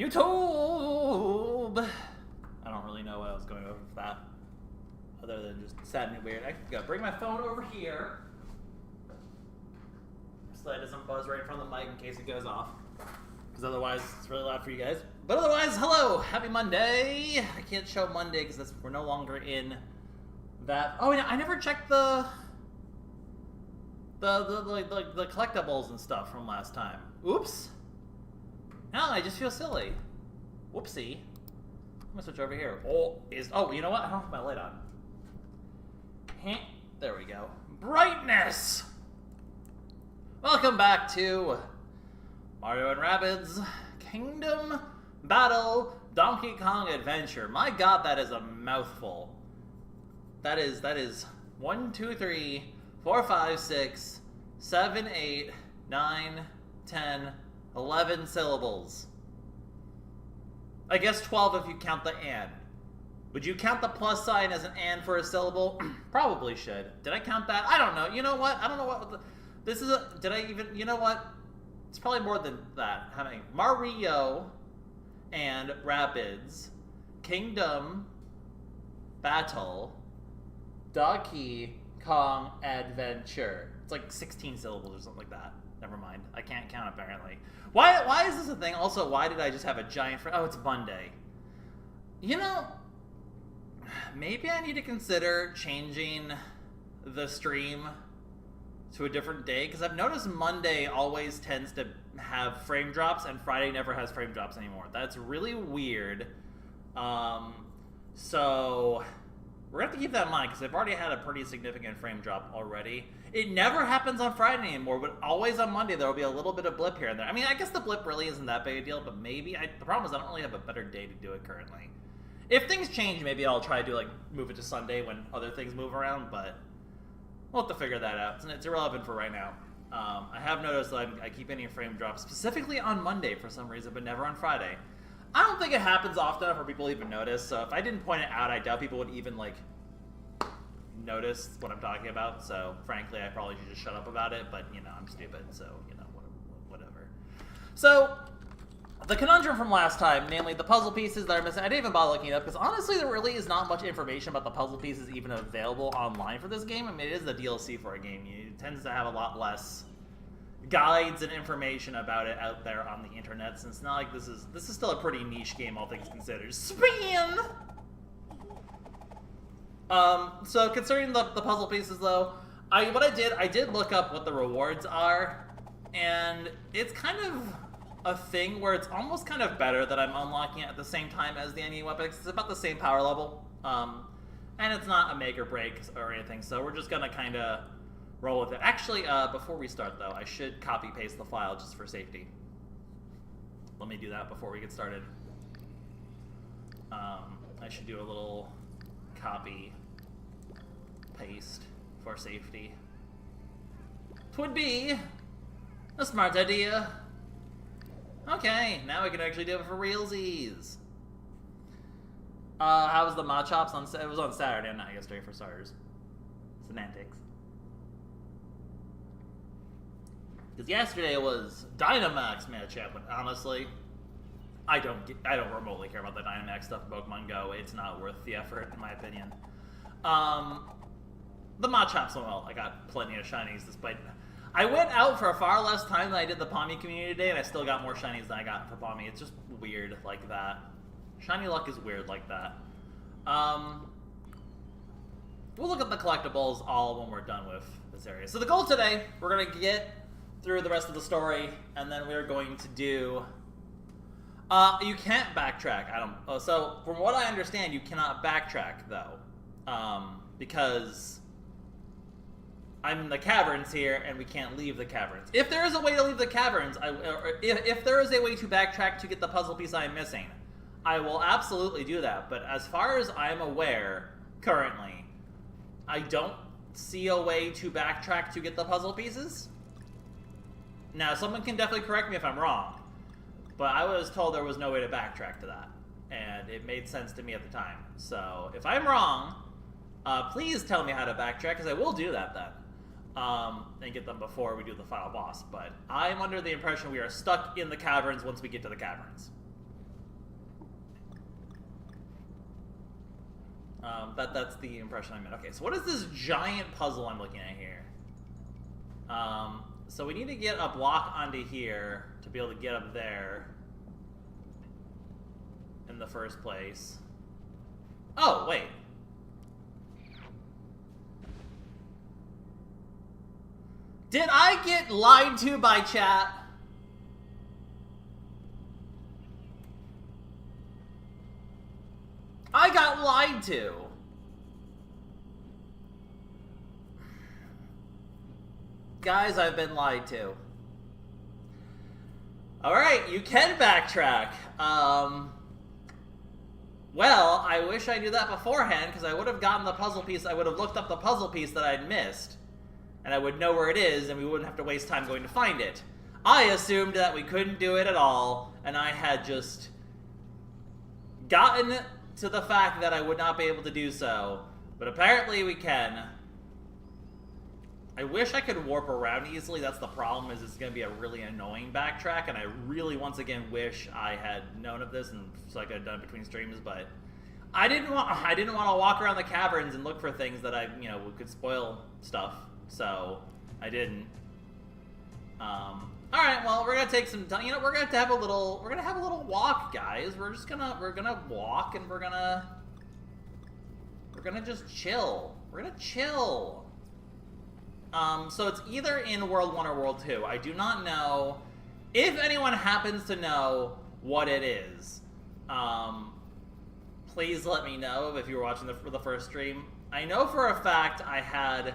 YouTube! I don't really know what I was going over for that. Other than just sad and weird. I gotta bring my phone over here. So that it doesn't buzz right in front of the mic in case it goes off. Because otherwise, it's really loud for you guys. But otherwise, hello! Happy Monday! I can't show Monday because we're no longer in that. Oh, I never checked the collectibles and stuff from last time. Oops! No, I just feel silly. Whoopsie. I'm gonna switch over here. Oh, you know what? I don't have my light on. There we go. Brightness! Welcome back to Mario and Rabbids Kingdom Battle Donkey Kong Adventure. My god, that is a mouthful. That is 1, 2, 3, 4, 5, 6, 7, 8, 9, 10, 11 syllables. I guess 12 if you count the and. Would you count the plus sign as an and for a syllable? Probably should. Did I count that? I don't know. You know what? I don't know what this is did I even, you know what? It's probably more than that. Having Mario and Rabbids Kingdom Battle Donkey Kong Adventure. It's like 16 syllables or something like that. Never mind. I can't count apparently. Why is this a thing? Also, why did I just have a giant oh, it's Monday. You know, maybe I need to consider changing the stream to a different day, because I've noticed Monday always tends to have frame drops and Friday never has frame drops anymore. That's really weird. So we're going to have to keep that in mind, because I've already had a pretty significant frame drop already. It never happens on Friday anymore, but always on Monday there will be a little bit of blip here and there. I mean, I guess the blip really isn't that big a deal, but maybe the problem is I don't really have a better day to do it currently. If things change, maybe I'll try to move it to Sunday when other things move around, but we'll have to figure that out. It's irrelevant for right now. I have noticed that I keep getting frame drops specifically on Monday for some reason, but never on Friday. I don't think it happens often enough for people to even notice, so if I didn't point it out, I doubt people would even, notice what I'm talking about. So, frankly, I probably should just shut up about it, but, I'm stupid, so, whatever. So, the conundrum from last time, namely the puzzle pieces that are missing, I didn't even bother looking it up, because honestly there really is not much information about the puzzle pieces even available online for this game. I mean, it is the DLC for a game. It tends to have a lot less guides and information about it out there on the internet, since it's not like this is still a pretty niche game, all things considered. Spin! So concerning the puzzle pieces though, I did look up what the rewards are, and it's kind of a thing where it's almost kind of better that I'm unlocking it at the same time as the enemy weapons. It's about the same power level, and it's not a make or break or anything, so we're just gonna kind of roll with it. Actually, before we start though, I should copy paste the file just for safety. Let me do that before we get started. I should do a little copy paste for safety. 'Twould be a smart idea. Okay, now we can actually do it for realsies. How was the Machops on? It was on Saturday, not yesterday for starters. Semantics. Because yesterday was Dynamax matchup, but honestly, I don't remotely care about the Dynamax stuff in Pokemon Go. It's not worth the effort, in my opinion. The Machops went well. I got plenty of shinies, despite. I went out for far less time than I did the Pawmi community today, and I still got more shinies than I got for Pawmi. It's just weird like that. Shiny luck is weird like that. We'll look at the collectibles all when we're done with this area. So the goal today, we're going to get through the rest of the story, and then we're going to do... you can't backtrack. So from what I understand, you cannot backtrack, though. Because I'm in the caverns here, and we can't leave the caverns. If there is a way to leave the caverns, if there is a way to backtrack to get the puzzle piece I'm missing, I will absolutely do that. But as far as I'm aware, currently, I don't see a way to backtrack to get the puzzle pieces. Now, someone can definitely correct me if I'm wrong, but I was told there was no way to backtrack to that, and it made sense to me at the time. So, if I'm wrong, please tell me how to backtrack, because I will do that then. And get them before we do the final boss. But I'm under the impression we are stuck in the caverns once we get to the caverns. That's the impression I'm in. Okay, so what is this giant puzzle I'm looking at here? So we need to get a block onto here to be able to get up there in the first place. Oh, wait. Did I get lied to by chat? I got lied to. Guys, I've been lied to. Alright, you can backtrack. Well, I wish I knew that beforehand, because I would have gotten the puzzle piece, I would have looked up the puzzle piece that I'd missed. And I would know where it is, and we wouldn't have to waste time going to find it. I assumed that we couldn't do it at all, and I had just gotten to the fact that I would not be able to do so. But apparently we can. I wish I could warp around easily. That's the problem, is it's going to be a really annoying backtrack, and I really, once again, wish I had known of this, and so I could have done it between streams, but I didn't want to walk around the caverns and look for things that could spoil stuff, so I didn't. Alright, well, we're gonna take some time. We're gonna have a little walk, guys. We're gonna walk, and we're gonna just chill. We're gonna chill. So it's either in World 1 or World 2. I do not know. If anyone happens to know what it is, please let me know if you were watching the first stream. I know for a fact I had...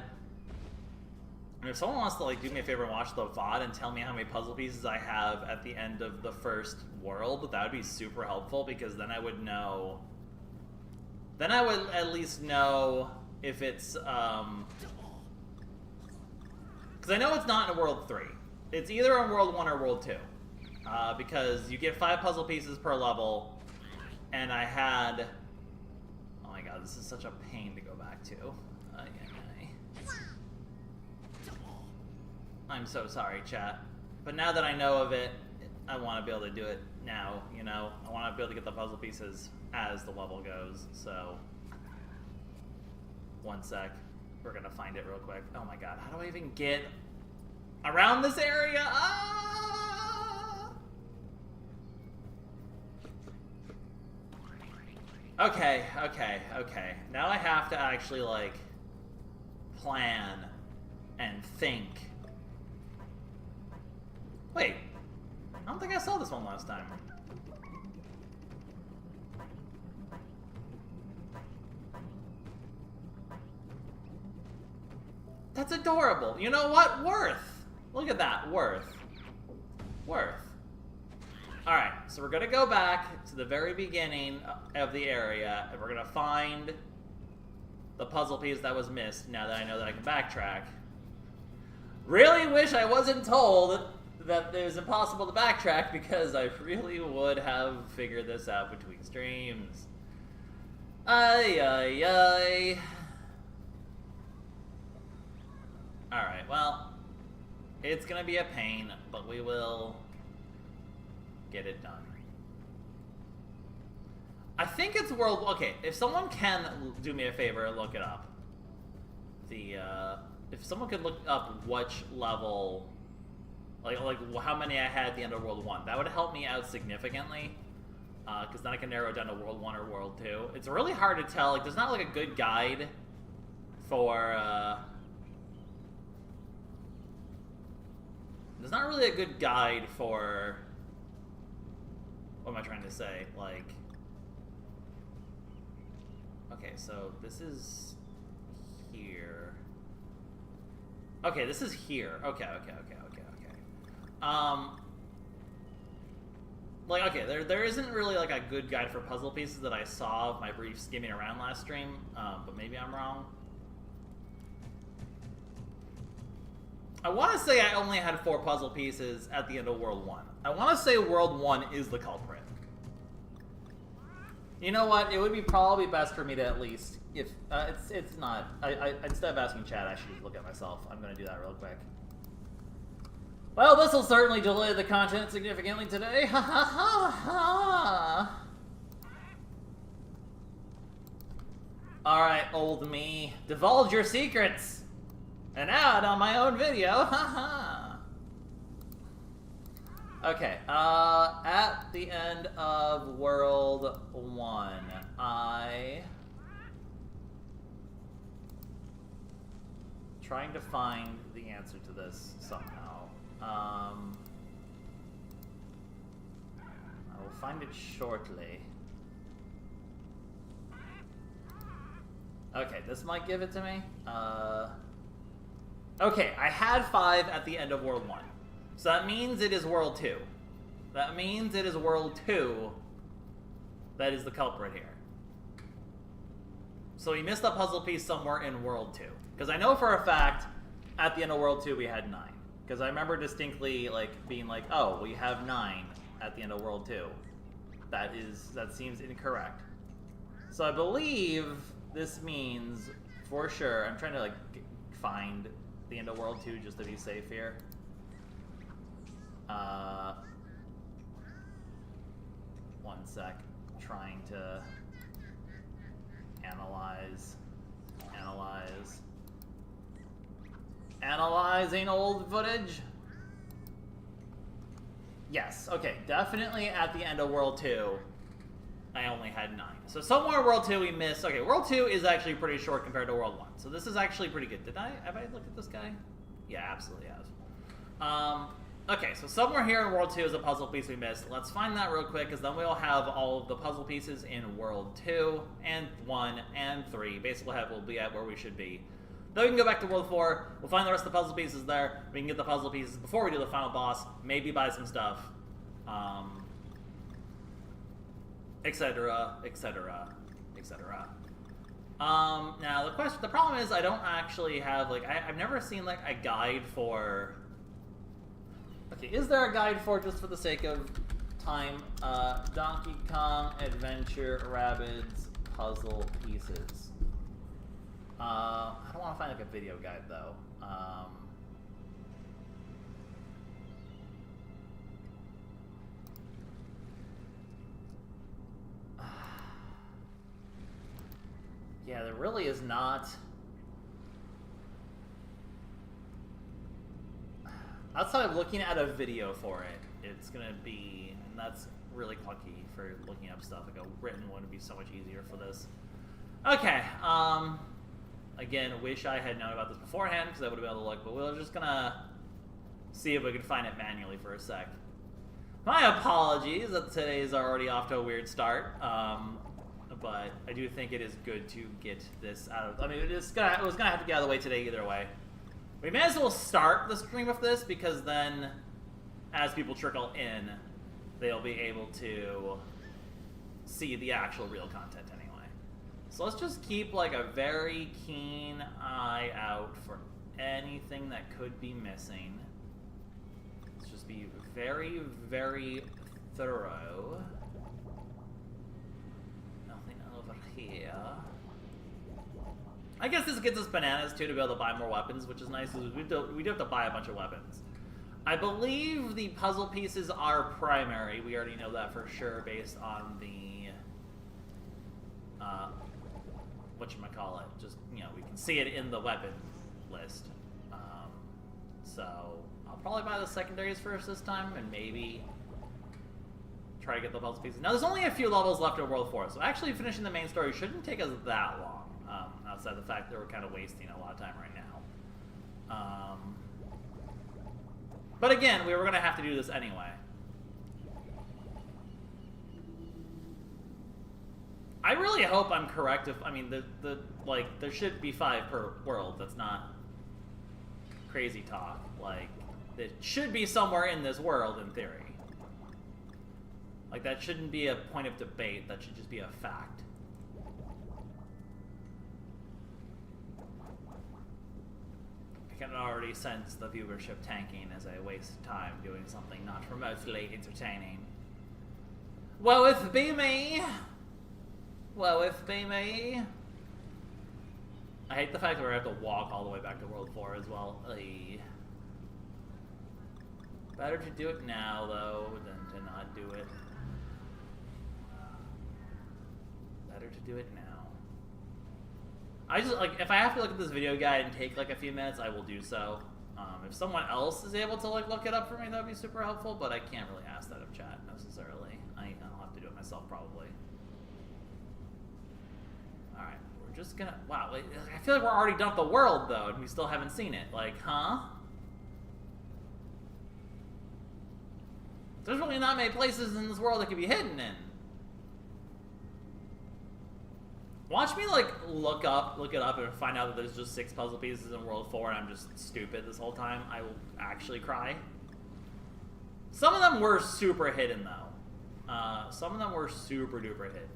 And if someone wants to do me a favor and watch the VOD and tell me how many puzzle pieces I have at the end of the first world, that would be super helpful, because then I would know... Then I would at least know if it's, because I know it's not in World 3. It's either in World 1 or World 2. Because you get 5 puzzle pieces per level, and I had... Oh my god, this is such a pain to go back to. I'm so sorry, chat. But now that I know of it, I want to be able to do it now, I want to be able to get the puzzle pieces as the level goes, so... One sec. We're gonna find it real quick. Oh my god, how do I even get around this area? Ah! Okay. Now I have to actually, plan and think. Wait, I don't think I saw this one last time. That's adorable. You know what? Worth. Look at that. Worth. Alright, so we're going to go back to the very beginning of the area, and we're going to find the puzzle piece that was missed, now that I know that I can backtrack. Really wish I wasn't told that it was impossible to backtrack, because I really would have figured this out between streams. Ay. Alright, well, it's gonna be a pain, but we will get it done. I think it's World... Okay, if someone can do me a favor and look it up. If someone could look up which level... Like how many I had at the end of World 1. That would help me out significantly. Because then I can narrow it down to World 1 or World 2. It's really hard to tell. There's not, a good guide for, There's not really a good guide for... What am I trying to say? Okay, so this is here. Okay, this is here. Okay. There isn't really, a good guide for puzzle pieces that I saw of my brief skimming around last stream, but maybe I'm wrong. I want to say I only had 4 puzzle pieces at the end of World 1. I want to say World 1 is the culprit. You know what? It would be probably best for me to at least... If it's not... Instead of asking chat, I should just look at myself. I'm going to do that real quick. Well, this will certainly delay the content significantly today. Ha ha ha ha! Alright, old me. Divulge your secrets! An ad on my own video, haha! Okay, at the end of World 1, trying to find the answer to this somehow. I will find it shortly. Okay, this might give it to me. Okay, I had 5 at the end of World 1. So that means it is World 2. That means it is World 2 that is the culprit here. So we missed a puzzle piece somewhere in World 2. Because I know for a fact, at the end of World 2 we had 9. Because I remember distinctly being like, oh, we have 9 at the end of World 2. That seems incorrect. So I believe this means, for sure, I'm trying to find the end of World 2 just to be safe here. One sec. Trying to analyzing old footage. Yes, okay, definitely at the end of World 2, I only had 9. So somewhere in World 2 we missed. Okay, World 2 is actually pretty short compared to World 1. So this is actually pretty good. Have I looked at this guy? Yeah, absolutely have. Okay, so somewhere here in World 2 is a puzzle piece we missed. Let's find that real quick, because then we'll have all of the puzzle pieces in World 2, and 1, and 3. Basically, we'll be at where we should be. Then we can go back to World 4, we'll find the rest of the puzzle pieces there, we can get the puzzle pieces before we do the final boss, maybe buy some stuff, etc., etc., etc. Now the problem is I don't actually have, I've never seen, a guide for... Okay, is there a guide for, just for the sake of time, Donkey Kong Adventure Rabbids Puzzle Pieces? I don't want to find, a video guide, though. Yeah, there really is not. Outside of looking at a video for it, it's gonna be, and that's really clunky for looking up stuff. A written one would be so much easier for this. Okay, again, wish I had known about this beforehand, because I would have been able to look, but we're just gonna see if we can find it manually for a sec. My apologies that today's already off to a weird start, but I do think it is good to get this out of... I mean, it was gonna have to get out of the way today either way. We may as well start the stream with this, because then, as people trickle in, they'll be able to see the actual real content anyway. So let's just keep a very keen eye out for anything that could be missing. Let's just be very, very thorough. Nothing over here. I guess this gets us bananas too to be able to buy more weapons, which is nice. We do have to buy a bunch of weapons. I believe the puzzle pieces are primary. We already know that for sure based on the whatchamacallit. Just, we can see it in the weapon list. So I'll probably buy the secondaries first this time, and maybe try to get the puzzle pieces. Now, there's only a few levels left in World 4, so actually finishing the main story shouldn't take us that long. Outside the fact that we're kind of wasting a lot of time right now. But again, we were going to have to do this anyway. I really hope I'm correct if, I mean, there should be 5 per world. That's not crazy talk. It should be somewhere in this world, in theory. That shouldn't be a point of debate. That should just be a fact. I can already sense the viewership tanking as I waste time doing something not remotely entertaining. Well, if be me. Well, if be me. I hate the fact that we're going to have to walk all the way back to World 4 as well. Better to do it now, though, than to not do it. Better to do it now. I just, like, if I have to look at this video guide and take, like, a few minutes, I will do so. If someone else is able to, like, look it up for me, that would be super helpful, but I can't really ask that of chat, necessarily. I'll have to do it myself, probably. Alright, we're just gonna... Wow, like, I feel like we're already done with the world, though, and we still haven't seen it. Like, huh? There's really not many places in this world that could be hidden in. Watch me, like, look it up and find out that there's just 6 puzzle pieces in World 4 and I'm just stupid this whole time. I will actually cry. Some of them were super hidden, though. Some of them were super duper hidden.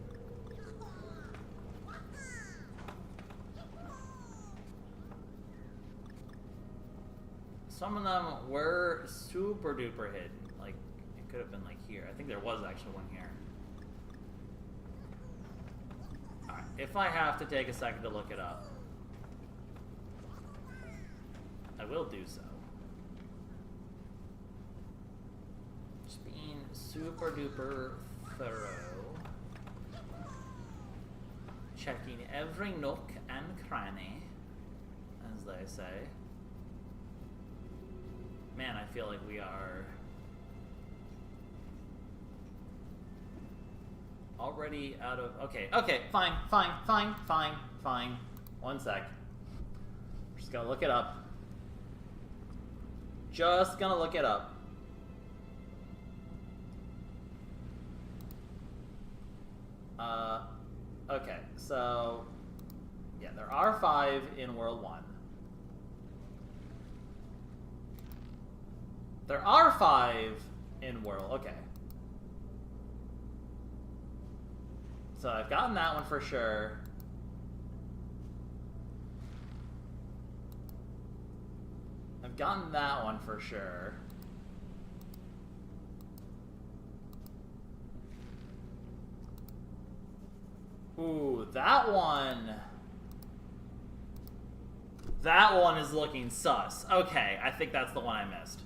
Some of them were super duper hidden. Like, it could have been, like, here. I think there was actually one here. Alright, if I have to take a second to look it up, I will do so. Just being super duper thorough. Checking every nook and cranny, as they say. Man, I feel like we are already out of... Okay, fine. 1 sec. Just gonna look it up. Just gonna look it up. Okay, so... Yeah, there are 5 in World 1. There are 5 in World... Okay. So I've gotten that one for sure. I've gotten that one for sure. Ooh, that one... That one is looking sus. Okay, I think that's the one I missed.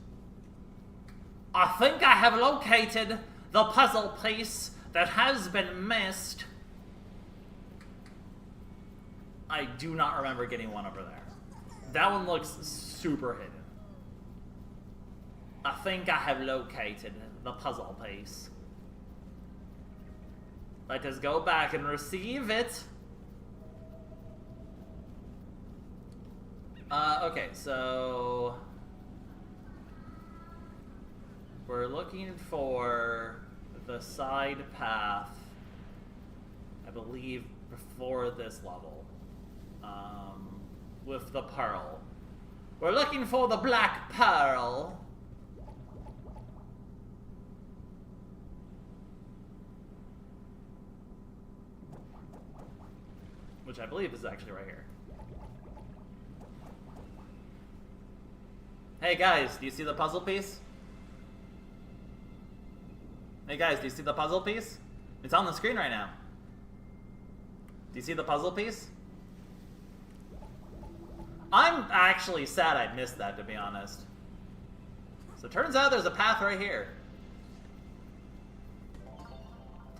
I think I have located the puzzle piece that has been missed. I do not remember getting one over there. That one looks super hidden. I think I have located the puzzle piece. Let us go back and receive it. Okay, so... We're looking for the side path, I believe, before this level, with the pearl. We're looking for the black pearl. Which I believe is actually right here. Hey guys, do you see the puzzle piece? Hey guys, do you see the puzzle piece? It's on the screen right now. Do you see the puzzle piece? I'm actually sad I missed that, to be honest. So it turns out there's a path right here.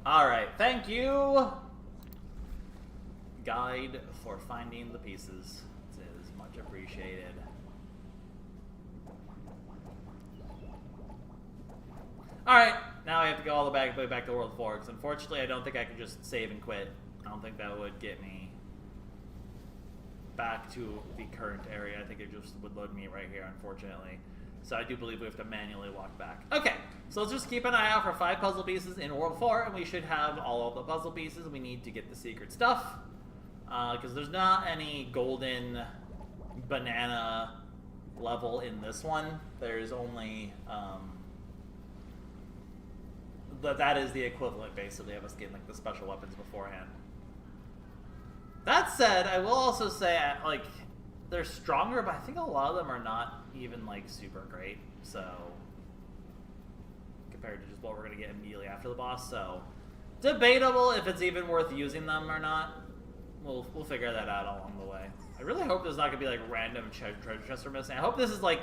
Alright, thank you, guide, for finding the pieces. It is much appreciated. Alright, now I have to go all the way back to World 4, because unfortunately I don't think I can just save and quit. I don't think that would get me back to the current area. I think it just would load me right here, unfortunately. So I do believe we have to manually walk back. Okay, so let's just keep an eye out for 5 puzzle pieces in World 4, and we should have all of the puzzle pieces we need to get the secret stuff. Because there's not any golden banana level in this one. There's only... that is the equivalent, basically, of us getting like the special weapons beforehand. That said, I will also say, like, they're stronger, but I think a lot of them are not even, like, super great, so... Compared to just what we're going to get immediately after the boss, so... Debatable if it's even worth using them or not. We'll figure that out along the way. I really hope there's not going to be, like, random treasure chests we're missing. I hope this is, like,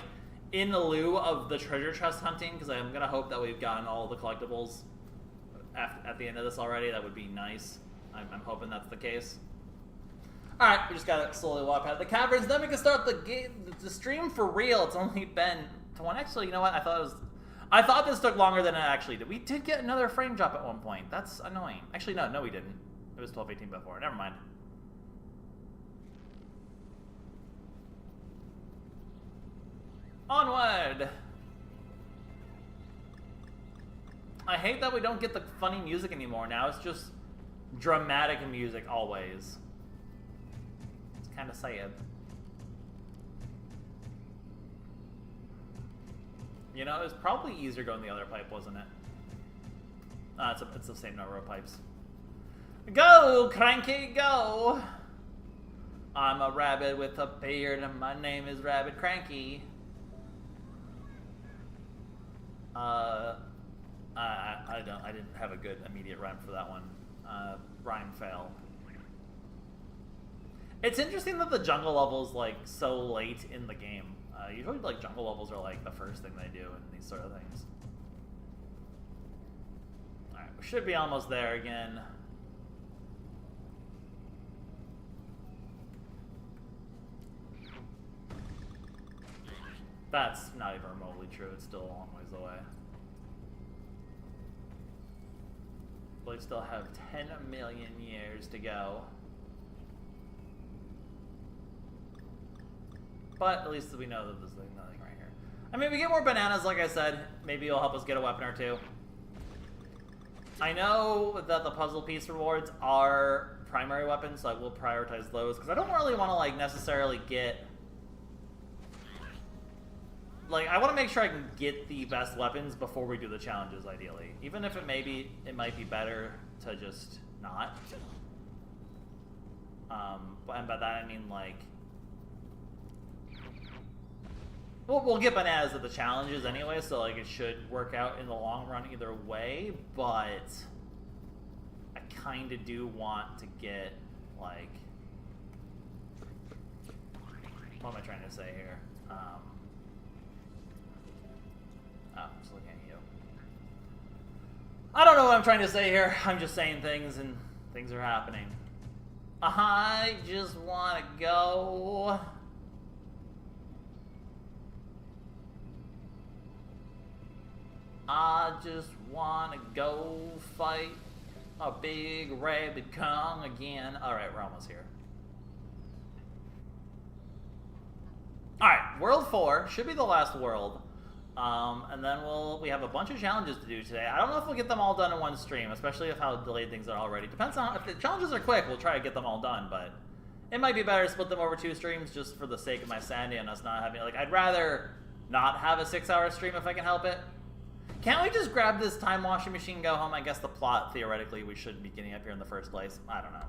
in lieu of the treasure chest hunting, because I'm going to hope that we've gotten all the collectibles at the end of this already. That would be nice. I'm hoping that's the case. Alright, we just gotta slowly walk out of the caverns, then we can start the stream for real. It's only been 20. Actually, you know what? I thought this took longer than it actually did. We did get another frame drop at one point. That's annoying. Actually, no, we didn't. It was 12:18 before. Never mind. Onward! I hate that we don't get the funny music anymore. Now it's just dramatic music always. It's kind of sad. You know, it was probably easier going the other pipe, wasn't it? It's the same number of pipes. Go, Cranky, go! I'm a rabbit with a beard and my name is Rabbid Cranky. I didn't have a good immediate rhyme for that one. Rhyme fail. It's interesting that the jungle level's like so late in the game. Usually like jungle levels are like the first thing they do in these sort of things. Alright, we should be almost there again. That's not even remotely true. It's still a long ways away. We still have 10 million years to go. But at least we know that there's nothing right here. I mean, we get more bananas, like I said. Maybe it'll help us get a weapon or two. I know that the puzzle piece rewards are primary weapons, so I will prioritize those. Because I don't really want to, like, necessarily get... Like, I want to make sure I can get the best weapons before we do the challenges, ideally. Even if it might be better to just not. And by that I mean, like... We'll get bananas at the challenges anyway, so, like, it should work out in the long run either way, but... I kind of do want to get, like... What am I trying to say here? I'm just looking at you. I don't know what I'm trying to say here. I'm just saying things and things are happening. I just want to go. I just want to go fight a big Rabbid Kong again. Alright, we're almost here. Alright, World 4 should be the last world. And then we have a bunch of challenges to do today. I don't know if we'll get them all done in one stream, especially if how delayed things are already. Depends on if the challenges are quick, we'll try to get them all done, but it might be better to split them over 2 streams just for the sake of my sanity and us not having, like, I'd rather not have a 6-hour stream if I can help it. Can't we just grab this time washing machine and go home? I guess the plot, theoretically, we shouldn't be getting up here in the first place. I don't know.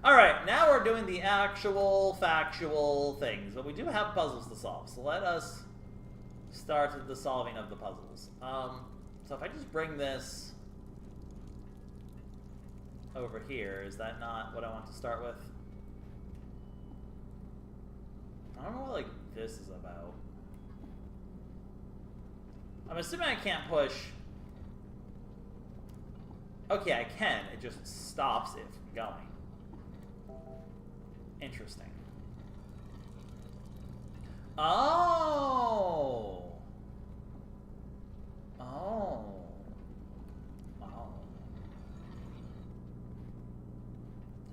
Alright, now we're doing the actual, factual things, but we do have puzzles to solve, so let us start the solving of the puzzles. So if I just bring this over here, is that not what I want to start with? I don't know what, like, this is about. I'm assuming I can't push... Okay, I can. It just stops it from going. Interesting. Oh! Oh. Oh.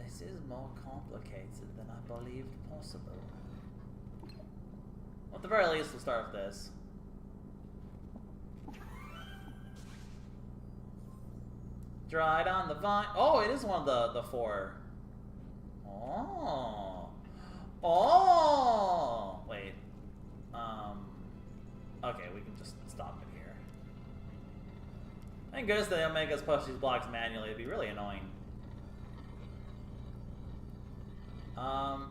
This is more complicated than I believed possible. Well, at the very least, we'll start with this. Dried on the vine. Oh, it is one of the 4. Oh. Oh! Wait. Okay, we can just stop it here. Thank goodness they make us push these blocks manually. It'd be really annoying.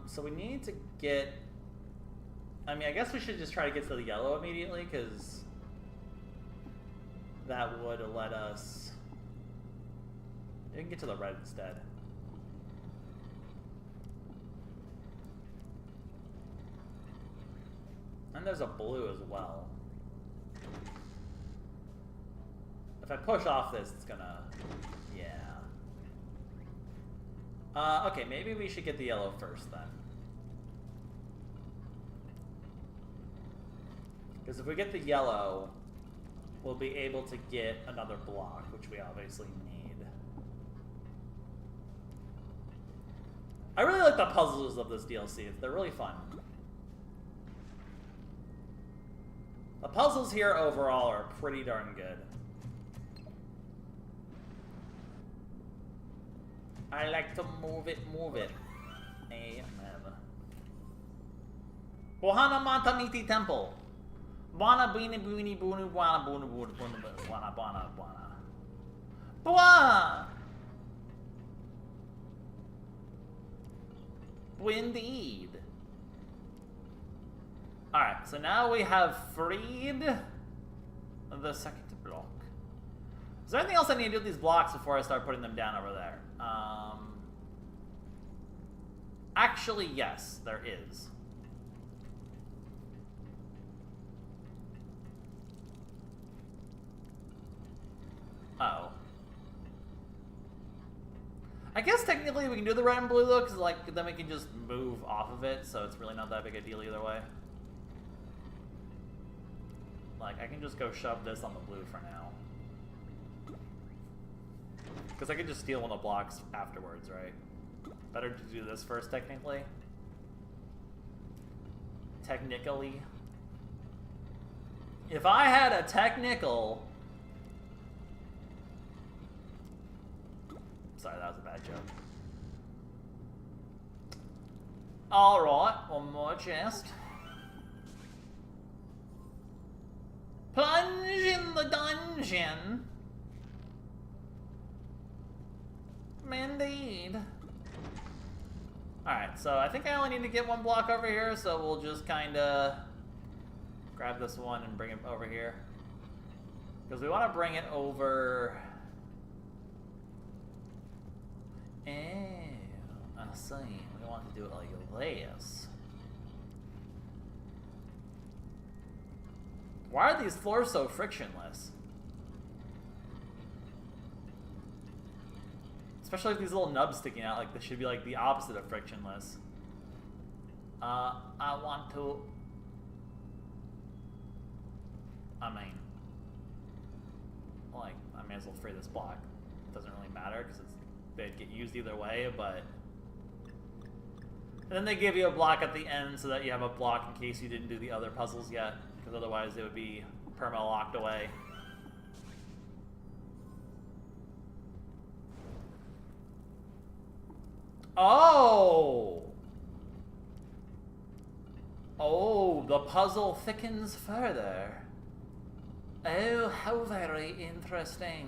So we need to get... I mean, I guess we should just try to get to the yellow immediately, because that would let us... We can get to the red instead. And there's a blue as well. If I push off this, it's gonna... Yeah. Okay, maybe we should get the yellow first then. Because if we get the yellow, we'll be able to get another block, which we obviously need. I really like the puzzles of this DLC. They're really fun. The puzzles here overall are pretty darn good. I like to move it, move it. Amen. Bohana Mantamiti Temple. Buana Bini Buni Bunu Buana Bunu Buana Buana Buana. Buana! Indeed. Alright, so now we have freed the second block. Is there anything else I need to do with these blocks before I start putting them down over there? Actually, yes, there is. Uh-oh. I guess technically we can do the red and blue though, because like then we can just move off of it, so it's really not that big a deal either way. Like I can just go shove this on the blue for now, because I can just steal one of the blocks afterwards, right? Better to do this first, technically. Technically. If I had a technical. Sorry, that was a bad joke. Alright, one more chest. Plunge in the dungeon. Indeed. Alright, so I think I only need to get one block over here, so we'll just kinda grab this one and bring it over here. Because we want to bring it over. Oh, I see. We want to do it like this. Why are these floors so frictionless? Especially with these little nubs sticking out, like this should be like the opposite of frictionless. I want to... I mean... Like, I may as well free this block. It doesn't really matter, because they'd get used either way, but... And then they give you a block at the end so that you have a block in case you didn't do the other puzzles yet, because otherwise they would be perma-locked away. Oh! Oh, the puzzle thickens further. Oh, how very interesting.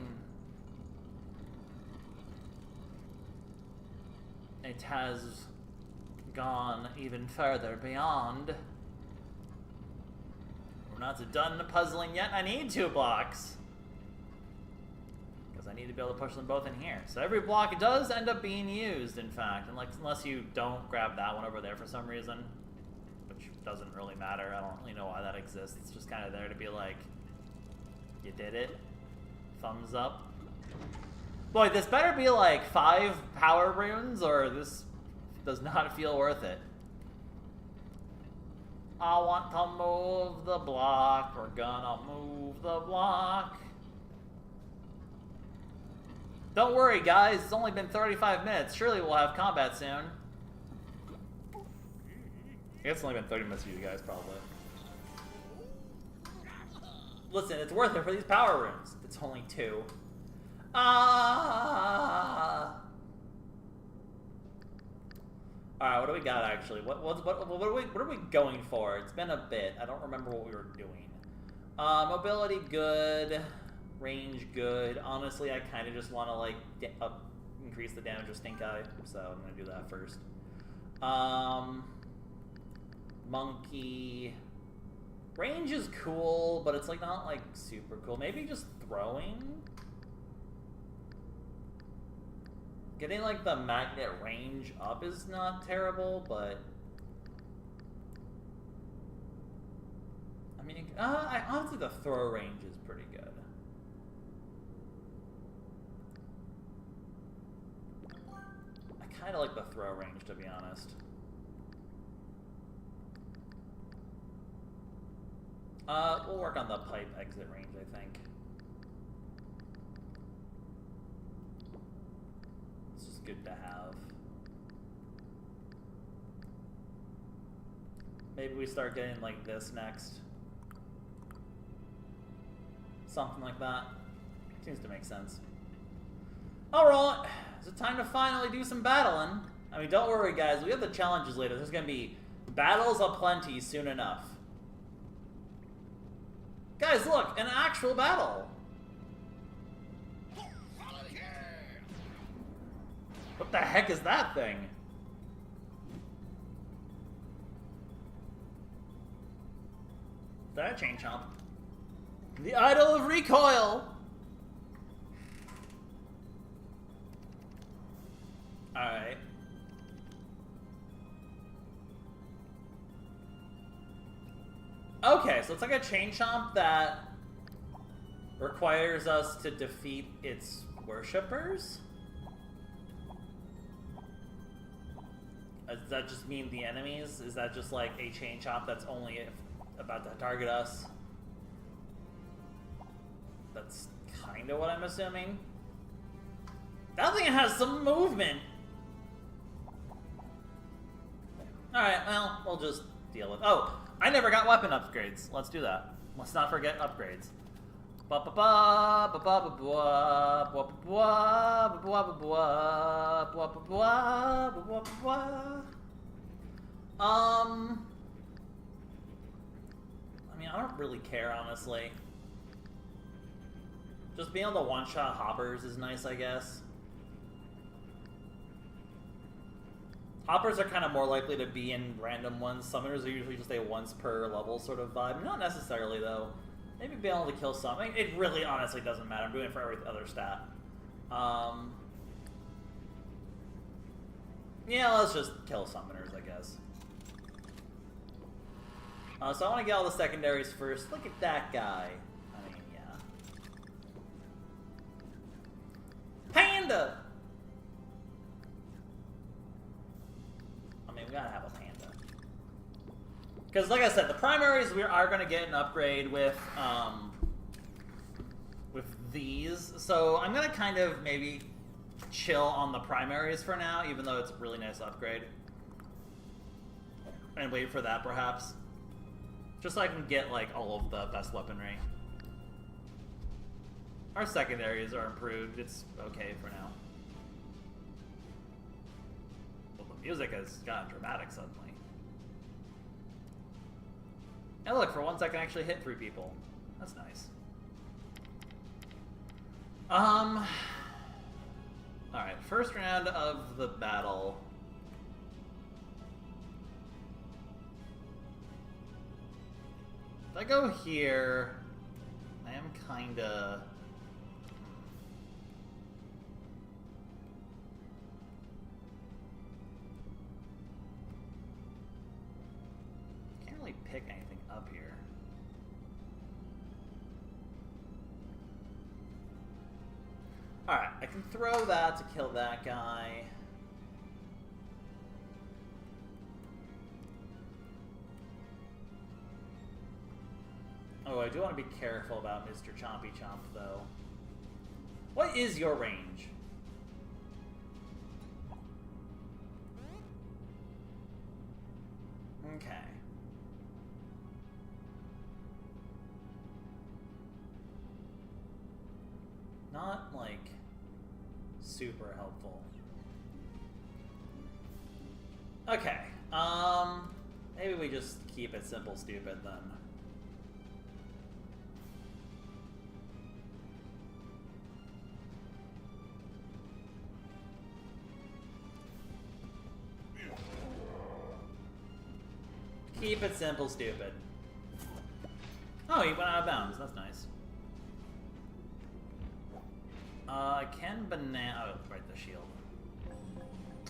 It has gone even further beyond. We're not done puzzling yet. I need 2 blocks. I need to be able to push them both in here. So every block does end up being used, in fact. And like, unless you don't grab that one over there for some reason. Which doesn't really matter. I don't really know why that exists. It's just kind of there to be like, you did it. Thumbs up. Boy, this better be like 5 power runes, or this does not feel worth it. I want to move the block. We're gonna move the block. Don't worry, guys. It's only been 35 minutes. Surely we'll have combat soon. I guess it's only been 30 minutes for you guys, probably. Listen, it's worth it for these power rooms. It's only 2. Alright, what do we got, actually? What are we going for? It's been a bit. I don't remember what we were doing. Mobility, good. Range, good. Honestly, I kind of just want to, like, increase the damage of Stink Eye, so I'm going to do that first. Monkey. Range is cool, but it's, like, not, like, super cool. Maybe just throwing? Getting, like, the magnet range up is not terrible, but... I mean, honestly, the throw range is pretty good. I kind of like the throw range, to be honest. We'll work on the pipe exit range, I think. It's just good to have. Maybe we start getting like this next. Something like that. Seems to make sense. Alright, is it time to finally do some battling? I mean, don't worry guys, we have the challenges later. There's gonna be battles aplenty soon enough. Guys, look, an actual battle! What the heck is that thing? That chain chomp. The Idol of Recoil! Alright. Okay, so it's like a chain chomp that requires us to defeat its worshippers? Does that just mean the enemies? Is that just like a chain chomp that's only about to target us? That's kind of what I'm assuming. That thing has some movement! Alright, well, we'll just deal with... Oh, I never got weapon upgrades. Let's do that. Let's not forget upgrades. I mean, I don't really care, honestly. Just being able to one-shot hoppers is nice, I guess. Hoppers are kind of more likely to be in random ones. Summoners are usually just a once per level sort of vibe. Not necessarily, though. Maybe being able to kill something. It really, honestly doesn't matter. I'm doing it for every other stat. Yeah, let's just kill summoners, I guess. So I want to get all the secondaries first. Look at that guy. I mean, yeah. Panda! I mean, we gotta have a panda. Because, like I said, the primaries we are going to get an upgrade with these. So I'm going to kind of maybe chill on the primaries for now, even though it's a really nice upgrade. And wait for that, perhaps. Just so I can get, like, all of the best weaponry. Our secondaries are improved. It's okay for now. Well, the music has gotten dramatic suddenly. And look, for once I can actually hit 3 people. That's nice. Alright, first round of the battle. If I go here, I am kinda... Can't really pick anything up here. Alright, I can throw that to kill that guy. Oh, I do want to be careful about Mr. Chompy Chomp, though. What is your range? Okay. Not, like, super helpful. Okay, maybe we just keep it simple stupid, then. Keep it simple stupid. Oh, he went out of bounds, that's nice. Can banana... Oh, right, the shield.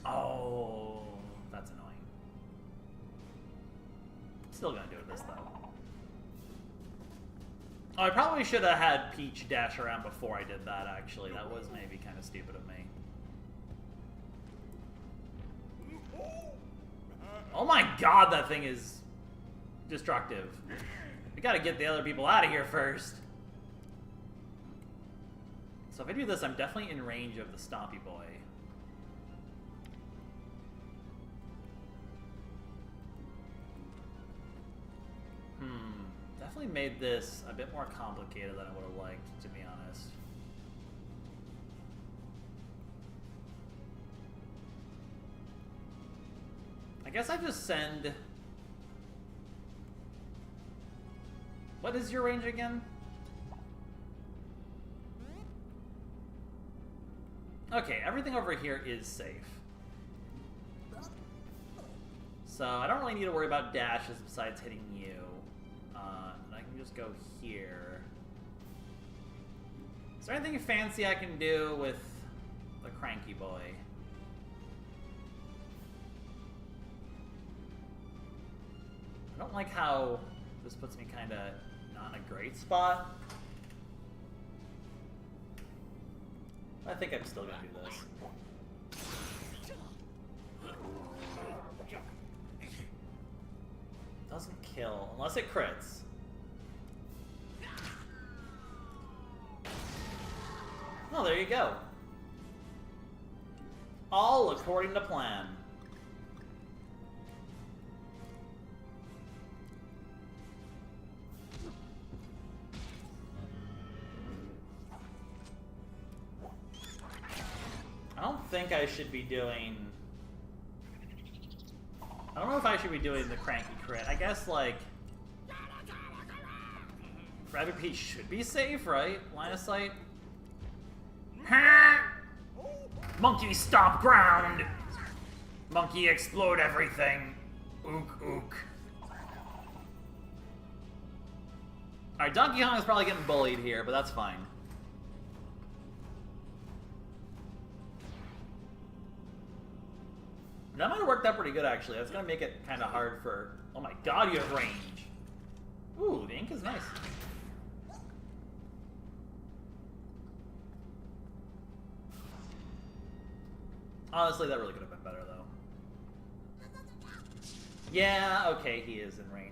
Oh, that's annoying. Still gonna do it this, though. Oh, I probably should have had Peach dash around before I did that, actually. That was maybe kind of stupid of me. Oh my god, that thing is destructive. We gotta get the other people out of here first. So if I do this, I'm definitely in range of the Stompy Boy. Definitely made this a bit more complicated than I would have liked, to be honest. I guess I just send... What is your range again? Okay, everything over here is safe. So I don't really need to worry about dashes besides hitting you. And I can just go here. Is there anything fancy I can do with the Cranky Boy? I don't like how this puts me kind of not in a great spot. I think I'm still gonna do this. Doesn't kill unless it crits. Oh, there you go. All according to plan. I don't think I should be doing... I don't know if I should be doing the Cranky Crit. I guess, like... Rabbid P should be safe, right? Line of sight? Monkey stomp ground! Monkey explode everything! Ook, ook. Alright, Donkey Kong is probably getting bullied here, but that's fine. That might have worked out pretty good, actually. That's going to make it kind of hard for... Oh my god, you have range! Ooh, the ink is nice. Honestly, that really could have been better, though. Yeah, okay, he is in range.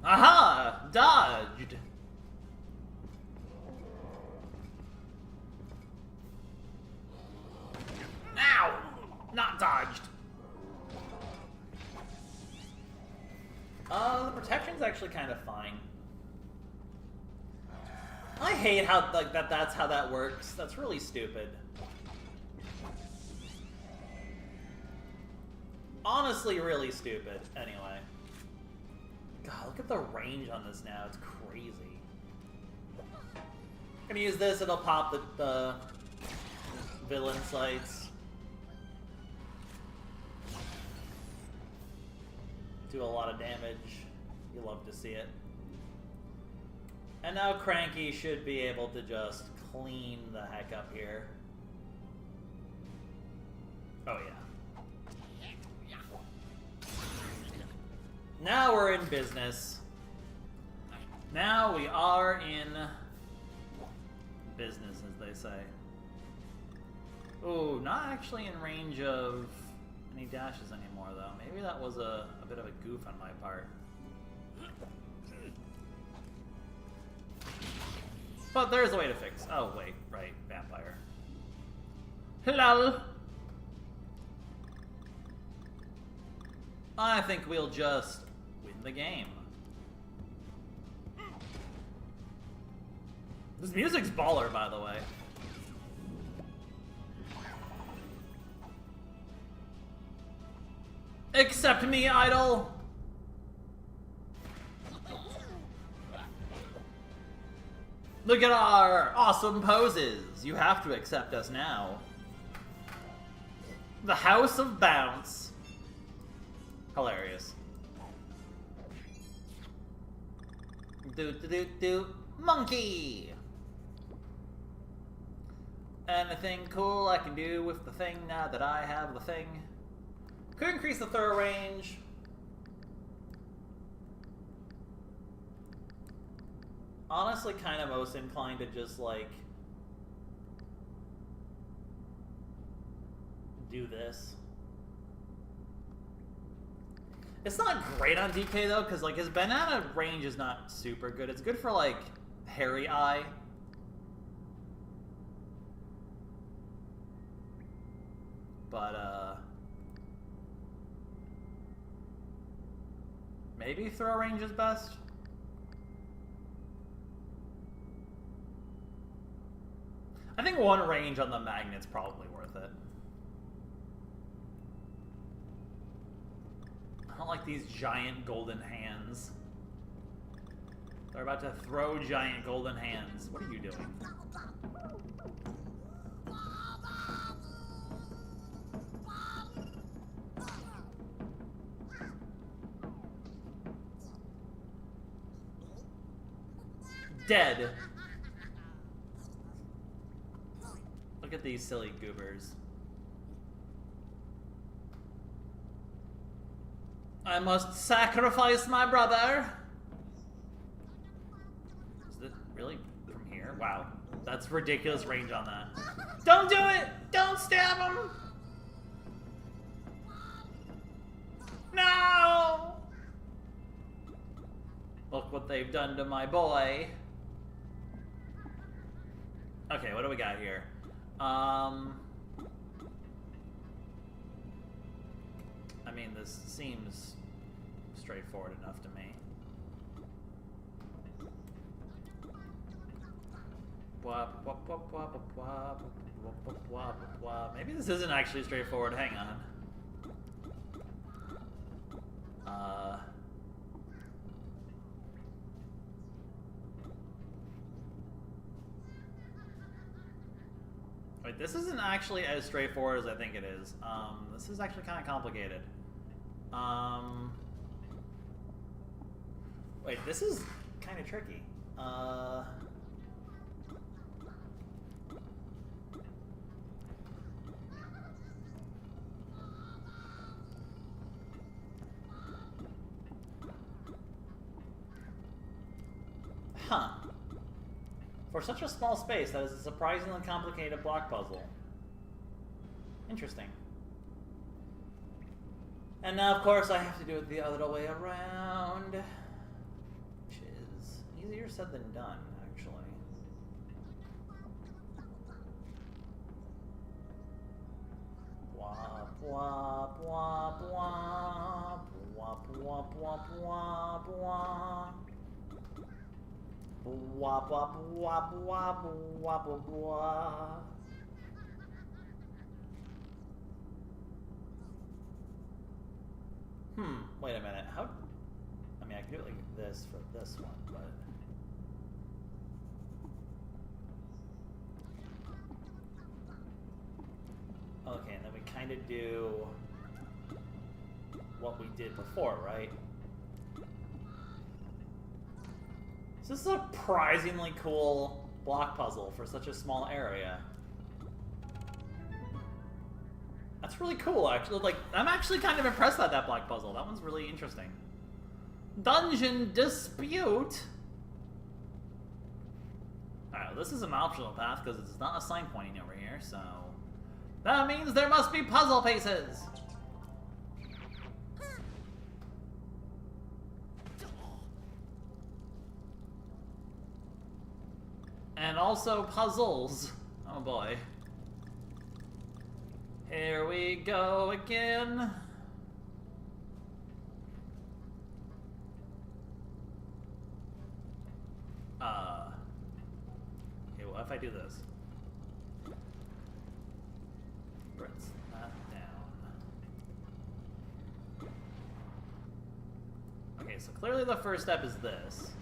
Aha! Dodged! Ow! Not dodged. The protection's actually kind of fine. I hate how, like, that's how that works. That's really stupid. Honestly, really stupid. Anyway. God, look at the range on this now. It's crazy. I'm gonna use this. It'll pop the villain sights. Do a lot of damage. You love to see it. And now Cranky should be able to just clean the heck up here. Oh yeah. Now we're in business. Now we are in business, as they say. Ooh, not actually in range of any dashes anymore, though. Maybe that was a bit of a goof on my part. But there's a way to fix. Oh, wait, right, vampire. Hello! I think we'll just win the game. This music's baller, by the way. Accept me, idol! Look at our awesome poses! You have to accept us now. The House of Bounce. Hilarious. Do. Monkey! Anything cool I can do with the thing now that I have the thing? Could increase the throw range. honestly kind of most inclined to just, like, do this. It's not great on DK, though, because, like, his banana range is not super good. It's good for, like, Hairy Eye. But, maybe throw range is best? I think one range on the magnet's probably worth it. I don't like these giant golden hands. They're about to throw giant golden hands. What are you doing? Dead. Look at these silly goobers. I must sacrifice my brother. Is it really from here? Wow. That's ridiculous range on that. Don't do it! Don't stab him! No! Look what they've done to my boy. Okay, what do we got here? I mean, this seems straightforward enough to me. Maybe this isn't actually straightforward. Hang on. Wait, this isn't actually as straightforward as I think it is. This is actually kind of complicated. Wait, this is kind of tricky. Huh. For such a small space, that is a surprisingly complicated block puzzle. Interesting. And now, of course, I have to do it the other way around. Which is easier said than done, actually. Wop, wop, wop, wop. Wop, wop, wop, wop, wop. Wop, wop, wop, wop, wop, wop. Wait a minute. How? I mean, I can do it like this for this one, but. Okay, and then we kind of do what we did before, right? This is a surprisingly cool block puzzle for such a small area. That's really cool, actually. Like, I'm actually kind of impressed by that block puzzle. That one's really interesting. Dungeon Dispute! Alright, well, this is an optional path because it's not a sign pointing over here, so... That means there must be puzzle pieces! And also puzzles. Oh boy. Here we go again. Okay, what if I do this? Rinse that down. Okay, so clearly the first step is this.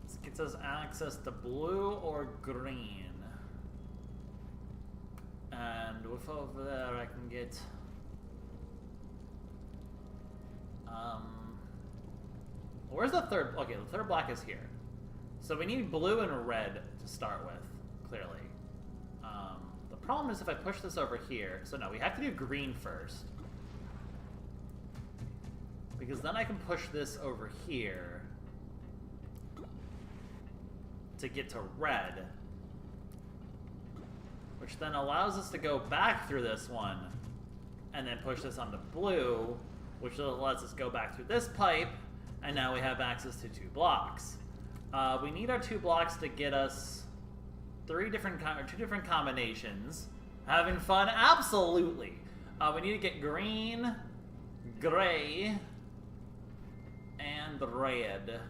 This gets us access to blue or green. And with over there, I can get, where's the third? Okay, the third block is here. So we need blue and red to start with, clearly. The problem is if I push this over here, so no, we have to do green first. Because then I can push this over here to get to red. Which then allows us to go back through this one and then push this onto blue, which lets us go back through this pipe, and now we have access to 2 blocks. We need our 2 blocks to get us 2 different combinations. Having fun? Absolutely. We need to get green, gray, and red.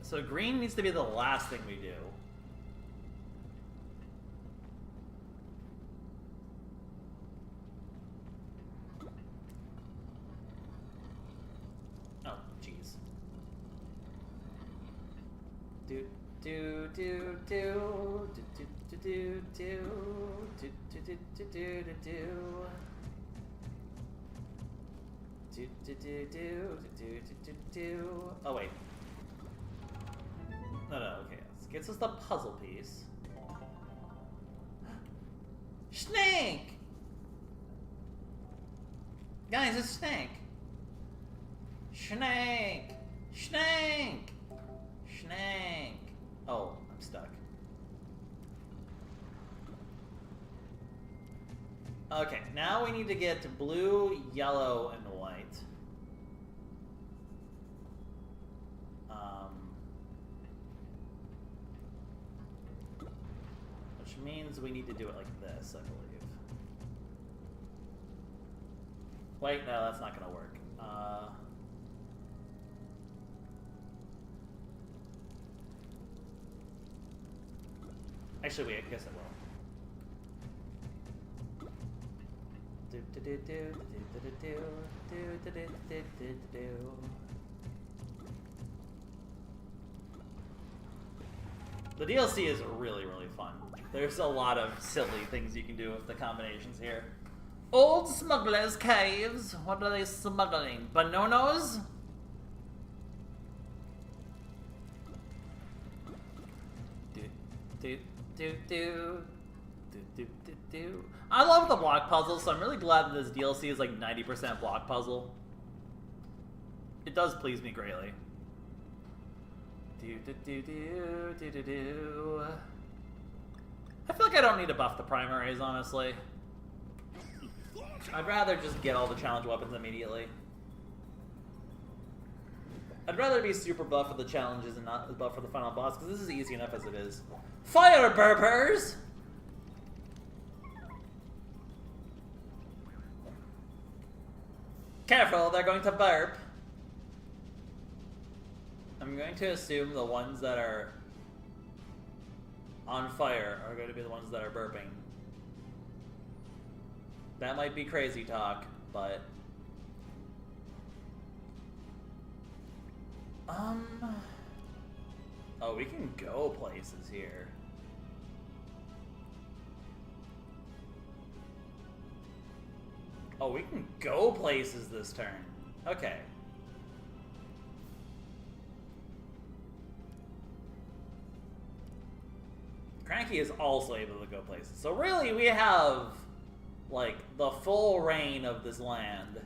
So green needs to be the last thing we do. Oh, jeez. Do do do do do do do do do do do do do do. Oh wait. No, okay. This gets us the puzzle piece. Snake! Guys, it's Snake! Snake! Snake! Snake! Oh, I'm stuck. Okay, now we need to get to blue, yellow, and white. Which means we need to do it like this, I believe. Wait, no, that's not gonna work. Actually, wait, I guess it will. The DLC is really, really fun. There's a lot of silly things you can do with the combinations here. Old Smuggler's Caves. What are they smuggling? Bananas? I love the block puzzle, so I'm really glad that this DLC is like 90% block puzzle. It does please me greatly. I feel like I don't need to buff the primaries, honestly. I'd rather just get all the challenge weapons immediately. I'd rather be super buff for the challenges and not as buff for the final boss, because this is easy enough as it is. Fire burpers! Careful, they're going to burp. I'm going to assume the ones that are on fire are going to be the ones that are burping. That might be crazy talk, but... Oh, we can go places here. Oh, we can go places this turn. Okay. Cranky is also able to go places. So really, we have, like, the full reign of this land.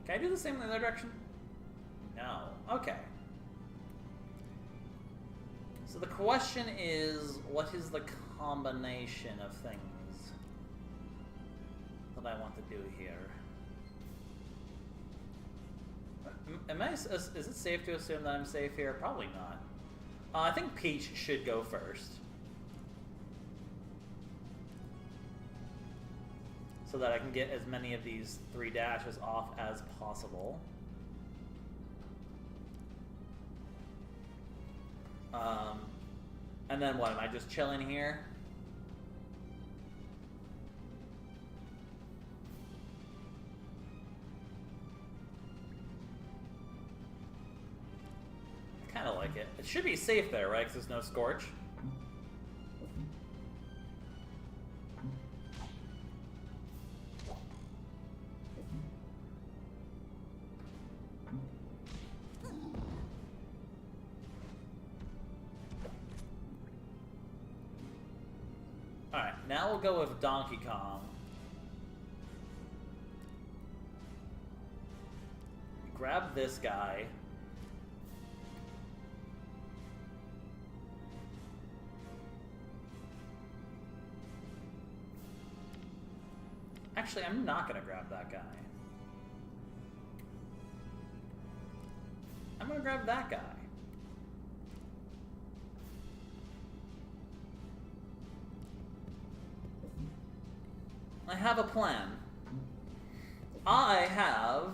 Can I do the same in the other direction? No. Okay. So the question is, what is the combination of things that I want to do here? Is it safe to assume that I'm safe here? Probably not. I think Peach should go first. So that I can get as many of these 3 dashes off as possible. And then what, am I just chilling here? I kind of like it. It should be safe there, right? Because there's no Scorch. Alright, now we'll go with Donkey Kong. Grab this guy. Actually, I'm not gonna grab that guy. I'm gonna grab that guy. I have a plan. I have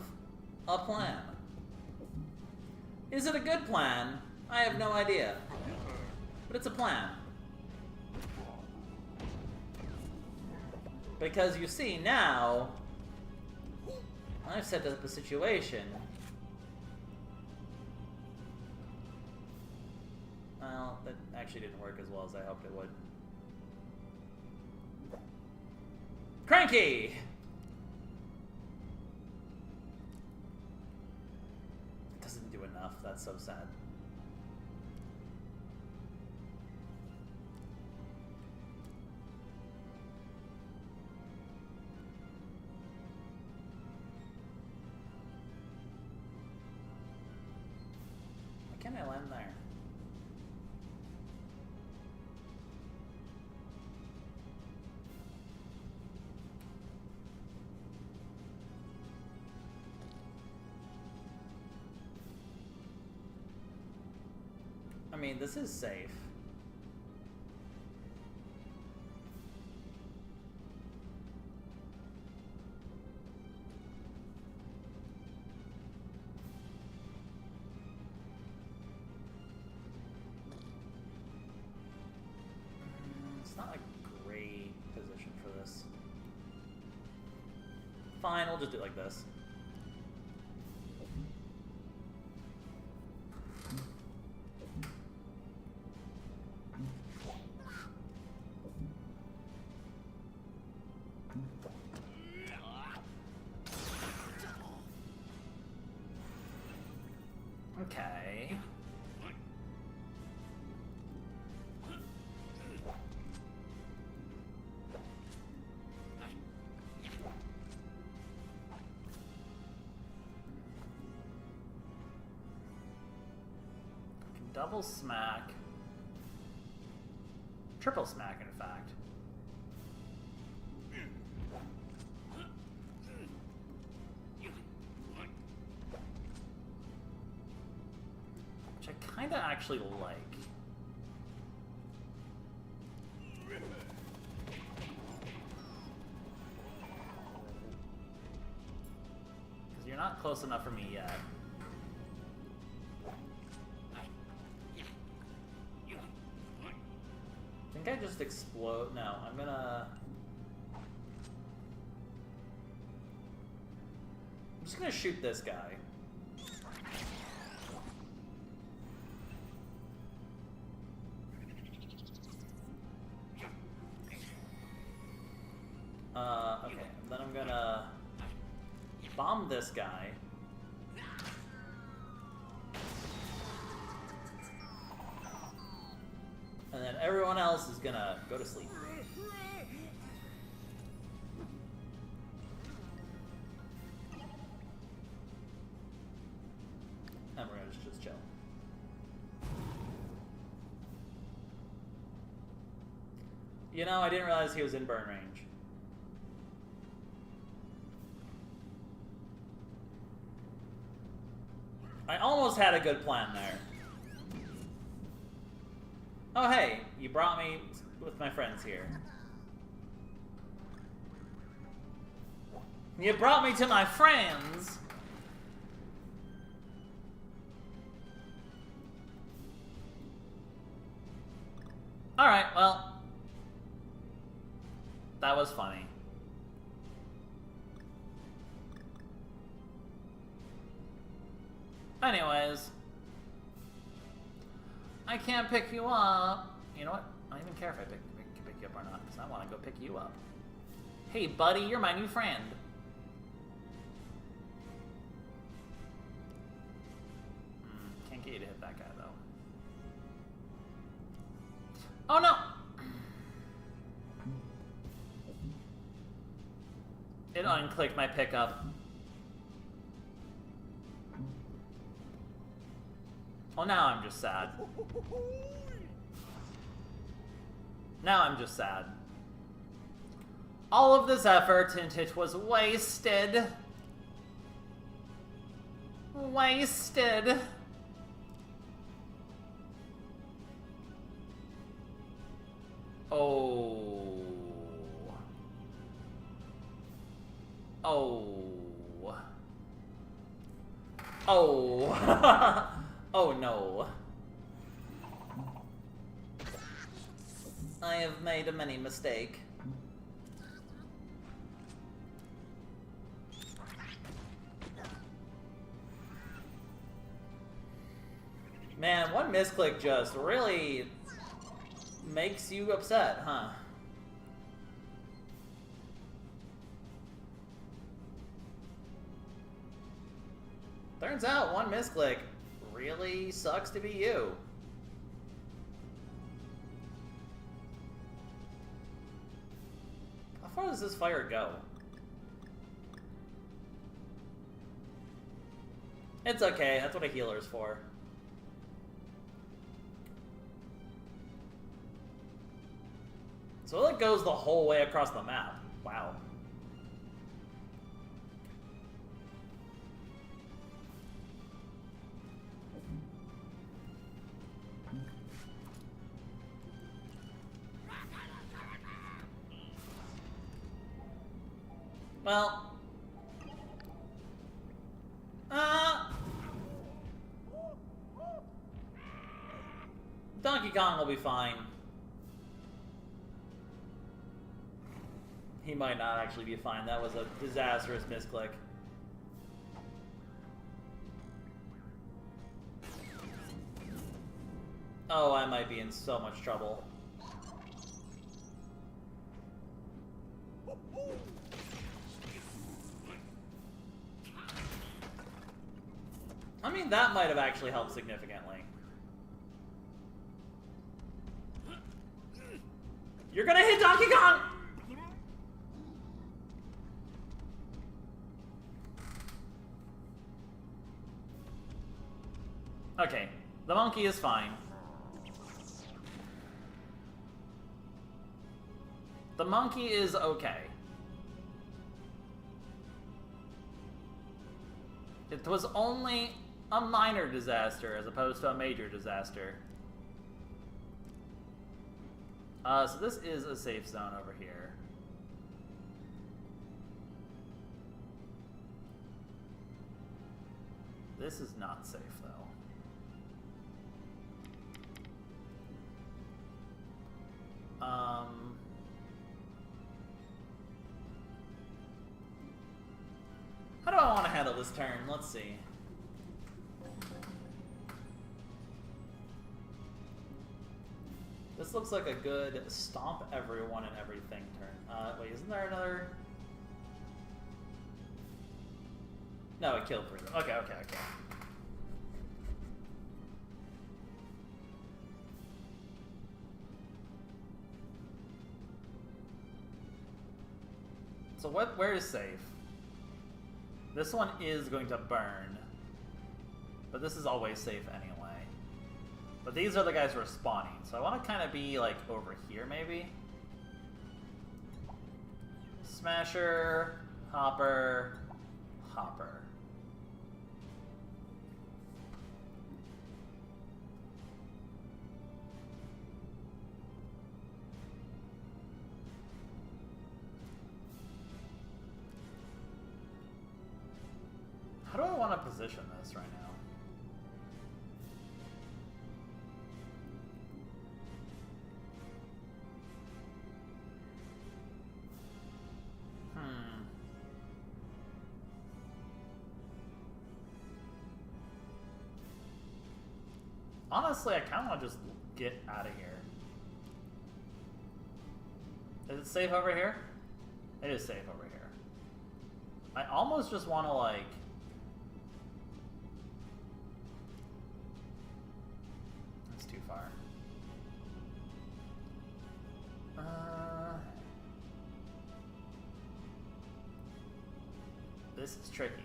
a plan. Is it a good plan? I have no idea. But it's a plan. Because you see, now I've set up a situation. Well, that actually didn't work as well as I hoped it would. Cranky! Doesn't do enough, that's so sad. Why can't I land there? I mean, this is safe. It's not a great position for this. Fine, we'll just do it like this. Okay. Double smack. Triple smack, in fact. Which I kinda actually like. Because you're not close enough for me yet. I think I just explode. No, I'm just gonna shoot this guy. Okay, then I'm gonna bomb this guy. And then everyone else is gonna go to sleep. And we're gonna just chill. You know, I didn't realize he was in burn range. I almost had a good plan there. Oh hey, you brought me with my friends here. You brought me to my friends! Alright, well. That was funny. Anyways. I can't pick you up. You know what? I don't even care if I pick you up or not, because I want to go pick you up. Hey, buddy, you're my new friend. Can't get you to hit that guy, though. Oh, no! It unclicked my pickup. Well, now I'm just sad. Now I'm just sad. All of this effort and it was wasted. Wasted. Oh. Oh. Oh. Oh no. I have made a many mistake. Man, one misclick just really makes you upset, huh? Turns out one misclick really sucks to be you. How far does this fire go? It's okay, that's what a healer's for. So it goes the whole way across the map. Wow. Well. Donkey Kong will be fine. He might not actually be fine. That was a disastrous misclick. Oh, I might be in so much trouble. I mean, that might have actually helped significantly. You're gonna hit Donkey Kong! Okay, the monkey is fine. The monkey is okay. It was only a minor disaster as opposed to a major disaster. So this is a safe zone over here. This is not safe, though. How do I want to handle this turn? Let's see. This looks like a good stomp everyone and everything turn. Wait, isn't there another? No, it killed 3 of them. Okay, okay, okay. So where is safe? This one is going to burn. But this is always safe anyway. But these are the guys who are spawning, so I want to kind of be, like, over here, maybe? Smasher, Hopper, Hopper. How do I want to position this right now? Honestly, I kind of want to just get out of here. Is it safe over here? It is safe over here. I almost just want to, like... That's too far. This is tricky.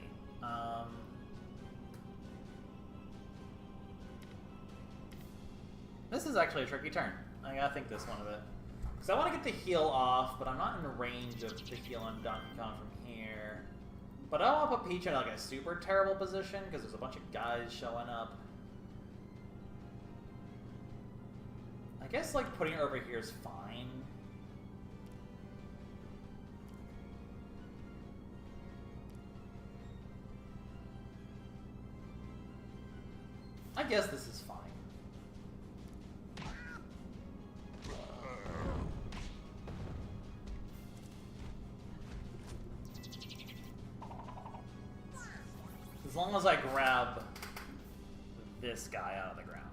This is actually a tricky turn. I gotta think this one of it. Because I want to get the heal off, but I'm not in the range of the heal on Donkey Kong from here. But I don't want to put Peach in like a super terrible position, because there's a bunch of guys showing up. I guess like putting her over here is fine. I guess this is fine. As long as I grab this guy out of the ground.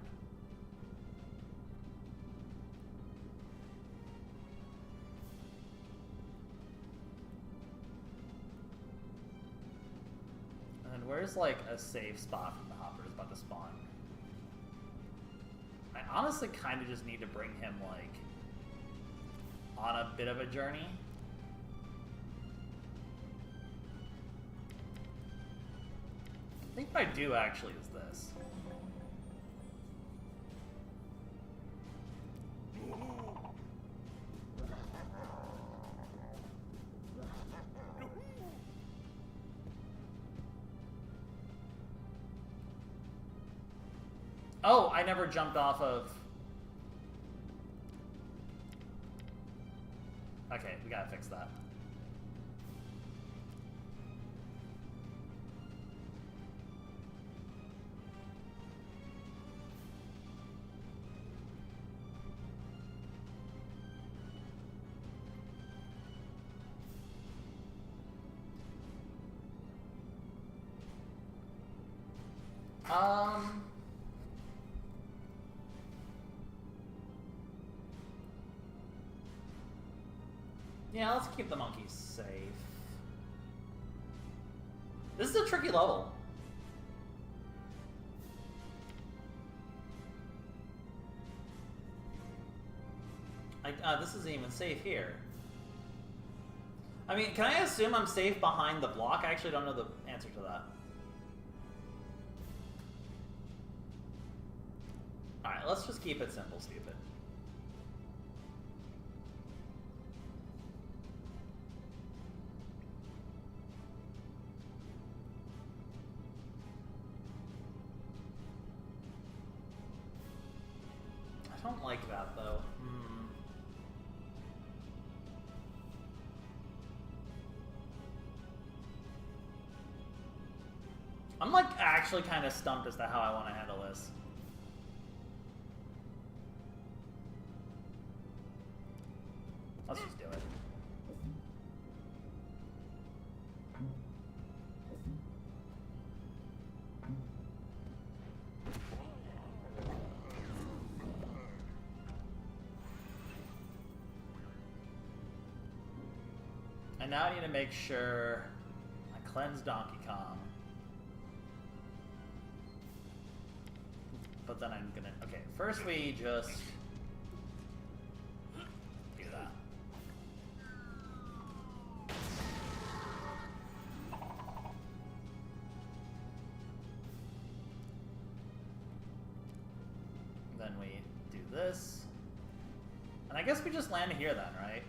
And where's like a safe spot from the hoppers about to spawn? I honestly kind of just need to bring him like on a bit of a journey. I think what I do actually is this. Oh, I never jumped off of... Okay, we gotta fix that. Yeah, let's keep the monkeys safe. This is a tricky level. This isn't even safe here. I mean, can I assume I'm safe behind the block? I actually don't know the answer to that. Alright, let's just keep it simple, stupid. I don't like that, though. I'm, like, actually kind of stumped as to how I want to handle this. Let's just do it. And now I need to make sure I cleanse Donkey Kong. But then I'm gonna... Okay, first we just... do that. Then we do this. And I guess we just land here then, right?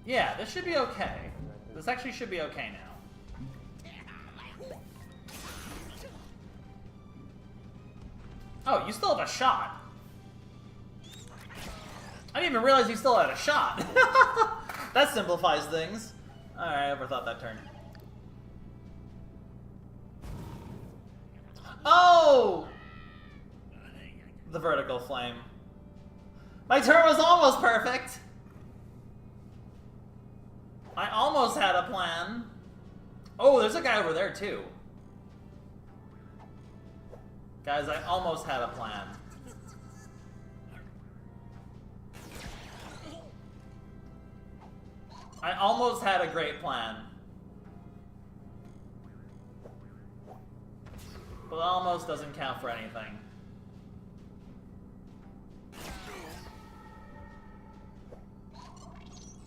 Yeah, this should be okay. This actually should be okay now. Oh, you still have a shot. I didn't even realize you still had a shot. That simplifies things. Alright, I overthought that turn. Oh! The vertical flame. My turn was almost perfect. I almost had a plan. Oh, there's a guy over there too. Guys, I almost had a plan. I almost had a great plan. But almost doesn't count for anything.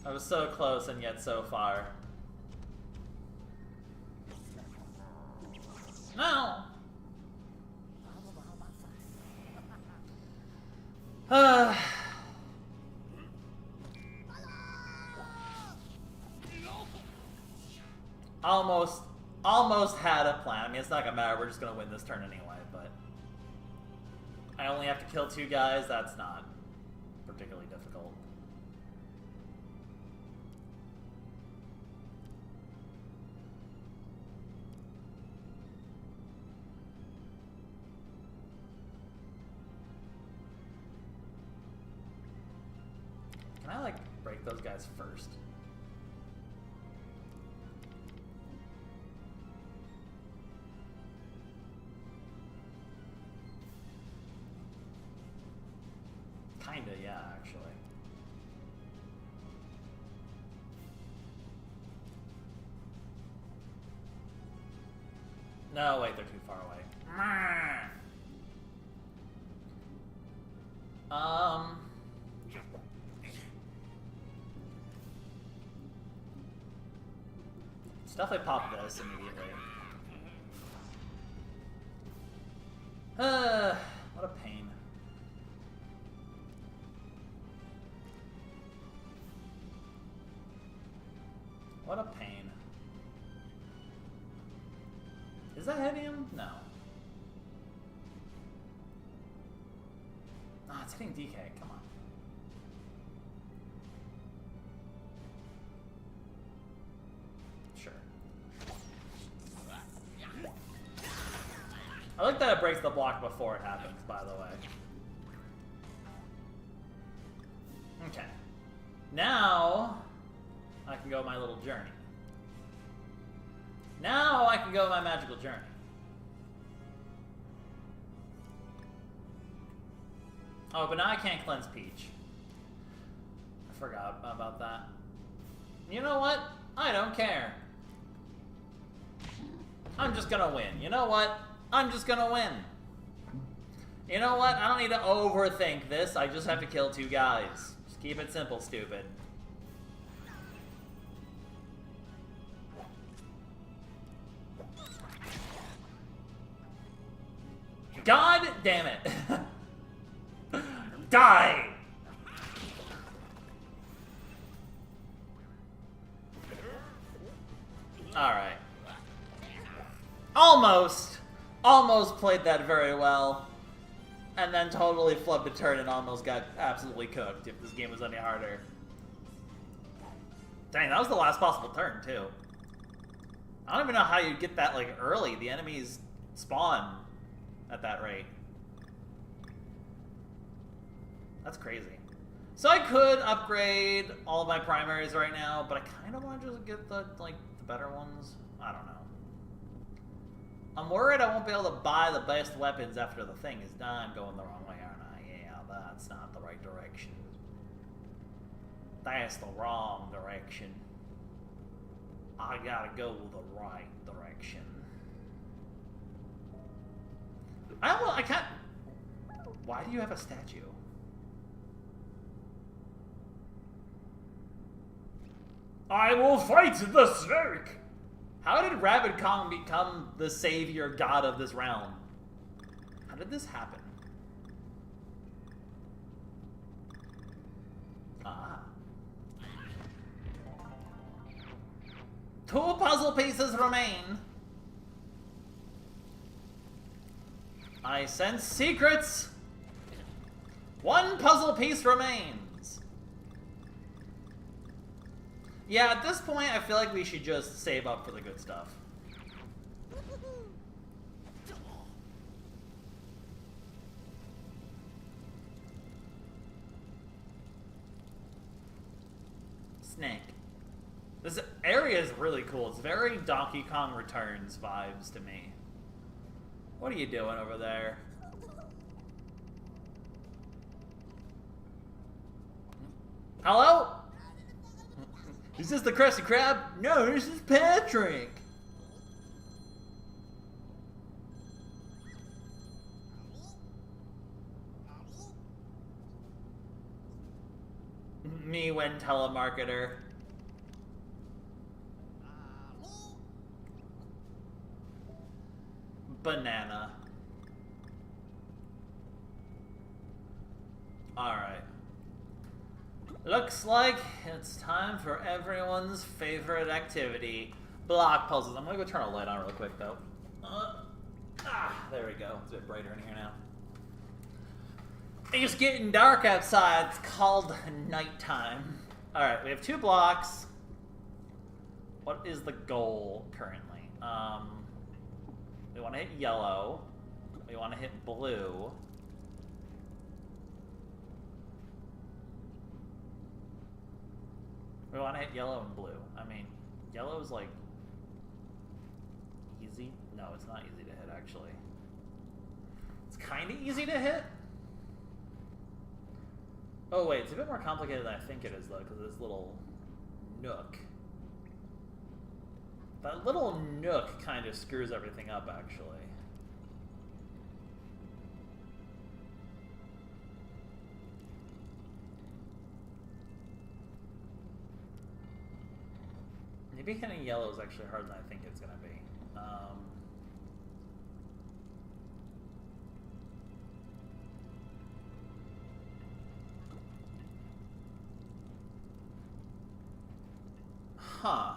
I was so close and yet so far. No! Almost had a plan. I mean, it's not gonna matter. We're just gonna win this turn anyway, but I only have to kill 2 guys. That's not particularly difficult. Can I, like, break those guys first? Kinda, yeah, actually. No, wait, they're too far away. Let's definitely pop this immediately. What a pain. What a pain. Is that hitting him? No. Ah, it's hitting DK. Come on. Sure. I like that it breaks the block before it happens, by the way. Okay. Now I can go my little journey. Now I can go my magical journey. Oh, but now I can't cleanse Peach. I forgot about that. You know what? I don't care. I'm just gonna win. You know what? I'm just gonna win. You know what? I don't need to overthink this. I just have to kill 2 guys. Just keep it simple, stupid. God damn it. Die! Alright. Almost played that very well. And then totally flubbed a turn and almost got absolutely cooked if this game was any harder. Dang, that was the last possible turn, too. I don't even know how you get that, like, early. The enemies spawn at that rate. That's crazy. So I could upgrade all of my primaries right now, but I kind of want to just get the, like, the better ones. I don't know. I'm worried I won't be able to buy the best weapons after the thing is done. I'm going the wrong way, aren't I? Yeah, that's not the right direction. That's the wrong direction. I gotta go the right direction. I can't... Why do you have a statue? I will fight the snake! How did Rabbid Kong become the savior god of this realm? How did this happen? Ah. 2 puzzle pieces remain. I sense secrets. 1 puzzle piece remains. Yeah, at this point, I feel like we should just save up for the good stuff. Snake. This area is really cool. It's very Donkey Kong Returns vibes to me. What are you doing over there? Hello? Is this the Krusty Krab? No, this is Patrick. Me when telemarketer. Banana. Alright. Looks like it's time for everyone's favorite activity. Block puzzles. I'm gonna go turn a light on real quick though. There we go. It's a bit brighter in here now. It's getting dark outside. It's called nighttime. Alright, we have 2 blocks. What is the goal currently? We want to hit yellow. We want to hit blue. We want to hit yellow and blue. I mean, yellow is like easy. No, it's not easy to hit actually. It's kind of easy to hit. Oh wait, it's a bit more complicated than I think it is though, because of this little nook. That little nook kind of screws everything up actually. Maybe hitting yellow is actually harder than I think it's going to be. Huh.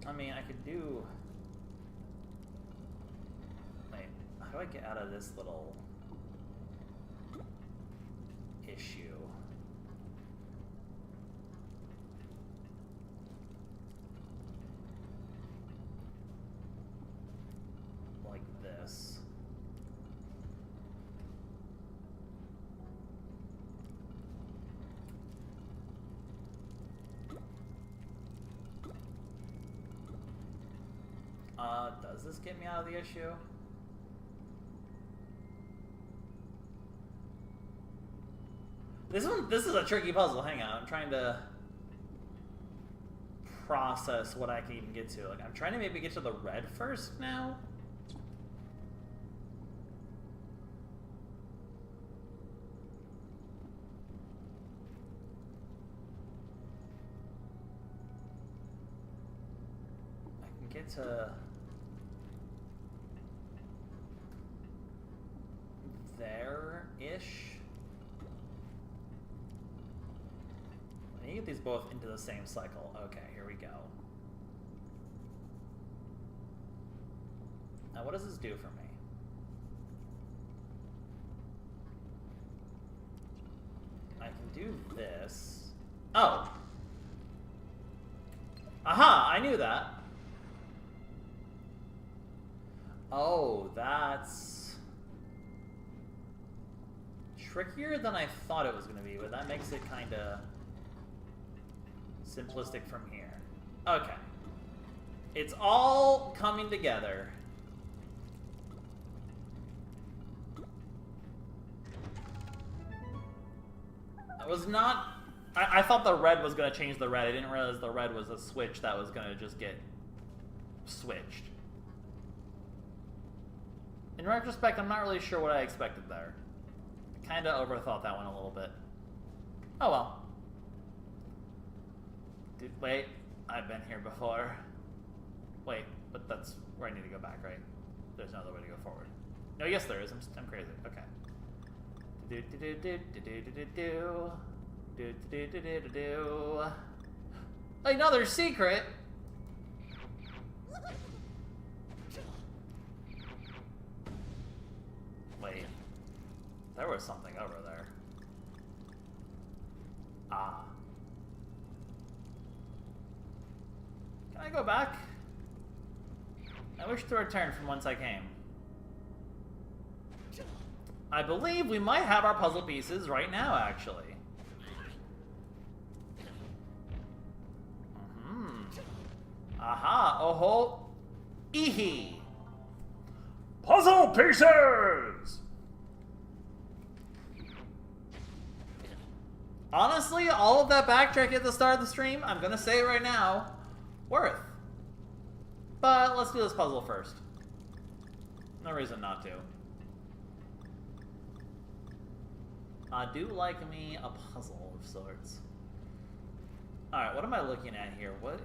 I mean, I could do... Wait, how do I get out of this little issue? Like this. Does this get me out of the issue? This is a tricky puzzle. Hang on, I'm trying to process what I can even get to. Like, I'm trying to maybe get to the red first now. I can get to there-ish. I need to get these both into the same cycle. Okay, here we go. Now what does this do for me? I can do this. Oh! Aha! I knew that. Oh, that's trickier than I thought it was going to be, but that makes it kind of simplistic from here. Okay. It's all coming together. I was not... I thought the red was going to change the red. I didn't realize the red was a switch that was going to just get switched. In retrospect, I'm not really sure what I expected there. I kind of overthought that one a little bit. Oh well. Dude, wait, I've been here before. Wait, but that's where I need to go back, right? There's no other way to go forward. No, yes there is. I'm crazy. Okay. Another secret. Wait, there was something over there. Ah. Can I go back? I wish to return from whence I came. I believe we might have our puzzle pieces right now, actually. Aha, oh-ho, ee-hee. Puzzle pieces! Honestly, all of that backtrack at the start of the stream, I'm gonna say it right now, worth. But let's do this puzzle first. No reason not to. Do like me a puzzle of sorts. Alright, what am I looking at here? What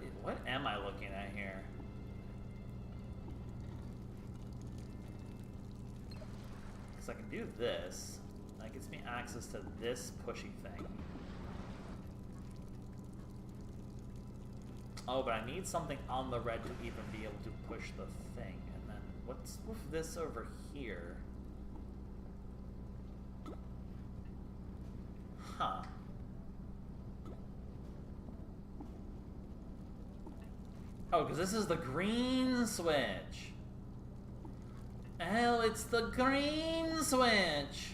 am I looking at here? Because I can do this. That gives me access to this pushy thing. Oh, but I need something on the red to even be able to push the thing. And then, what's with this over here? Huh. Oh, because this is the green switch. Oh, it's the green switch.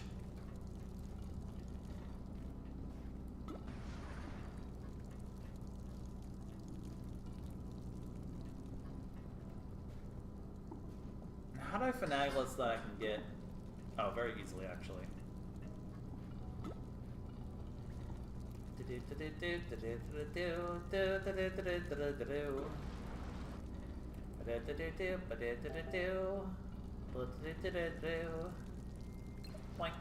How do I finagle it so that I can get... Oh, very easily, actually. Boink.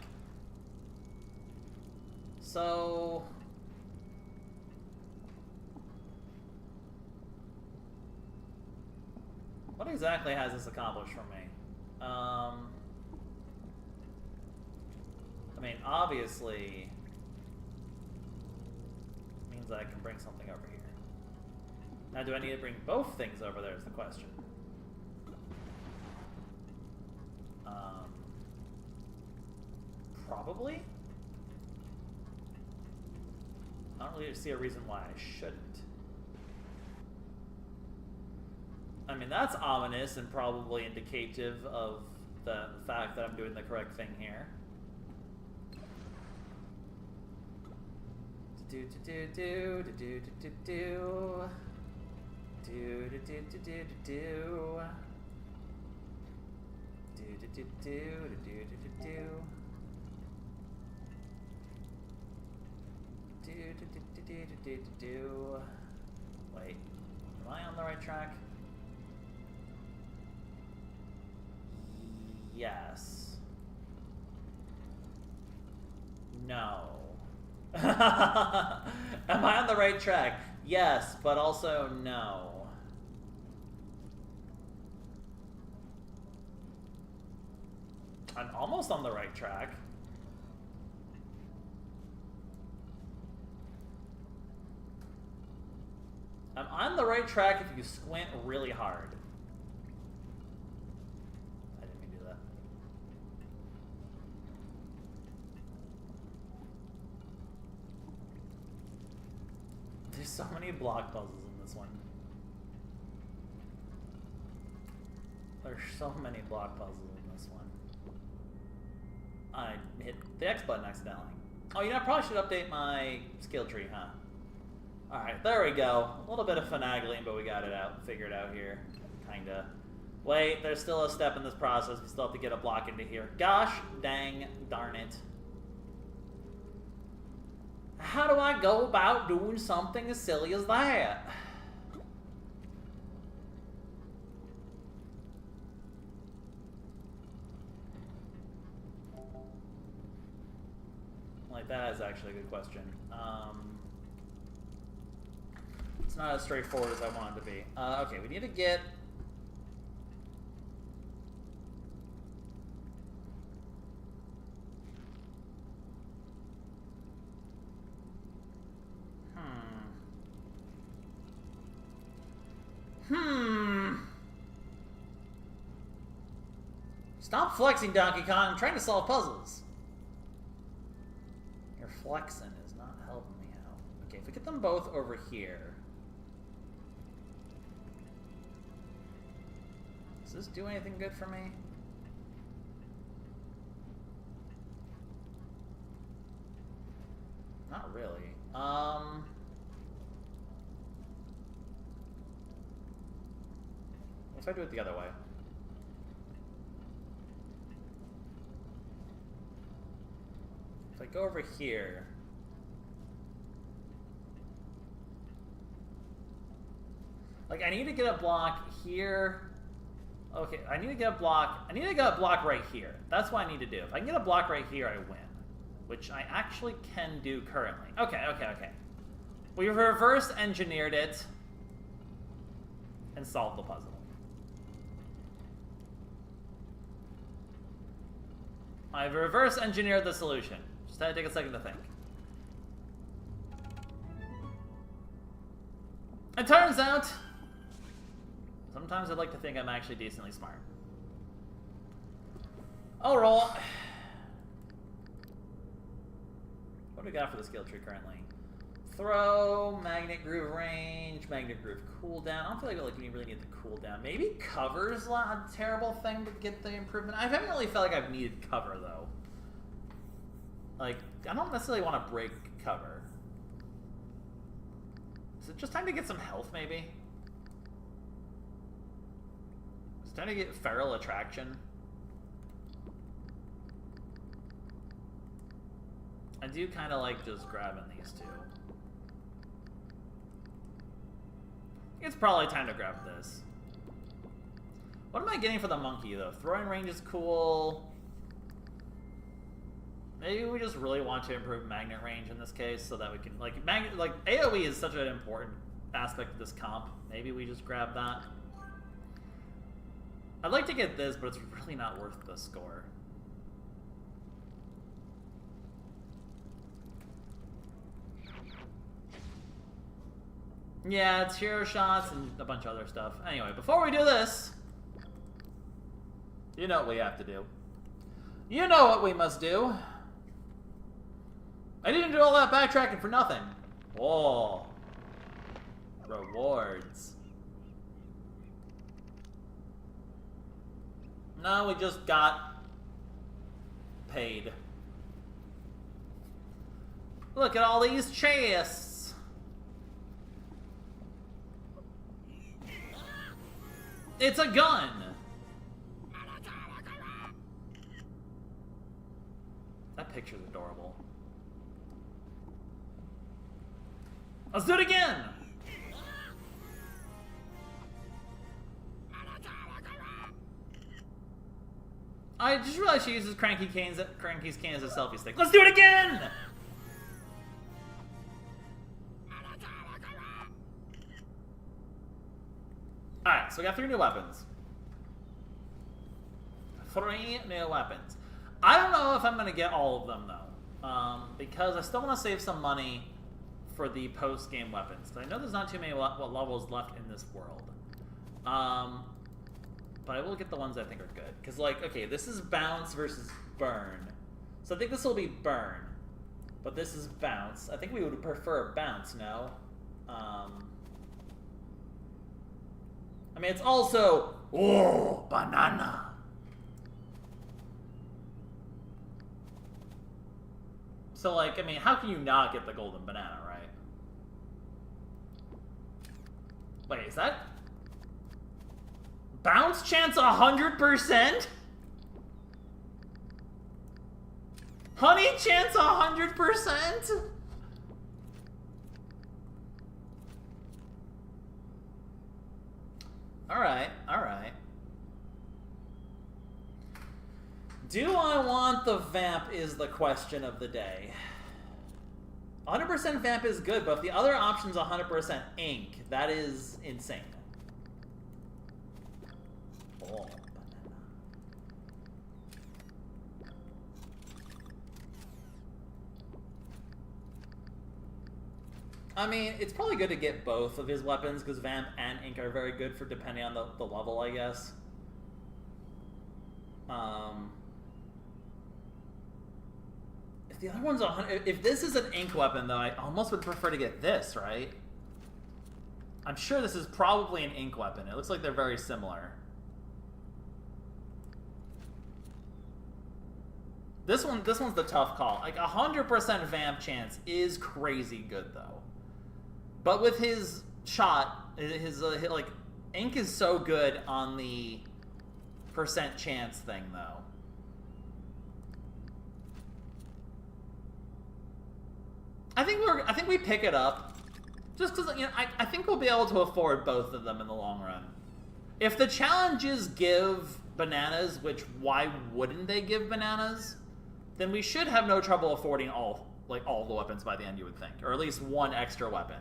So... what exactly has this accomplished for me? I mean, obviously, means that I can bring something over here. Now, do I need to bring both things over there is the question. Probably? I don't really see a reason why I shouldn't. I mean, that's ominous and probably indicative of the fact that I'm doing the correct thing here. Do do do do do do do do do do do do do do do do do do. Wait, am I on the right track? Yes. No. Am I on the right track? Yes, but also no. I'm almost on the right track. I'm on the right track if you squint really hard. I didn't mean to do that. There's so many block puzzles in this one. There's so many block puzzles in this one. I hit the X button accidentally. Oh, you know, I probably should update my skill tree, huh? Alright, there we go. A little bit of finagling, but we got it out, figured out here. Kinda. Wait, there's still a step in this process. We still have to get a block into here. Gosh dang darn it. How do I go about doing something as silly as that? Like, that is actually a good question. It's not as straightforward as I want it to be. Okay, we need to get... Stop flexing, Donkey Kong. I'm trying to solve puzzles. Your flexing is not helping me out. Okay, if we get them both over here... Does this do anything good for me? Not really. What if I do it the other way? If I go over here... Like, I need to get a block here... Okay, I need to get a block. I need to get a block right here. That's what I need to do. If I can get a block right here, I win. Which I actually can do currently. Okay. We reverse engineered it and solved the puzzle. I've reverse engineered the solution. Just had to take a second to think. It turns out, sometimes I'd like to think I'm actually decently smart. I'll roll. What do we got for the skill tree currently? Throw, magnet groove range, magnet groove cooldown. I don't feel like you really need the cooldown. Maybe cover's a terrible thing to get the improvement. I haven't really felt like I've needed cover though. Like, I don't necessarily want to break cover. Is it just time to get some health maybe? Is it time to get feral attraction? I do kind of like just grabbing these two. It's probably time to grab this. What am I getting for the monkey, though? Throwing range is cool. Maybe we just really want to improve magnet range in this case so that we can... Like, AoE is such an important aspect of this comp. Maybe we just grab that. I'd like to get this, but it's really not worth the score. Yeah, it's hero shots and a bunch of other stuff. Anyway, before we do this, you know what we have to do. You know what we must do. I didn't do all that backtracking for nothing. Oh. Rewards. No, we just got paid. Look at all these chests. It's a gun! That picture's adorable. Let's do it again! I just realized she uses Cranky's cane as a selfie stick. Let's do it again! Alright, so we got 3 new weapons. 3 new weapons. I don't know if I'm going to get all of them, though. Because I still want to save some money for the post-game weapons. Because I know there's not too many levels left in this world. But I will get the ones I think are good. Because, like, okay, this is bounce versus burn. So I think this will be burn. But this is bounce. I think we would prefer bounce, no? I mean, it's also... Oh, banana! So, like, I mean, how can you not get the golden banana, right? Wait, is that... Bounce chance 100%? Honey chance 100%? Alright. Do I want the vamp is the question of the day. 100% vamp is good, but if the other option's 100% ink, that is insane. Oh, banana. I mean, it's probably good to get both of his weapons, because Vamp and Ink are very good for depending on the level, I guess. If the other one's 100... If this is an Ink weapon, though, I almost would prefer to get this, right? I'm sure this is probably an Ink weapon. It looks like they're very similar. This one's the tough call. Like, 100% Vamp chance is crazy good, though. But with his shot, like, Ink is so good on the percent chance thing, though. I think we pick it up, just because, you know, I think we'll be able to afford both of them in the long run. If the challenges give bananas, which why wouldn't they give bananas? Then we should have no trouble affording all the weapons by the end, you would think. Or at least one extra weapon.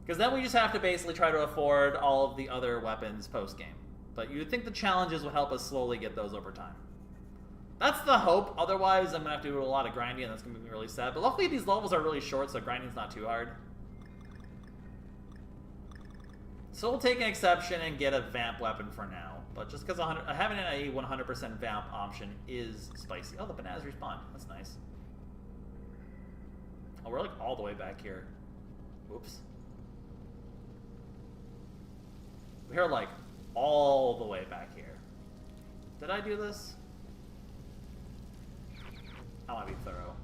Because then we just have to basically try to afford all of the other weapons post-game. But you would think the challenges would help us slowly get those over time. That's the hope. Otherwise, I'm going to have to do a lot of grinding, and that's going to be really sad. But luckily, these levels are really short, so grinding's not too hard. So we'll take an exception and get a vamp weapon for now. But just because having a 100% vamp option is spicy. Oh, the bananas respawn. That's nice. Oh, we're like all the way back here. Oops. We're like all the way back here. Did I do this? I want to be thorough.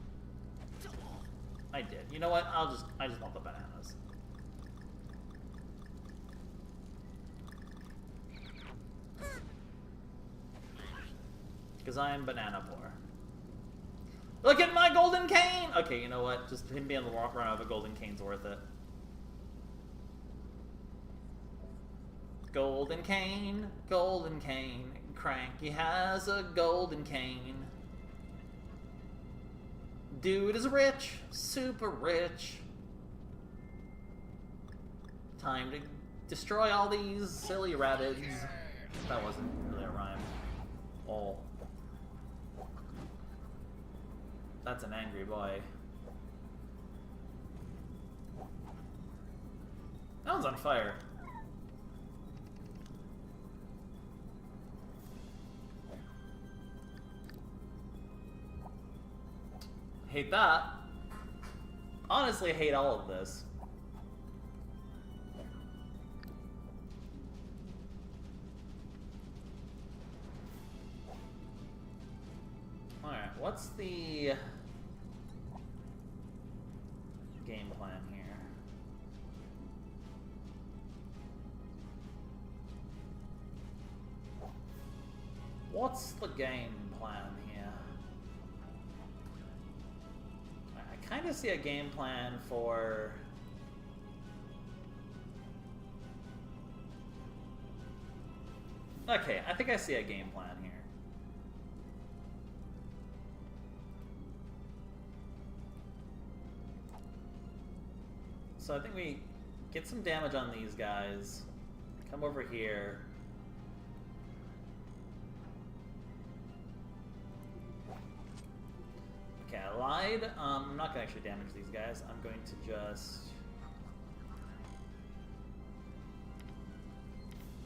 I did. You know what? I just want the bananas. Because I am banana poor. Look at my golden cane! Okay, you know what? Just him being able to walk around with a golden cane's worth it. Golden cane, Cranky has a golden cane. Dude is rich, super rich. Time to destroy all these silly rabbits. That wasn't really a rhyme. Oh. That's an angry boy. That one's on fire. Hate that. Honestly, hate all of this. Alright, what's the game plan here? What's the game plan here? I kind of see a game plan for... Okay, I think I see a game plan here. So I think we get some damage on these guys, come over here. Okay, I lied. I'm not going to actually damage these guys. I'm going to just...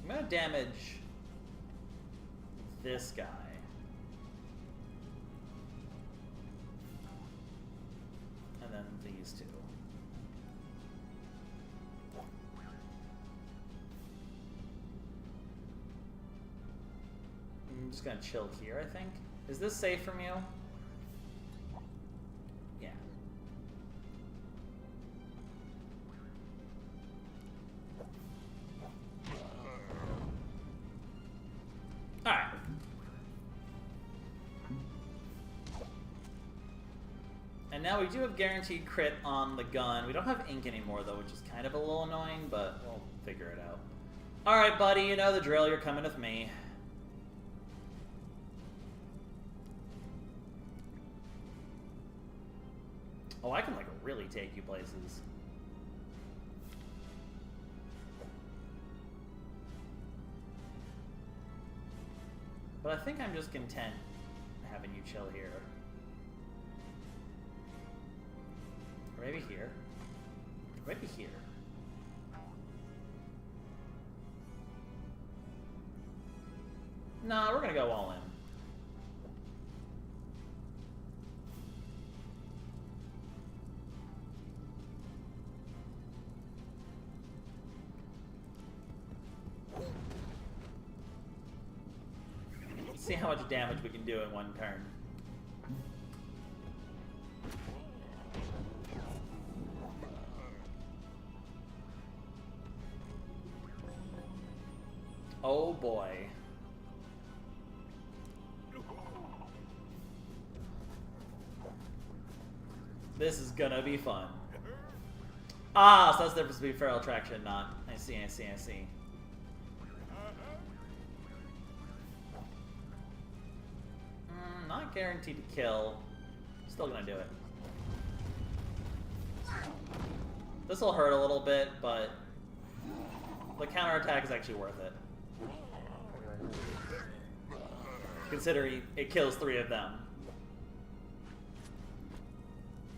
I'm going to damage this guy. And then these two. I'm just going to chill here, I think. Is this safe from you? Yeah. Alright. And now we do have guaranteed crit on the gun. We don't have ink anymore, though, which is kind of a little annoying, but we'll figure it out. Alright, buddy, you know the drill. You're coming with me. Oh, I can, like, really take you places. But I think I'm just content having you chill here. Or maybe here. Or maybe here. Nah, we're gonna go all in. See how much damage we can do in one turn. Oh boy. This is gonna be fun. Ah, so that's the difference between feral attraction and not. I see, I see, I see. Not guaranteed to kill. Still gonna do it. This will hurt a little bit, but the counterattack is actually worth it. Considering it kills 3 of them.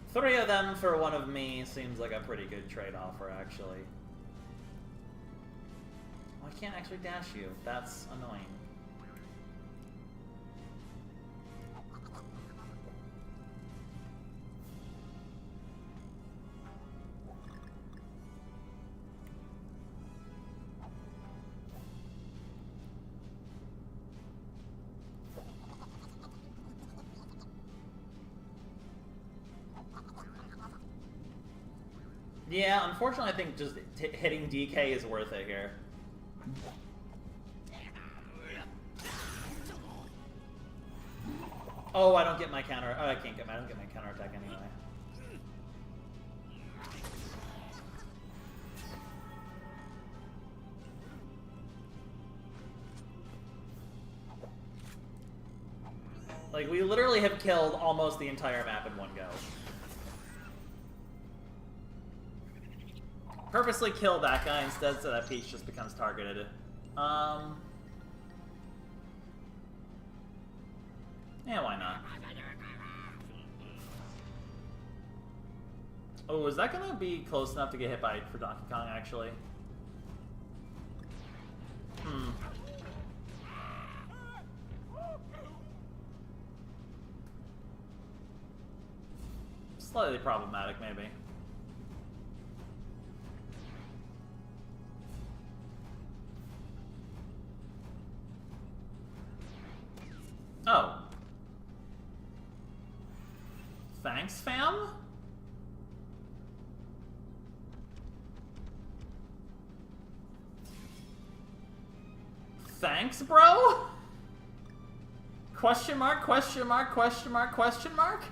3 of them for 1 of me seems like a pretty good trade-offer, actually. Oh, I can't actually dash you. That's annoying. Yeah, unfortunately, I think just hitting DK is worth it here. Oh, I don't get my counter. Oh, I don't get my counter attack anyway. Like, we literally have killed almost the entire map in one go. Purposely kill that guy instead so that Peach just becomes targeted. Yeah, why not? Oh, is that gonna be close enough to get hit by for Donkey Kong, actually? Slightly problematic, maybe. Oh. Thanks, fam? Thanks, bro? Question mark, question mark, question mark, question mark?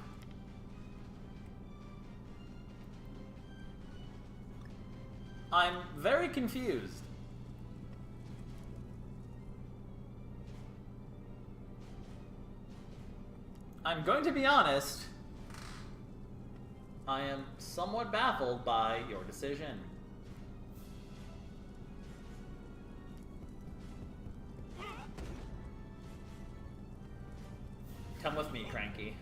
I'm very confused. I'm going to be honest. I am somewhat baffled by your decision. Come with me, Cranky.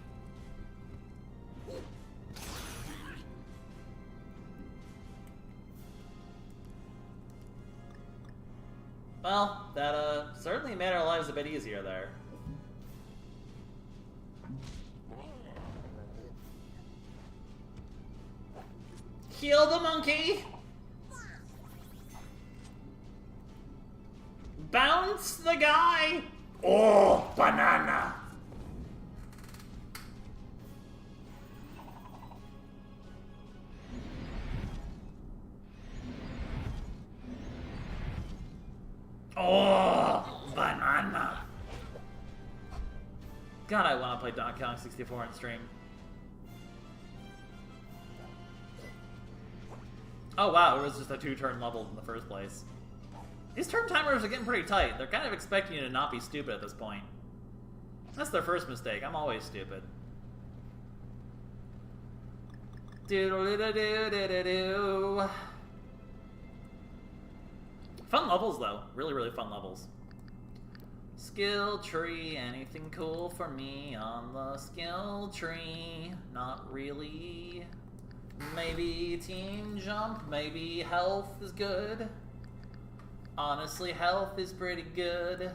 Well, that certainly made our lives a bit easier there. Kill the monkey! Bounce the guy! Oh, banana! Oh, banana! God, I want to play Donkey Kong 64 on stream. Oh wow, it was just a 2-turn level in the first place. These turn timers are getting pretty tight. They're kind of expecting you to not be stupid at this point. That's their first mistake. I'm always stupid. Doodle-doo-doo-doo-doo-doo. Fun levels, though. Really, really fun levels. Skill tree. Anything cool for me on the skill tree? Not really. Maybe team jump, maybe health is good. Honestly, health is pretty good.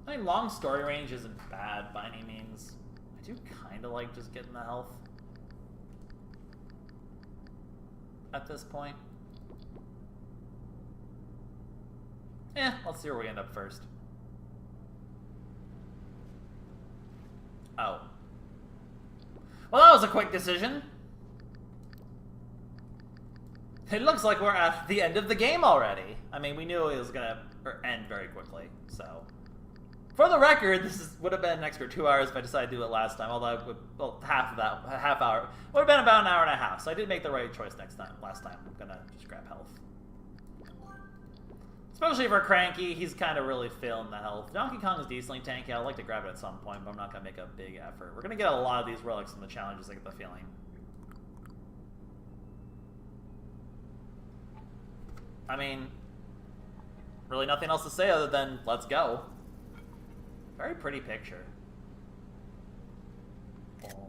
I mean, long story range isn't bad by any means. I do kind of like just getting the health at this point. Yeah, let's see where we end up first. Oh. Well, that was a quick decision. It looks like we're at the end of the game already. I mean, we knew it was going to end very quickly, so. For the record, would have been an extra 2 hours if I decided to do it last time, although well, half of that, half hour, would have been about an hour and a half, so I did make the right choice last time. I'm going to just grab health. Especially for Cranky, he's kind of really feeling the health. Donkey Kong is decently tanky. I'd like to grab it at some point, but I'm not going to make a big effort. We're going to get a lot of these relics in the challenges, I get the feeling. I mean, really nothing else to say other than, let's go. Very pretty picture. Oh.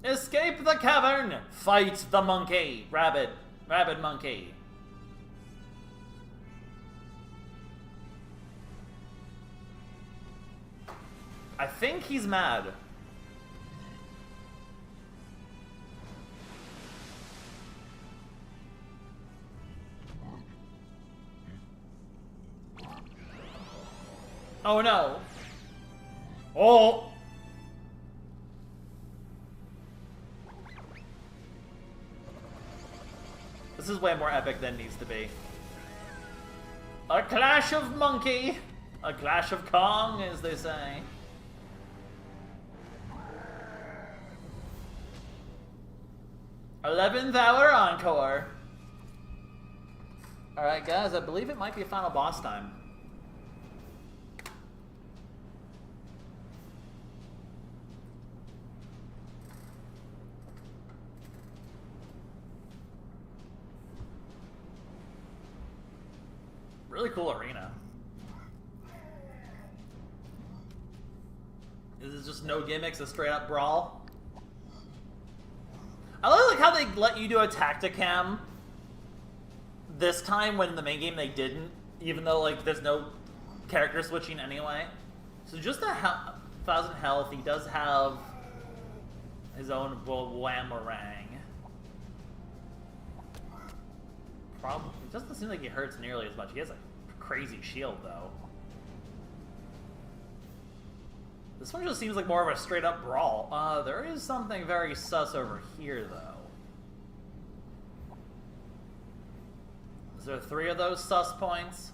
Escape the cavern! Fight the monkey! Rabbid monkey. I think he's mad. Oh no. Oh! This is way more epic than it needs to be. A clash of monkey! A clash of Kong, as they say. '11th hour encore. Alright guys, I believe it might be final boss time. Really cool arena. This is just no gimmicks, a straight up brawl. I like how they let you do a tacticam this time when in the main game they didn't, even though like there's no character switching anyway. So just a 1,000 health. He does have his own whammerang. Probably it doesn't seem like he hurts nearly as much. He has a crazy shield though. This one just seems like more of a straight up brawl. There is something very sus over here though. Is there 3 of those sus points?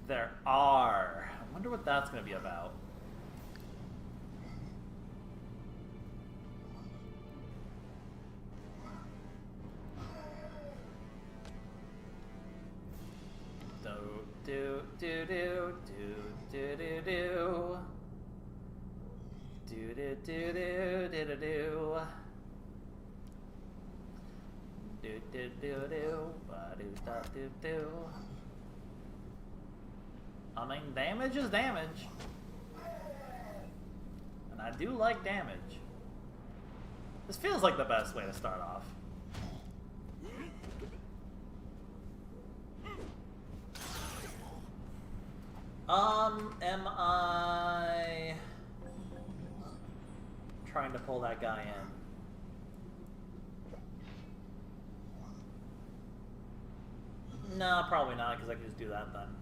There are. I wonder what that's going to be about. Do do do do do do do do do do do do do do. Do do do do do do do. I mean, damage is damage, and I do like damage. This feels like the best way to start off. Am I trying to pull that guy in? No, probably not, because I can just do that then.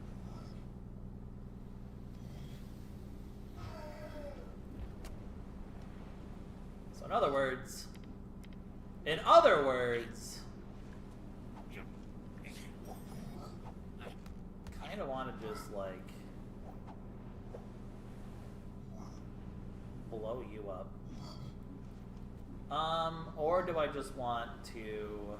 So in other words, kind of want to just like blow you up. Or do I just want to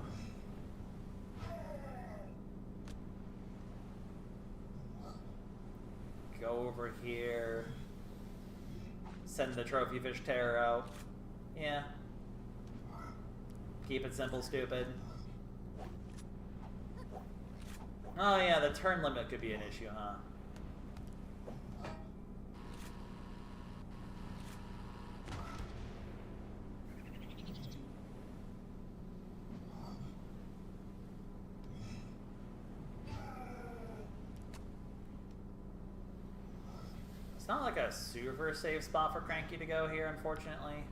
go over here, send the trophy fish terror out? Yeah. Keep it simple, stupid. Oh yeah, the turn limit could be an issue, huh? It's not like a super safe spot for Cranky to go here, unfortunately.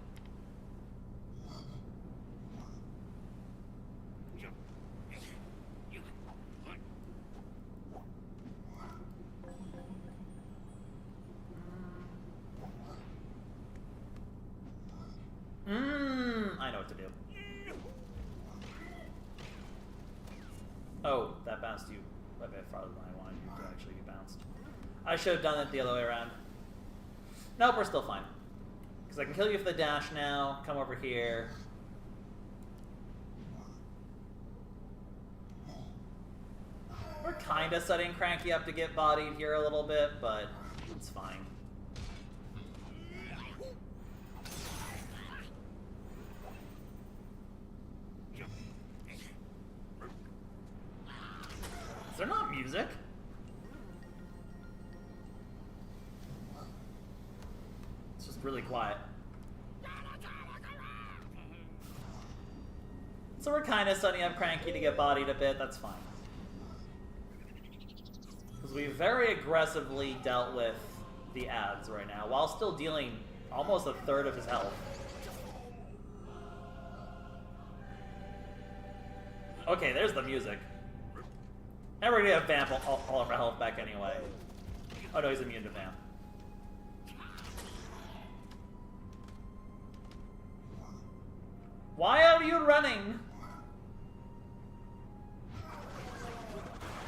I know what to do. Oh, that bounced you a bit farther than I wanted you to actually be bounced. I should have done it the other way around. Nope, we're still fine. Because I can kill you for the dash now, come over here. kind of setting Cranky up to get bodied here a little bit, but it's fine. Is there not music? It's just really quiet. So we're kind of setting up Cranky to get bodied a bit, that's fine. Because we very aggressively dealt with the ads right now, while still dealing almost a third of his health. Okay, there's the music. And we're gonna have Vamp all of our health back anyway. Oh no, he's immune to Vamp. Why are you running?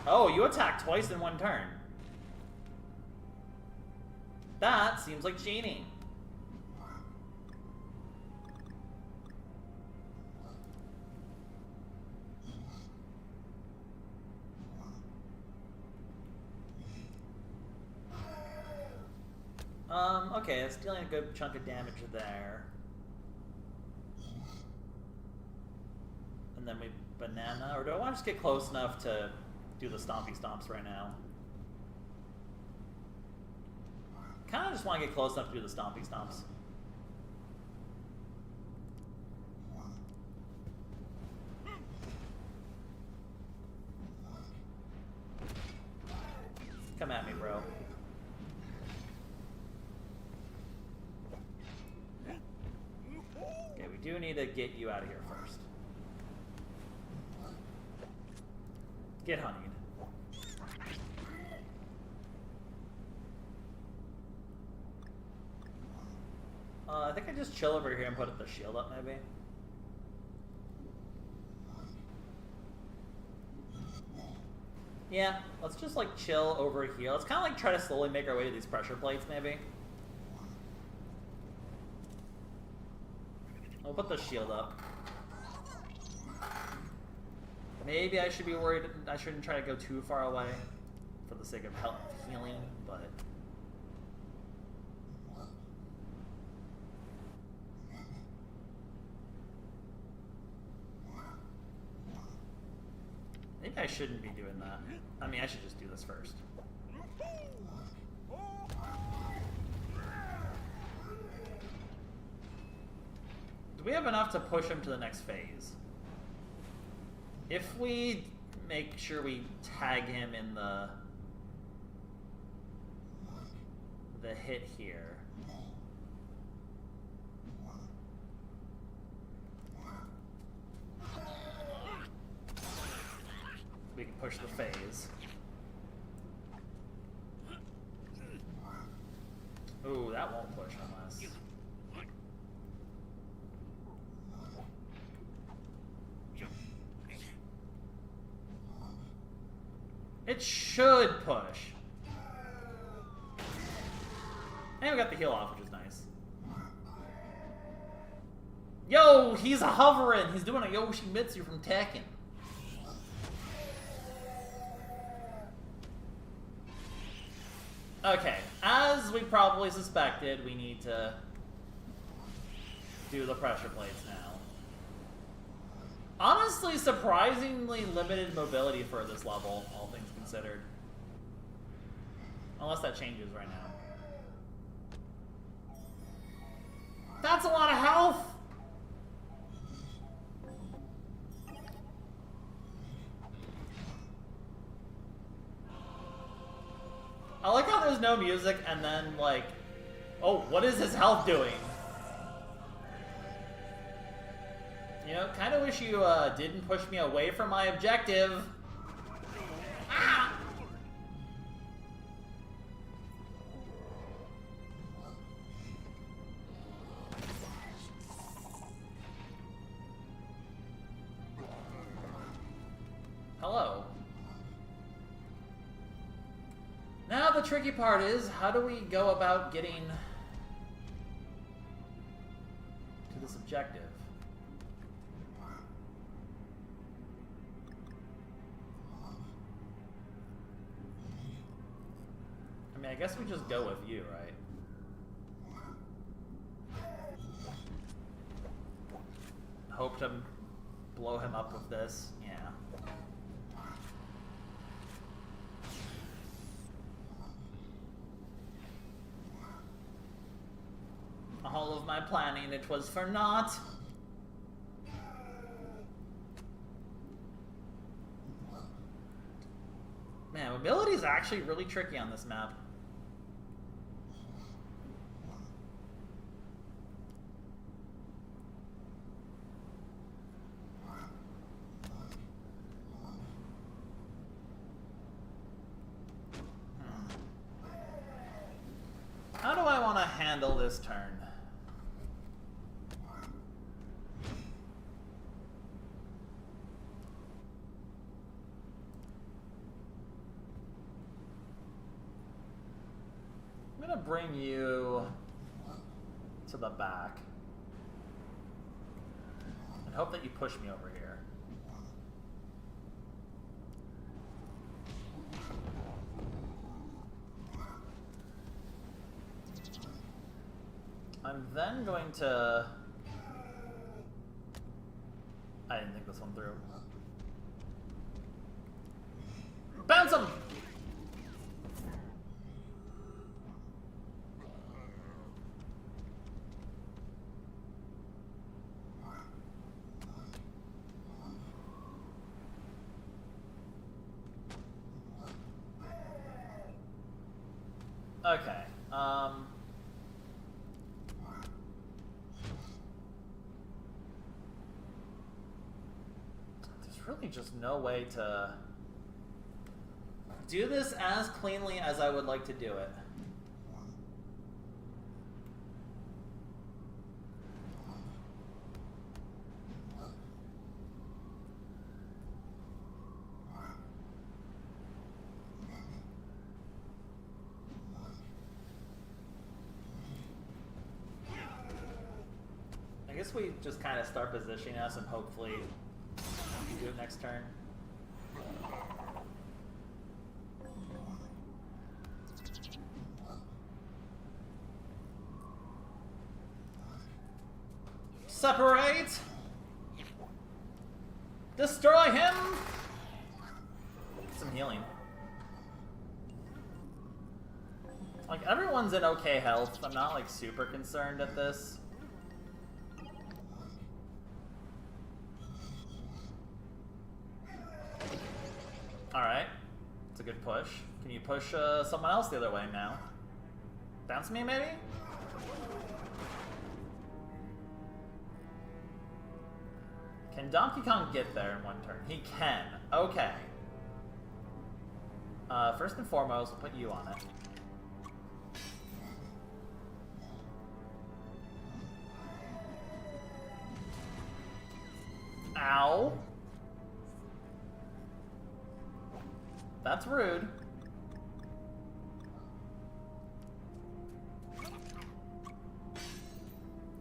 Oh, you attacked twice in one turn. That seems like cheating. Okay, it's dealing a good chunk of damage there. And then we banana, or do I want to just get close enough to do the stompy stomps right now? Kind of just want to get close enough to do the stompy stomps. Come at me, bro. Okay, we do need to get you out of here first. Get honeyed. I think I just chill over here and put the shield up, maybe. Yeah, let's just like chill over here. Let's kind of like try to slowly make our way to these pressure plates, maybe. I'll put the shield up. Maybe I should be worried. I shouldn't try to go too far away for the sake of health healing, but maybe I shouldn't be doing that. I mean, I should just do this first. Do we have enough to push him to the next phase? If we make sure we tag him in the hit here. We can push the phase. Ooh, that won't push unless... It should push. And we got the heal off, which is nice. Yo, he's hovering. He's doing a Yoshimitsu from Tekken. Okay, as we probably suspected, we need to do the pressure plates now. Honestly, surprisingly limited mobility for this level, all things considered. Unless that changes right now. That's a lot of health! I like how there's no music and then, like, oh, what is his health doing? You know, kind of wish you didn't push me away from my objective. Ah! Hello. Now the tricky part is, how do we go about getting to this objective? mean, I guess we just go with you, right? Hope to blow him up with this. Yeah. All of my planning, it was for naught. Man, mobility is actually really tricky on this map. How do I want to handle this turn? I'm gonna bring you to the back and hope that you push me over here. I'm then going to... I didn't think this one through. Bounce him! Okay, there's really just no way to do this as cleanly as I would like to do it. I guess we just kind of start positioning us and hopefully do it next turn. Separate! Destroy him! Some healing. Like, everyone's in okay health. I'm not, like, super concerned at this. Alright. It's a good push. Can you push someone else the other way now? Bounce me, maybe? Can Donkey Kong get there in one turn? He can. Okay. First and foremost, we'll put you on it. Ow. That's rude.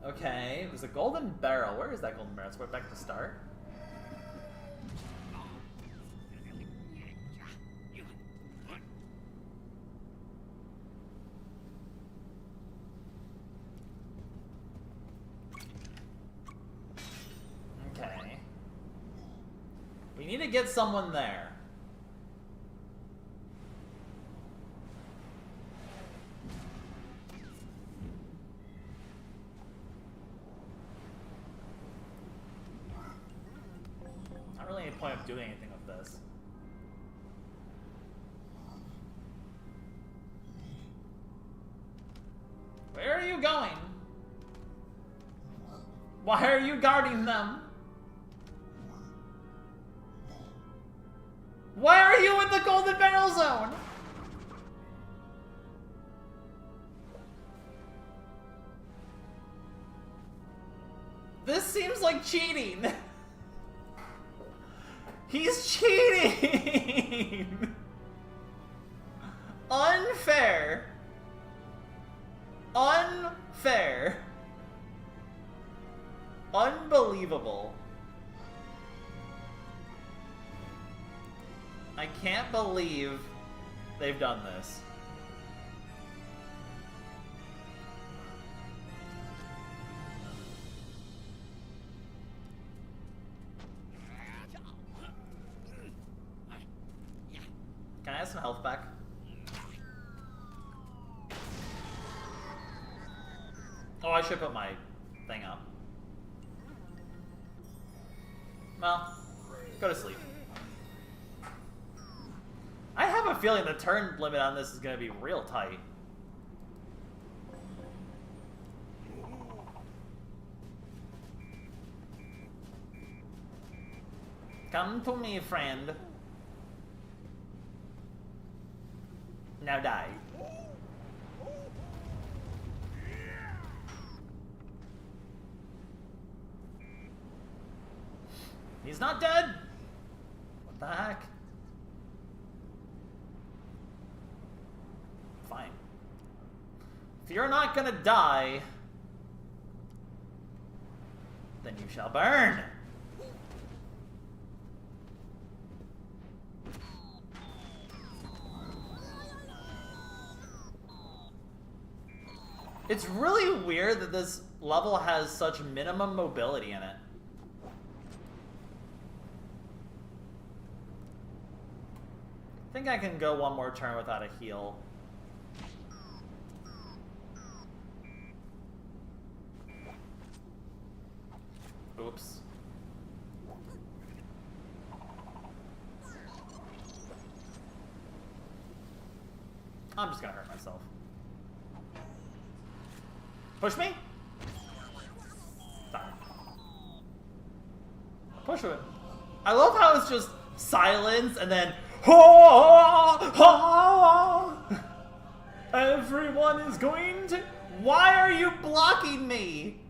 Okay, there's a golden barrel. Where is that golden barrel? Let's go back to start. Okay. We need to get someone there. Not really any point of doing anything with this. Where are you going? Why are you guarding them? Why are you in the golden barrel zone? This seems like cheating. He's cheating! Unfair. Unfair. Unbelievable. I can't believe they've done this. I have some health back? Oh, I should put my thing up. Well, go to sleep. I have a feeling the turn limit on this is going to be real tight. Come to me, friend. Now die. He's not dead! What the heck? Fine. If you're not gonna die, then you shall burn! It's really weird that this level has such minimum mobility in it. I think I can go one more turn without a heal. Oops. I'm just gonna hurt myself. Push me? Fine. Push it. I love how it's just silence and then everyone is going to... Why are you blocking me?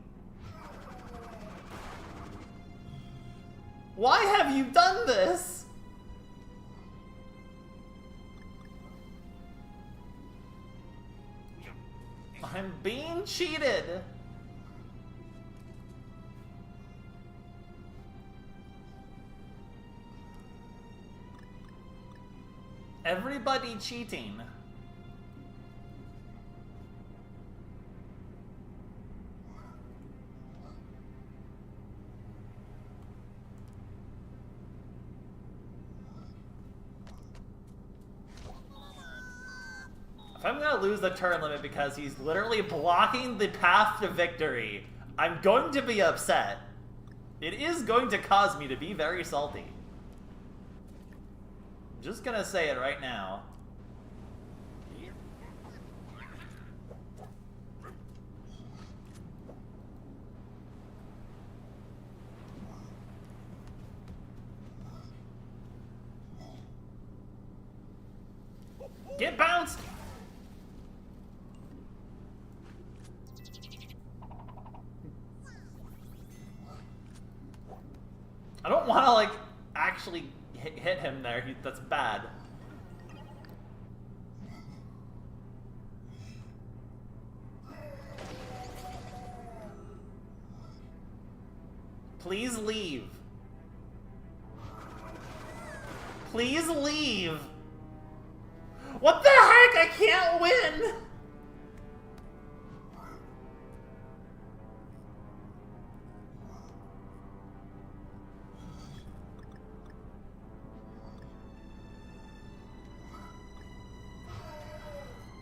Why have you done this? I'm being cheated. Everybody cheating. If I'm gonna lose the turn limit because he's literally blocking the path to victory, I'm going to be upset. It is going to cause me to be very salty. I'm just gonna say it right now. Get bounced! I don't want to, like, actually hit him there. That's bad. Please leave. Please leave. What the heck? I can't win!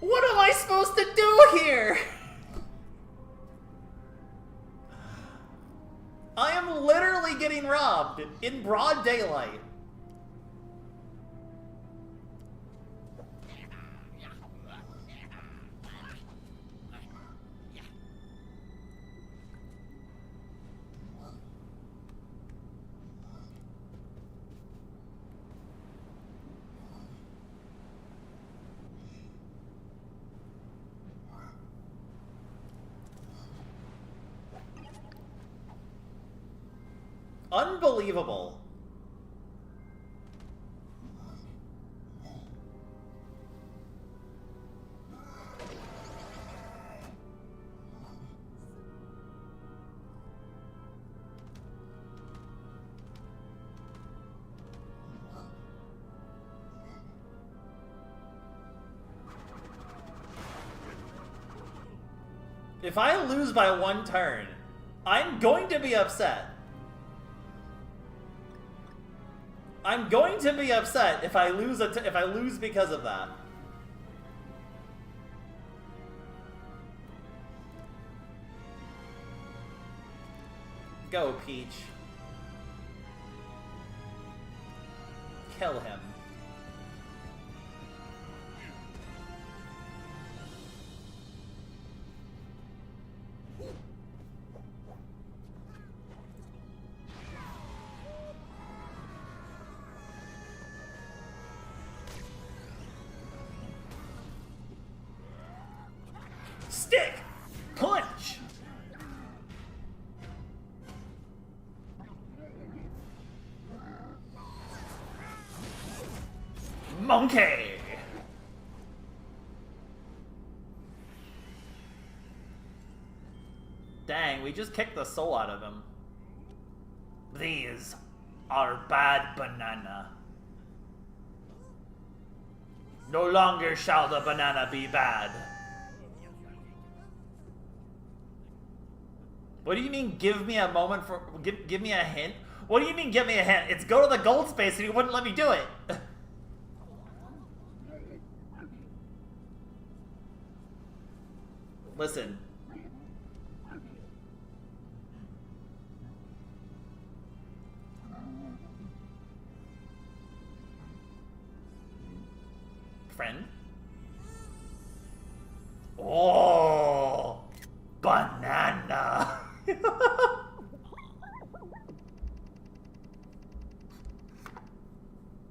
What am I supposed to do here? I am literally getting robbed in broad daylight. Unbelievable. If I lose by one turn, I'm going to be upset. I'm going to be upset if I lose if I lose because of that. Go, Peach. Kill him. Stick! Punch! Monkey! Dang, we just kicked the soul out of him. These are bad banana. No longer shall the banana be bad. What do you mean, give me a moment for... Give me a hint? What do you mean, give me a hint? It's go to the gold space and you wouldn't let me do it. Listen. Friend? Oh! Banana!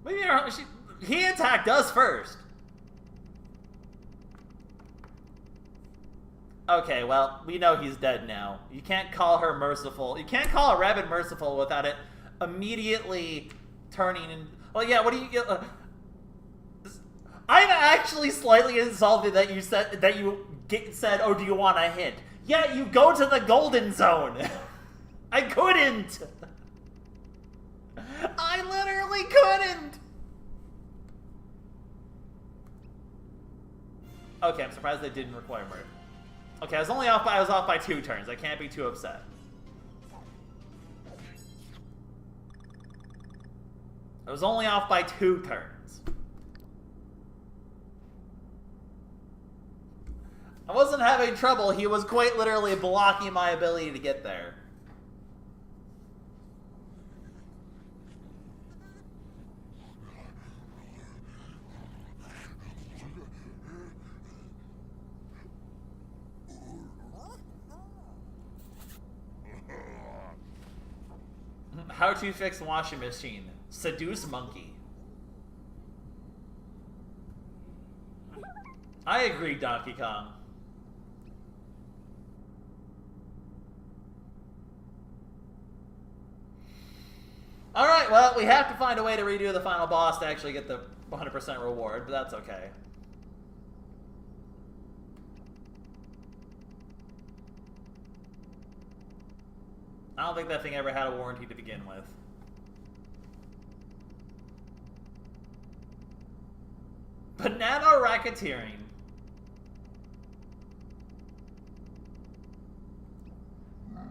Maybe he attacked us first. Okay, well, we know he's dead now. You can't call her merciful. You can't call a rabbit merciful without it immediately turning in... Well, yeah, what do you... I'm actually slightly insulted that you said, oh, do you want a hint? Yeah, you go to the golden zone. I couldn't. I literally couldn't. Okay, I'm surprised they didn't require murder. Okay, I was off by 2 turns. I can't be too upset. I was only off by 2 turns. I wasn't having trouble. He was quite literally blocking my ability to get there. How to fix washing machine. Seduce monkey. I agree, Donkey Kong. Alright, well, we have to find a way to redo the final boss to actually get the 100% reward, but that's okay. I don't think that thing ever had a warranty to begin with. Banana racketeering.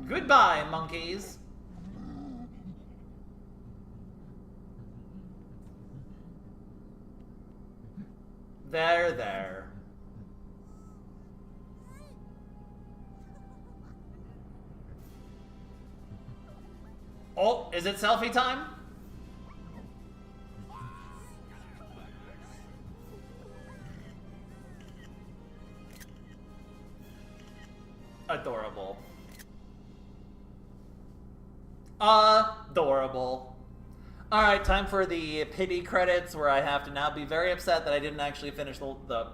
Goodbye, monkeys. There. Oh, is it selfie time? Adorable. Adorable. Alright, time for the pity credits, where I have to now be very upset that I didn't actually finish the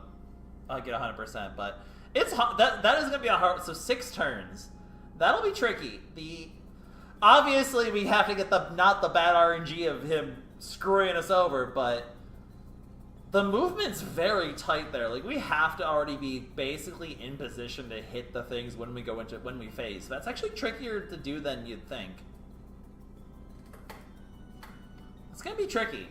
get 100%, but it's that is going to be a hard... So 6 turns. That'll be tricky. Obviously, we have to get not the bad RNG of him screwing us over, but the movement's very tight there. Like, we have to already be basically in position to hit the things when we phase. That's actually trickier to do than you'd think. It's gonna be tricky.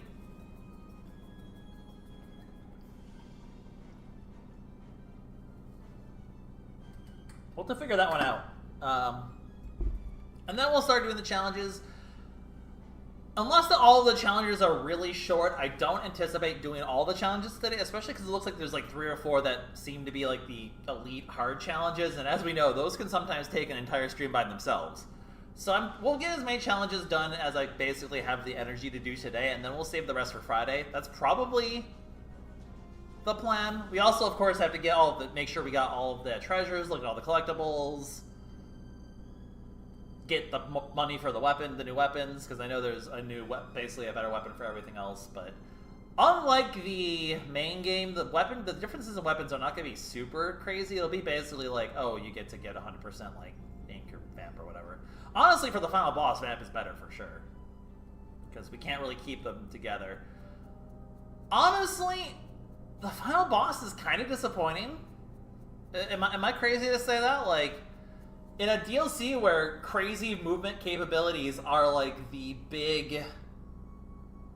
We'll have to figure that one out. And then we'll start doing the challenges. Unless all the challenges are really short, I don't anticipate doing all the challenges today, especially because it looks like there's like 3 or 4 that seem to be like the elite hard challenges, and as we know, those can sometimes take an entire stream by themselves. So we'll get as many challenges done as I basically have the energy to do today, and then we'll save the rest for Friday. That's probably the plan. We also, of course, have to get make sure we got all of the treasures, look at all the collectibles, get the money for the new weapons, because I know there's basically a better weapon for everything else. But unlike the main game, the differences in weapons are not going to be super crazy. It'll be basically like, oh, you get 100% like ink or vamp or whatever. Honestly, for the final boss, vamp is better for sure, because we can't really keep them together. Honestly, the final boss is kind of disappointing. Am I crazy to say that? Like, in a DLC where crazy movement capabilities are like the big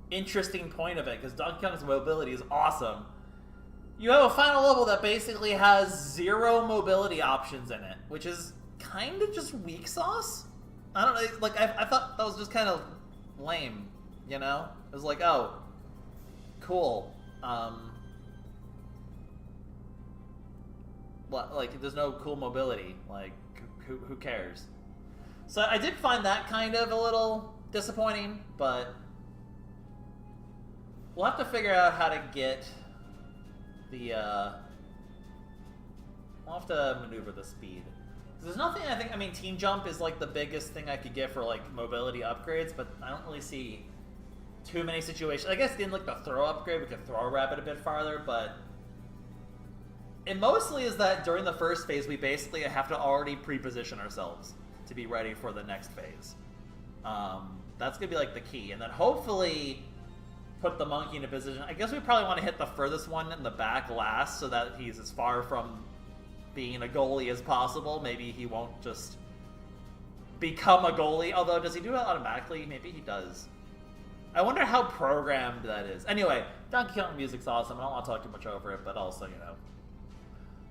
interesting point of it, because Donkey Kong's mobility is awesome, you have a final level that basically has 0 mobility options in it, which is kind of just weak sauce. I don't know, like, I thought that was just kind of lame, you know? It was like, oh, cool. Like, there's no cool mobility. Like, who cares? So I did find that kind of a little disappointing, but we'll have to figure out how to get the, we'll have to maneuver the speed. There's nothing, I mean, Team Jump is like the biggest thing I could get for like mobility upgrades, but I don't really see too many situations. I guess in like the throw upgrade, we could throw a rabbit a bit farther, but it mostly is that during the first phase, we basically have to already pre-position ourselves to be ready for the next phase. That's going to be like the key. And then hopefully put the monkey in a position. I guess we probably want to hit the furthest one in the back last so that he's as far from being a goalie as possible. Maybe he won't just become a goalie. Although, does he do it automatically? Maybe he does. I wonder how programmed that is. Anyway, Donkey Kong music's awesome. I don't want to talk too much over it, but also, you know.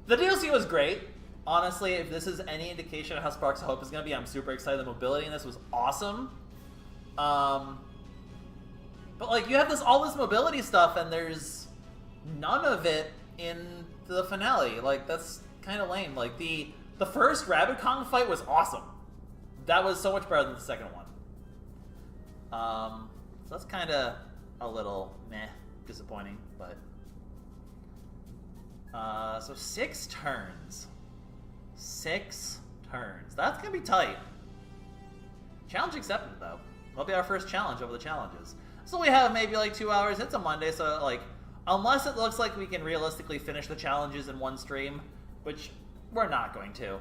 The DLC was great. Honestly, if this is any indication of how Sparks of Hope is going to be, I'm super excited. The mobility in this was awesome. But, like, you have all this mobility stuff, and there's none of it in the finale. Like, that's kind of lame. Like, the first Rabbid Kong fight was awesome. That was so much better than the second one. So that's kind of a little meh, disappointing, but... so 6 turns. 6 turns. That's gonna be tight. Challenge accepted, though. That'll be our first challenge over the challenges. So we have maybe like 2 hours. It's a Monday, so like, unless it looks like we can realistically finish the challenges in one stream, which we're not going to.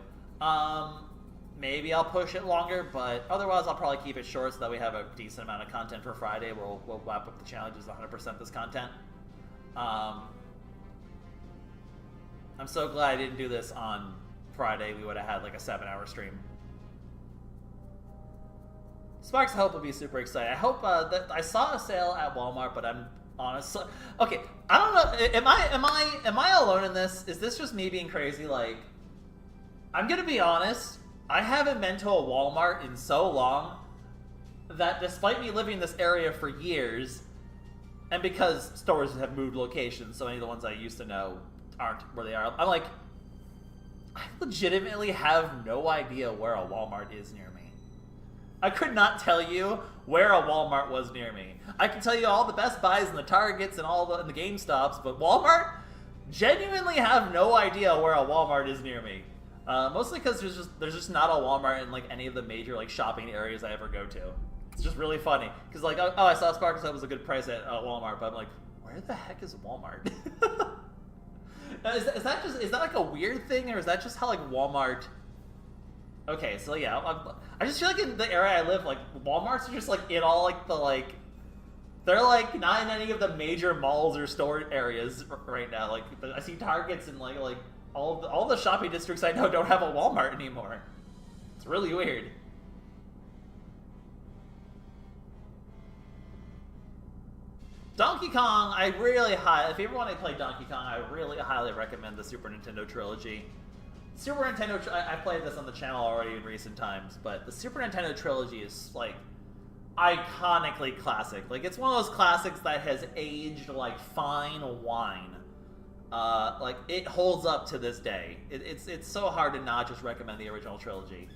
Maybe I'll push it longer, but otherwise I'll probably keep it short so that we have a decent amount of content for Friday. We'll wrap up the challenges 100% this content. I'm so glad I didn't do this on Friday. We would have had like a 7-hour stream. Sparks of Hope will be super excited. I hope that I saw a sale at Walmart, but I'm honestly okay. I don't know. Am I alone in this? Is this just me being crazy? Like, I'm gonna be honest. I haven't been to a Walmart in so long that despite me living in this area for years, and because stores have moved locations, so many of the ones I used to know aren't where they are. I'm like, I legitimately have no idea where a Walmart is near me. I could not tell you where a Walmart was near me. I can tell you all the Best Buys and the Targets and and the GameStops, but Walmart? Genuinely have no idea where a Walmart is near me. Mostly because there's just not a Walmart in like any of the major like shopping areas I ever go to. It's just really funny because like oh I saw Sparkles that was a good price at Walmart, but I'm like, where the heck is Walmart? Is that like a weird thing, or is that just how like Walmart? Okay, so yeah, I just feel like in the area I live, like Walmarts are just like in all like the like, they're like not in any of the major malls or store areas right now. Like I see Targets and like all the shopping districts I know don't have a Walmart anymore. It's really weird. Donkey Kong, if you ever want to play Donkey Kong, I really highly recommend the Super Nintendo trilogy. Super Nintendo, I played this on the channel already in recent times, but the Super Nintendo trilogy is like, iconically classic. Like, it's one of those classics that has aged like fine wine. Like, it holds up to this day. It's so hard to not just recommend the original trilogy.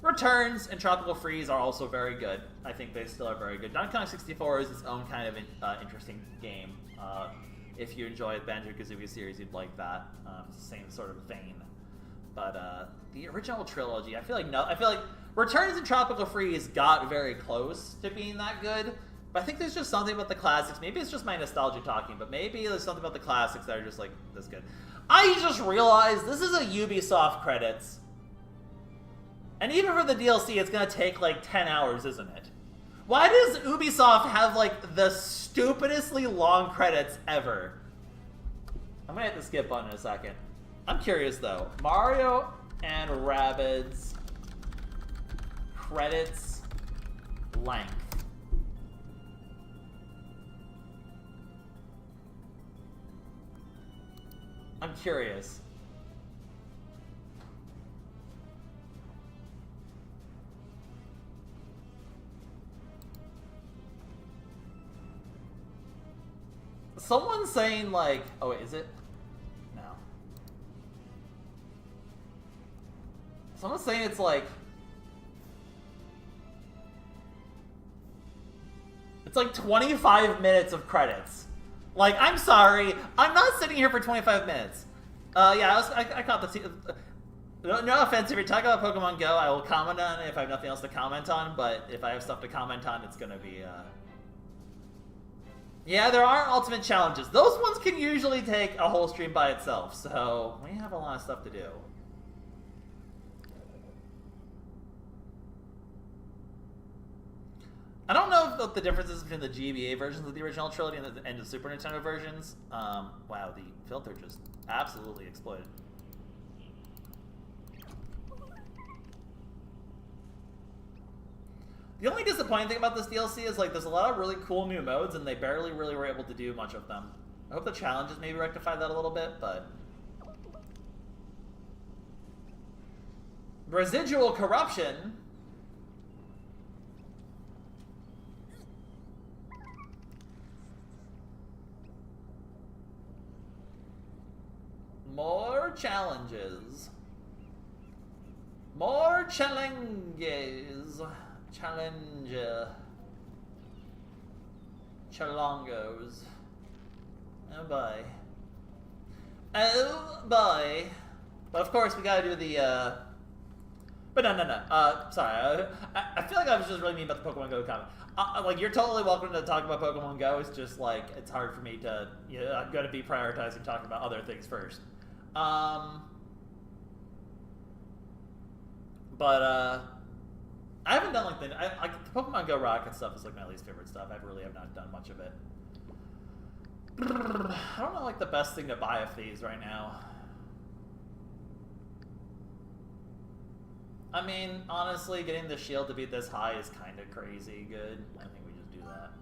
Returns and Tropical Freeze are also very good. I think they still are very good. Donkey Kong 64 is its own kind of interesting game. If you enjoy the Banjo-Kazooie series, you'd like that. It's the same sort of vein. But the original trilogy, I feel like Returns and Tropical Freeze got very close to being that good. But I think there's just something about the classics. Maybe it's just my nostalgia talking, but maybe there's something about the classics that are just like this good. I just realized this is a Ubisoft credits. And even for the DLC, it's gonna take like 10 hours, isn't it? Why does Ubisoft have like the stupidestly long credits ever? I'm gonna hit the skip button in a second. I'm curious though. Mario and Rabbids credits length. I'm curious. Someone's saying like, oh wait, is it? No. Someone's saying it's like, it's like 25 minutes of credits. Like, I'm sorry, I'm not sitting here for 25 minutes. Yeah, I caught the... No offense, if you're talking about Pokemon Go, I will comment on it if I have nothing else to comment on, but if I have stuff to comment on, it's gonna be, Yeah, there are ultimate challenges. Those ones can usually take a whole stream by itself, so we have a lot of stuff to do. I don't know what the differences between the GBA versions of the original trilogy and the Super Nintendo versions. Wow, the filter just absolutely exploded. The only disappointing thing about this DLC is like there's a lot of really cool new modes and they barely really were able to do much of them. I hope the challenges maybe rectify that a little bit, but... Residual corruption... More challenges. More challenges. Challenger. Chalongos. Oh boy. Oh boy. But of course we gotta do the, But no. Sorry. I feel like I was just really mean about the Pokemon Go comment. Like, you're totally welcome to talk about Pokemon Go. It's just, like, it's hard for me to... You know, I'm gonna be prioritizing talking about other things first. But, I haven't done, like, the Pokemon Go Rocket stuff is, like, my least favorite stuff. I really have not done much of it. I don't know, like, the best thing to buy of these right now. I mean, honestly, getting the shield to be this high is kind of crazy good. I think we just do that.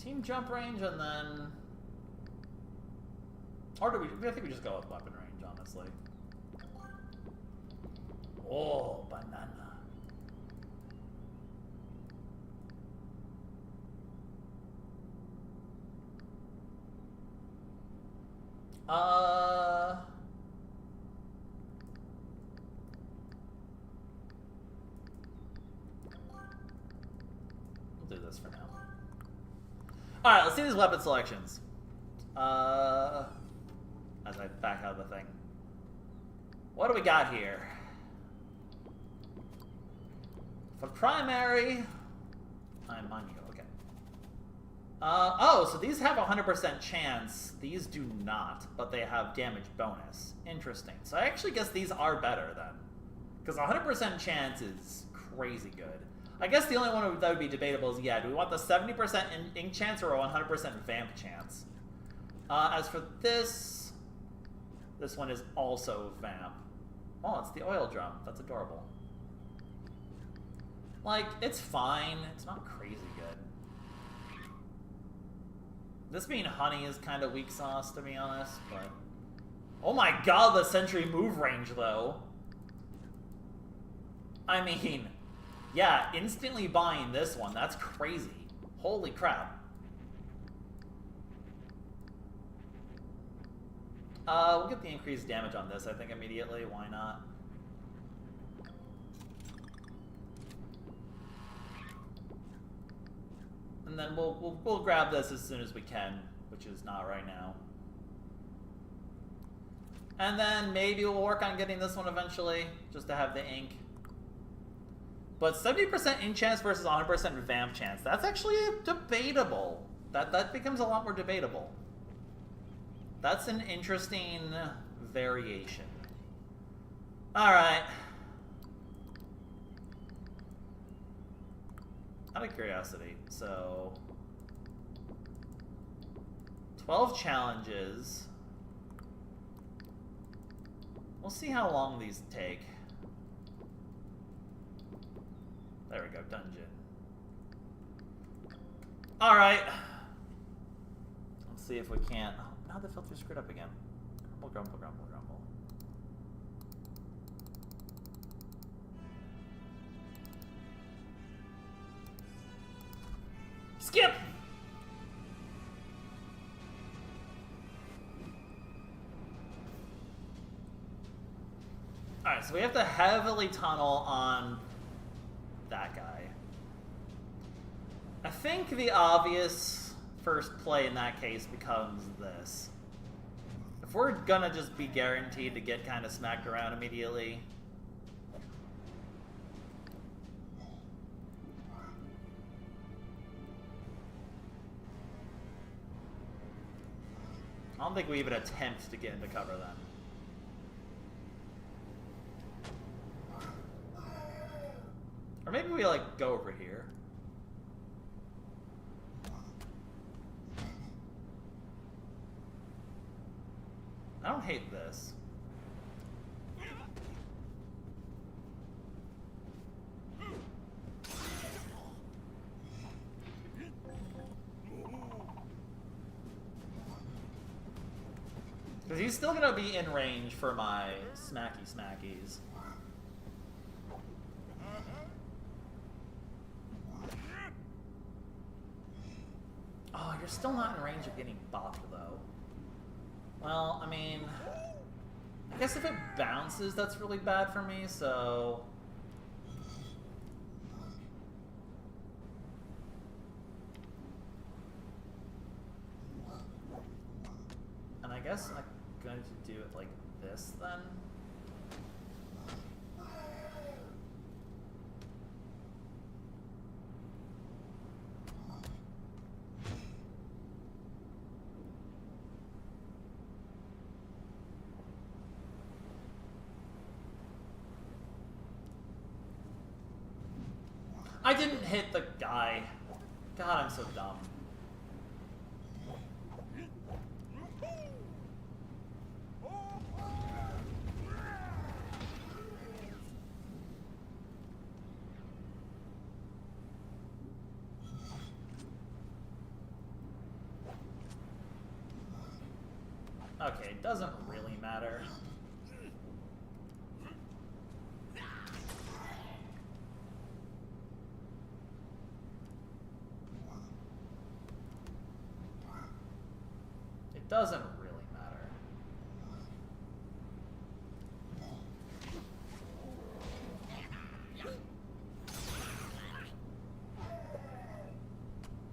Team jump range and then... Or do we... I think we just go with weapon range, honestly. Oh, banana. We'll do this for now. Alright, let's see these weapon selections. As I back out of the thing. What do we got here? For primary... I'm on you, okay. Oh, so these have a 100% chance. These do not, but they have damage bonus. Interesting. So I actually guess these are better then. Because 100% chance is crazy good. I guess the only one that would be debatable is, yeah, do we want the 70% ink chance or a 100% vamp chance? As for this... This one is also vamp. Oh, it's the oil drum. That's adorable. Like, it's fine. It's not crazy good. This being honey is kind of weak sauce, to be honest, but... Oh my god, the sentry move range, though. I mean, yeah, instantly buying this one. That's crazy. Holy crap. We'll get the increased damage on this, I think, immediately. Why not? And then we'll grab this as soon as we can, which is not right now. And then maybe we'll work on getting this one eventually, just to have the ink. But 70% ink chance versus 100% vamp chance, that's actually debatable. That becomes a lot more debatable. That's an interesting variation. Alright. Out of curiosity, so... 12 challenges. We'll see how long these take. There we go, dungeon. Alright. Let's see if we can't... Oh, now the filter screwed up again. Grumble, grumble, grumble, grumble. Skip! Alright, so we have to heavily tunnel on that guy. I think the obvious first play in that case becomes this. If we're gonna just be guaranteed to get kind of smacked around immediately, I don't think we even attempt to get into cover then. Or maybe we, like, go over here. I don't hate this. Because he's still gonna be in range for my smacky smackies. Oh, you're still not in range of getting bopped, though. Well, I mean... I guess if it bounces, that's really bad for me, so... And I guess I'm going to do it like this, then? I didn't hit the guy. God, I'm so dumb. Okay, it doesn't really matter. It doesn't really matter.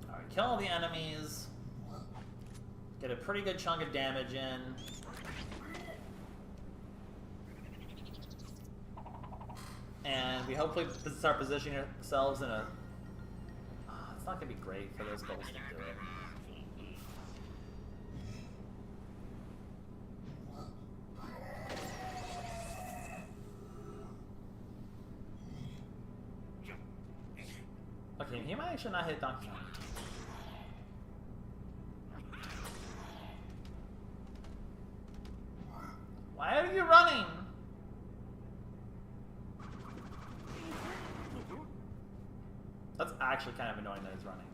Alright, kill all the enemies. Get a pretty good chunk of damage in. And we hopefully start positioning ourselves in a... it's not going to be great for those goals to do it. Okay, he might actually not hit Donkey Kong. Why are you running? actually kind of annoying that he's running.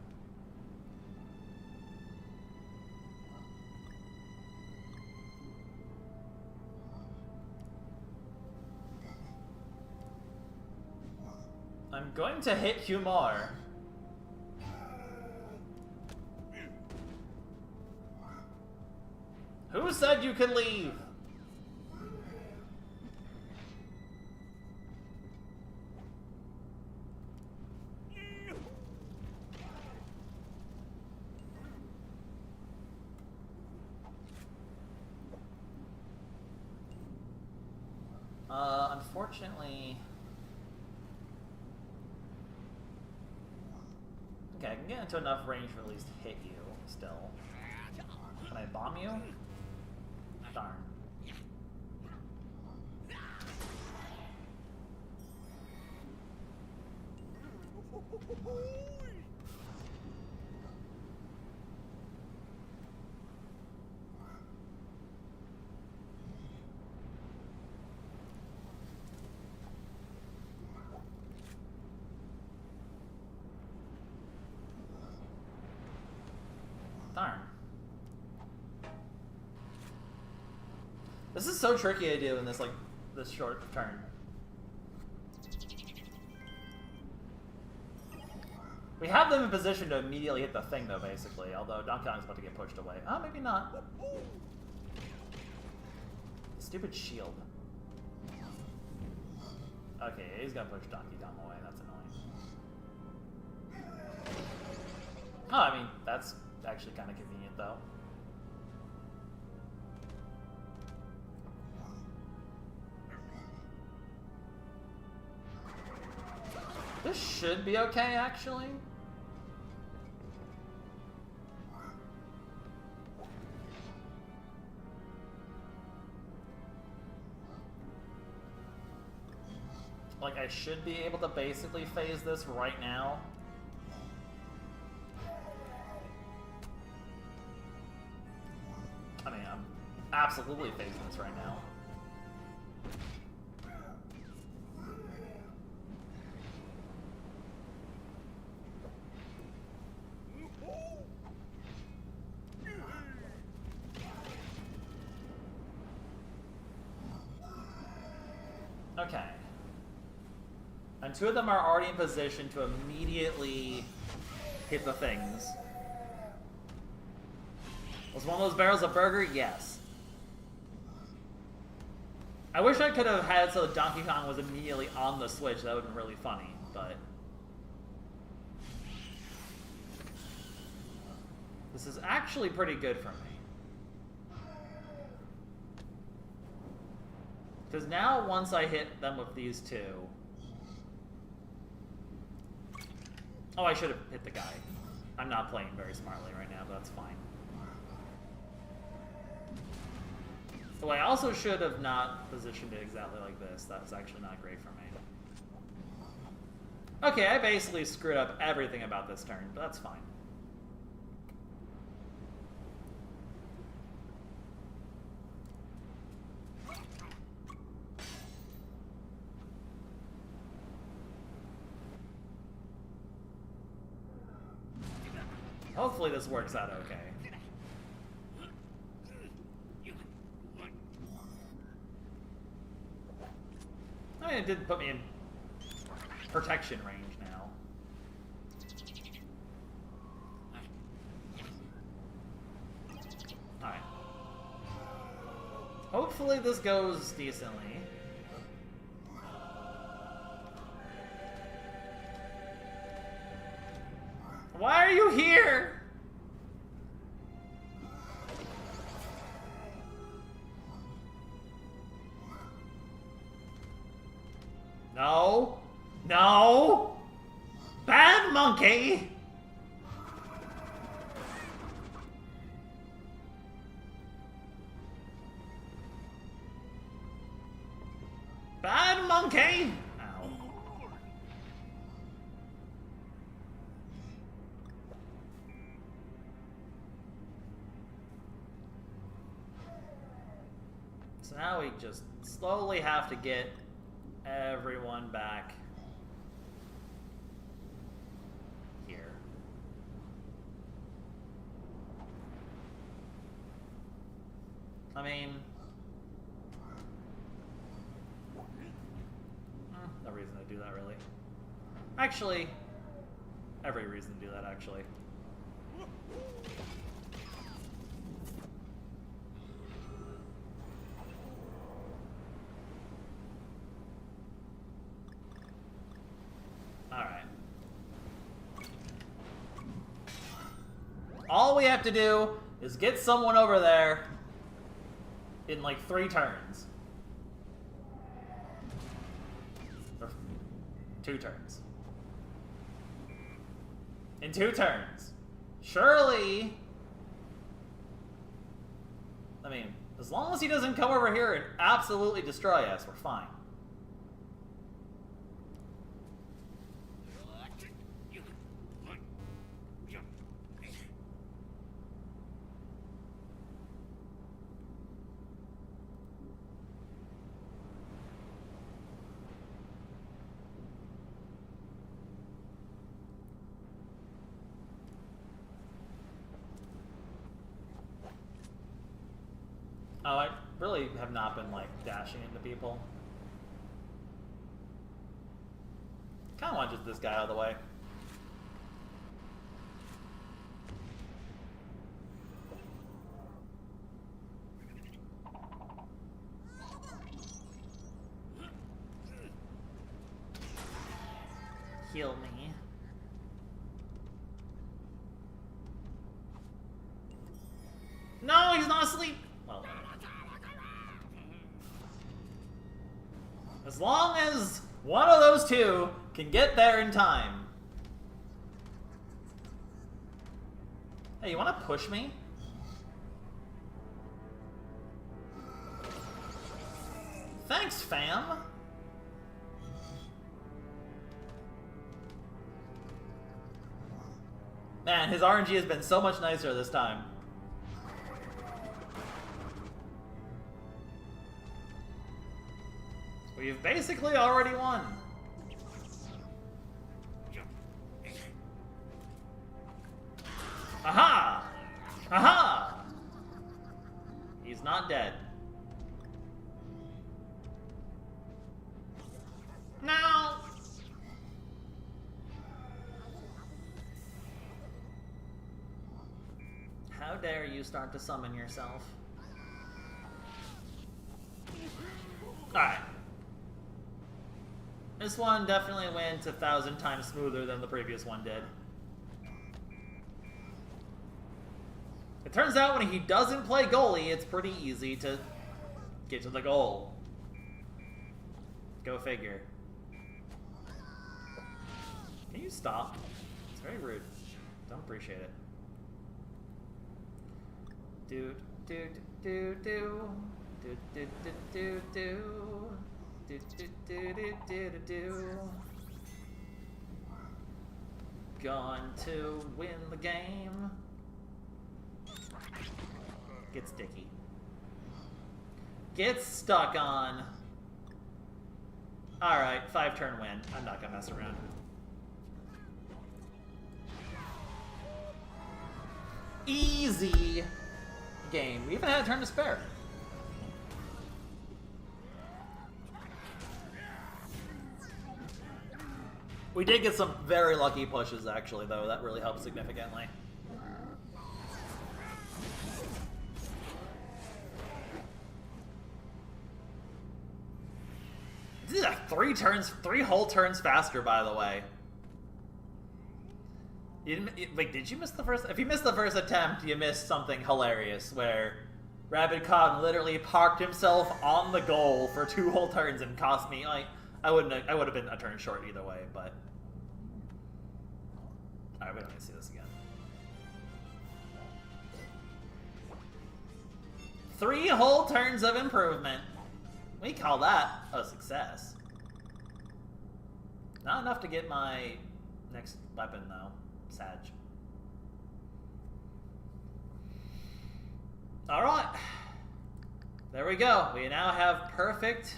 I'm going to hit Humor. Who said you could leave? Unfortunately... Okay, I can get into enough range to at least hit you, still. Can I bomb you? Darn. Darn. This is so tricky to do in this, like, this short turn. We have them in position to immediately hit the thing, though, basically. Although Donkey Kong's about to get pushed away. Oh, maybe not. Stupid shield. Okay, he's gonna push Donkey Kong away. That's annoying. Oh, I mean, that's actually kind of convenient, though. This should be okay, actually. Like, I should be able to basically phase this right now. I mean, I'm absolutely phasing this right now. Okay. And two of them are already in position to immediately hit the things. Was one of those barrels a burger? Yes. I wish I could have had so Donkey Kong was immediately on the switch. That would have been really funny, but... This is actually pretty good for me. Because now, once I hit them with these two... Oh, I should have hit the guy. I'm not playing very smartly right now, but that's fine. So I also should have not positioned it exactly like this. That's actually not great for me. Okay, I basically screwed up everything about this turn, but that's fine. Hopefully this works out okay. I mean, it did put me in protection range now. Alright. Hopefully this goes decently. Why are you here? No. No. Bad monkey. Bad monkey. Ow. So now we just slowly have to get everyone back. I mean... no reason to do that, really. Actually, every reason to do that, actually. Alright. All we have to do is get someone over there in like 3 turns. Or 2 turns. In 2 turns. Surely... I mean, as long as he doesn't come over here and absolutely destroy us, we're fine. Oh, I really have not been, like, dashing into people. Kinda want just this guy out of the way. Heal me. No, he's not asleep! Well, as long as one of those 2 can get there in time. Hey, you wanna push me? Thanks, fam! Man, his RNG has been so much nicer this time. We've basically already won. Aha! Aha! He's not dead. No! How dare you start to summon yourself? Alright. This one definitely went 1,000 times smoother than the previous one did. It turns out when he doesn't play goalie, it's pretty easy to get to the goal. Go figure. Can you stop? It's very rude. Don't appreciate it. Do do do do do do do do do. Do, do, do, do, do, do, do. Going to win the game. Get sticky. Get stuck on. Alright, 5-turn win. I'm not gonna mess around. Easy game. We even had a turn to spare. We did get some very lucky pushes, actually, though. That really helped significantly. This is like 3 whole turns faster, by the way. You didn't, wait, did you miss the first? If you missed the first attempt, you missed something hilarious, where Rabbid Kong literally parked himself on the goal for 2 whole turns and cost me, like, I would have been a turn short either way, but... Alright, we don't need to see this again. 3 whole turns of improvement. We call that a success. Not enough to get my next weapon, though. Sag. Alright. There we go. We now have perfect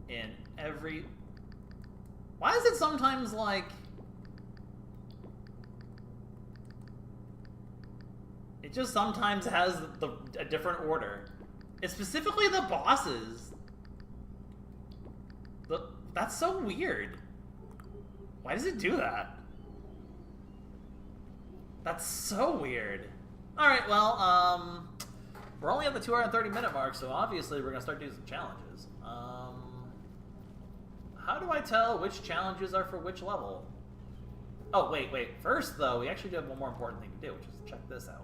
in every... Why is it sometimes like... It just sometimes has a different order. It's specifically the bosses. That's so weird. Why does it do that? That's so weird. Alright, well, we're only at the 230-minute mark, so obviously we're going to start doing some challenges. How do I tell which challenges are for which level? Oh, wait. First, though, we actually do have one more important thing to do, which is check this out.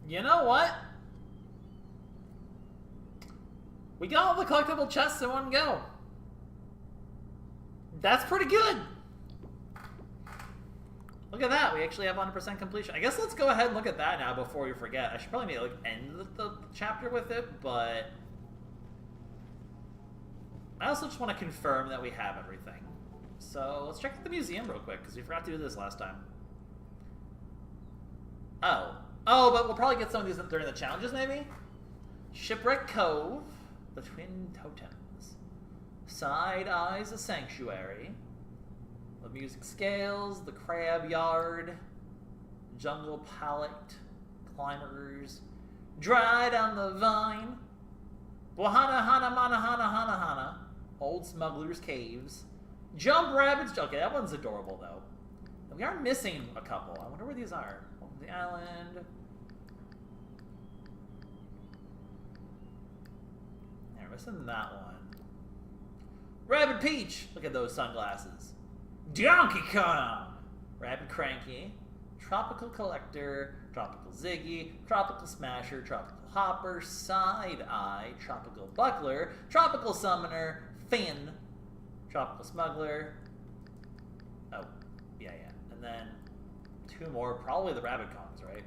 You know what? We got all the collectible chests in one go. That's pretty good. Look at that. We actually have 100% completion. I guess let's go ahead and look at that now before we forget. I should probably maybe end the chapter with it, but I also just want to confirm that we have everything. So let's check out the museum real quick, because we forgot to do this last time. Oh, but we'll probably get some of these during the challenges, maybe? Shipwreck Cove, the Twin Totems, Side Eyes, a Sanctuary, the Music Scales, the Crab Yard, Jungle Palette, Climbers, Dried on the Vine, Wahana Hana Mana Hana Hana Hana, Old Smuggler's Caves, Jump Rabbits. Okay, that one's adorable though. We are missing a couple. I wonder where these are. The island. Yeah, we're missing that one. Rabbid Peach. Look at those sunglasses. Donkey Kong. Rabbid Cranky. Tropical Collector. Tropical Ziggy. Tropical Smasher. Tropical Hopper. Side Eye. Tropical Buckler. Tropical Summoner. Finn. Tropical Smuggler. Oh, yeah. And then two more, probably the Rabbid Kongs, right?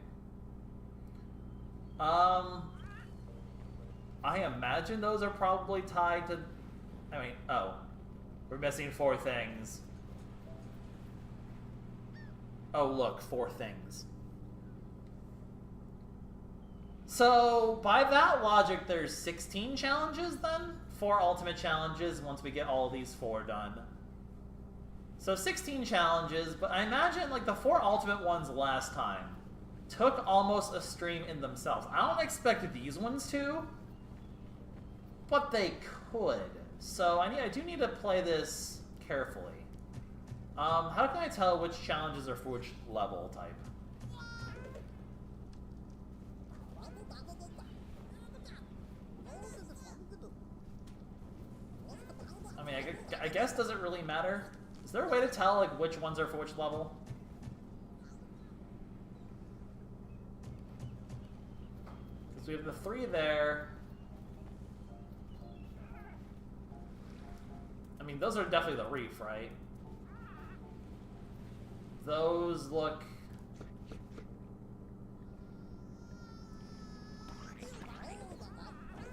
I imagine those are probably tied to... we're missing 4 things. Oh, look, 4 things. So, by that logic, there's 16 challenges then? 4 ultimate challenges once we get all these 4 done. So 16 challenges, but I imagine like the 4 ultimate ones last time took almost a stream in themselves. I don't expect these ones to, but they could. So I do need to play this carefully. How can I tell which challenges are for which level type? I mean, I guess does it really matter? Is there a way to tell like which ones are for which level? Because we have the 3 there. I mean, those are definitely the reef, right? Those look...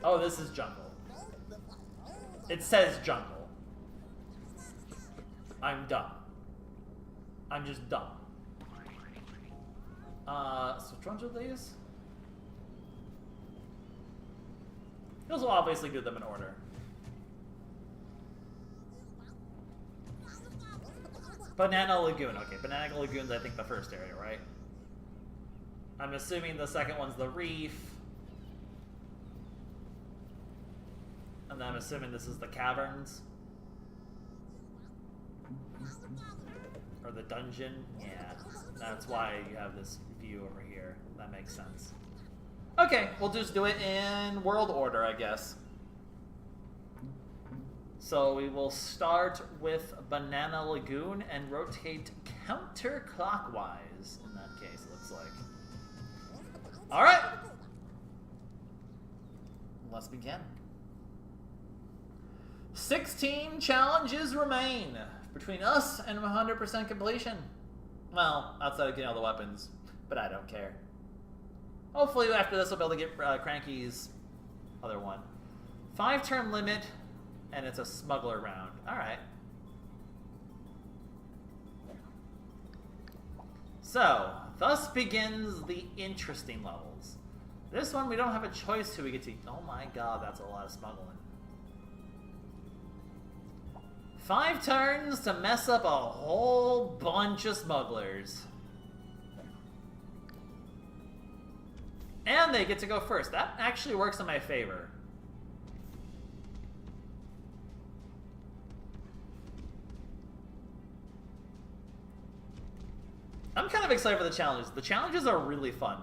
Oh, this is jungle. It says jungle. I'm dumb. I'm just dumb. So which ones are these? Those will obviously do them in order. Banana Lagoon. Okay, Banana Lagoon's I think the first area, right? I'm assuming the second one's the reef. And then I'm assuming this is the caverns. Or the dungeon. Yeah, that's why you have this view over here. That makes sense. Okay, we'll just do it in world order, I guess. So we will start with Banana Lagoon and rotate counterclockwise. In that case, it looks like. Alright! Let's begin. 16 challenges remain between us and 100% completion. Well, outside of getting all the weapons, but I don't care. Hopefully after this we'll be able to get Cranky's other one. 5-turn limit, and it's a smuggler round. Alright. So, thus begins the interesting levels. This one we don't have a choice who we get to... Oh my god, that's a lot of smuggling. 5 turns to mess up a whole bunch of smugglers. And they get to go first. That actually works in my favor. I'm kind of excited for the challenges. The challenges are really fun.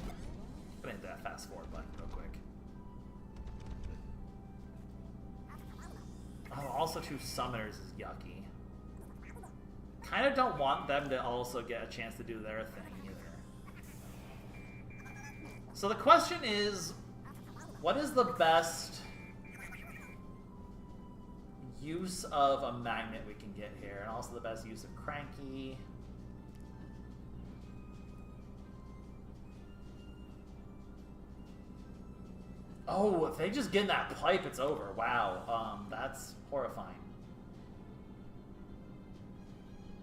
I'm gonna hit that fast forward button real quick. Oh, also 2 summoners is yucky. Kind of don't want them to also get a chance to do their thing either. So the question is, what is the best use of a magnet we can get here, and also the best use of Cranky? Oh, if they just get in that pipe, it's over. Wow, that's horrifying.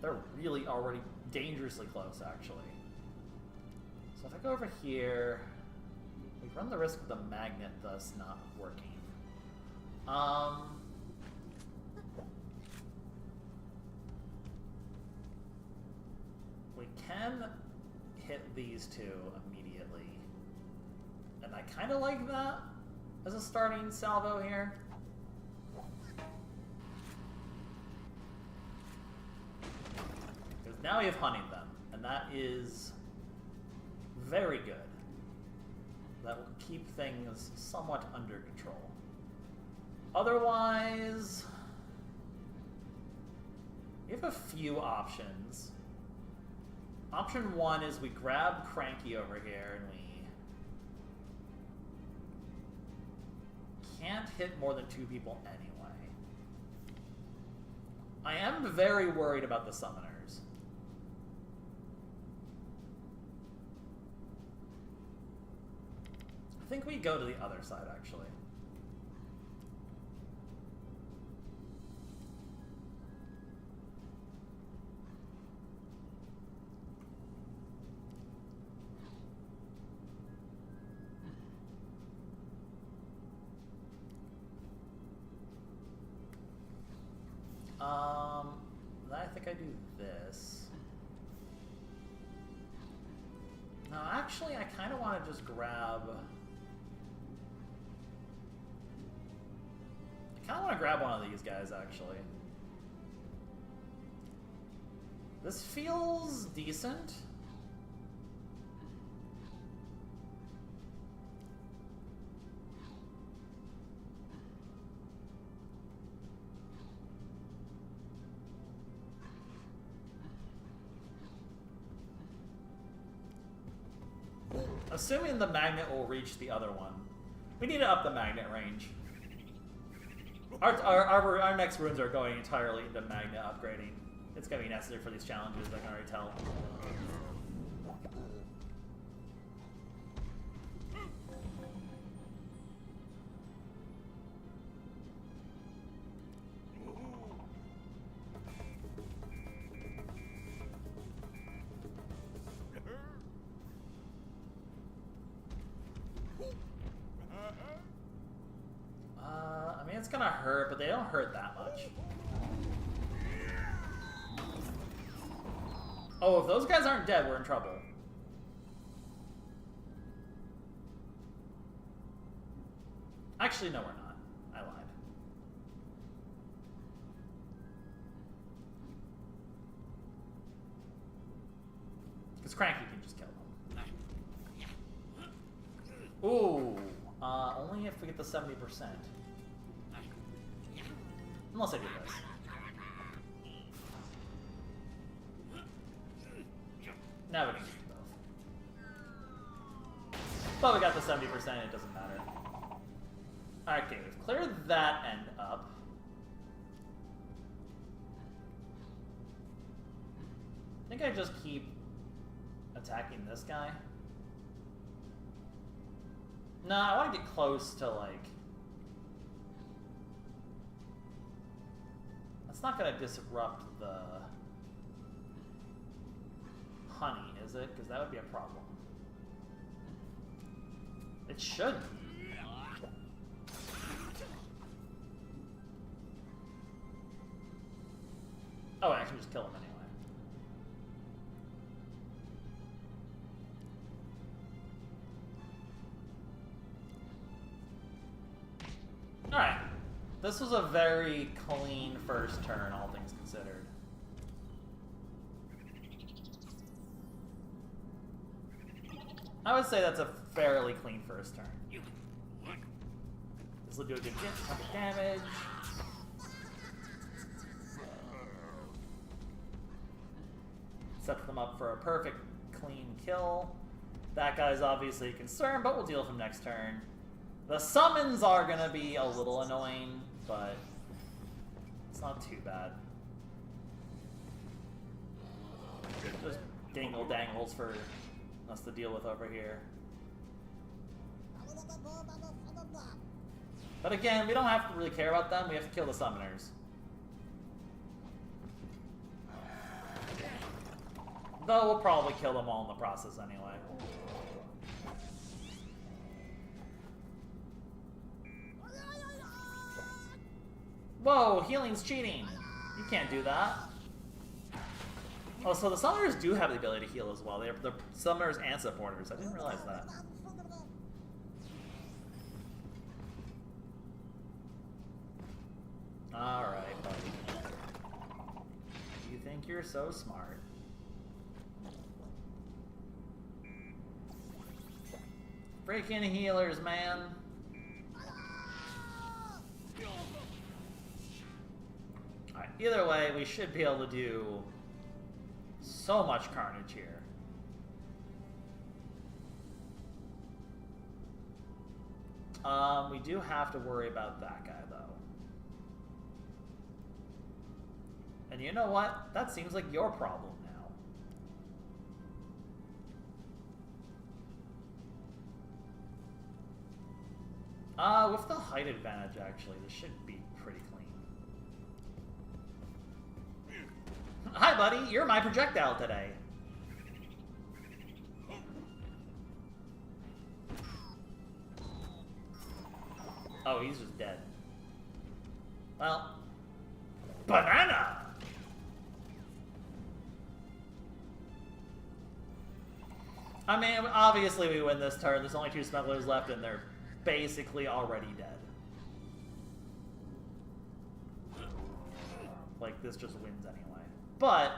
They're really already dangerously close, actually. So if I go over here, we run the risk of the magnet thus not working. We can hit these 2 immediately. And I kind of like that as a starting salvo here. Because now we have hunted them, and that is very good. That will keep things somewhat under control. Otherwise, we have a few options. Option 1 is we grab Cranky over here and we can't hit more than 2 people anyway. I am very worried about the summoners. I think we go to the other side, actually. I think I do this. No, actually, I kind of want to just grab... I kind of want to grab one of these guys, actually. This feels decent. Assuming the magnet will reach the other one. We need to up the magnet range. Our next runes are going entirely into magnet upgrading. It's going to be necessary for these challenges, I can already tell. It's gonna hurt, but they don't hurt that much. Oh, if those guys aren't dead, we're in trouble. Actually, no, we're not. I lied. Because Cranky can just kill them. Ooh, only if we get the 70%. Unless I do this. Now we can do both. But we got the 70%, it doesn't matter. Alright, okay, we've cleared that end up. I think I just keep attacking this guy. No, I want to get close to, like... It's not going to disrupt the honey, is it? Because that would be a problem. It shouldn't. just kill him anyway. Alright. This was a very clean first turn, all things considered. I would say that's a fairly clean first turn. This will do a good damage. Set them up for a perfect, clean kill. That guy's obviously a concern, but we'll deal with him next turn. The summons are going to be a little annoying, but it's not too bad. Just dangle-dangles for us to deal with over here. But again, we don't have to really care about them. We have to kill the summoners. Though we'll probably kill them all in the process anyway. Whoa, healing's cheating. You can't do that. Oh, so the summoners do have the ability to heal as well. They're summoners and supporters. I didn't realize that. Alright, buddy. You think you're so smart. Freaking healers, man. Alright, either way, we should be able to do so much carnage here. We do have to worry about that guy, though. And you know what? That seems like your problem now. With the height advantage, actually, this should be pretty clean. Hi, buddy. You're my projectile today. Oh, he's just dead. Well, banana! I mean, obviously we win this turn. There's only 2 smugglers left, and they're basically already dead. Like, this just wins anyway. But,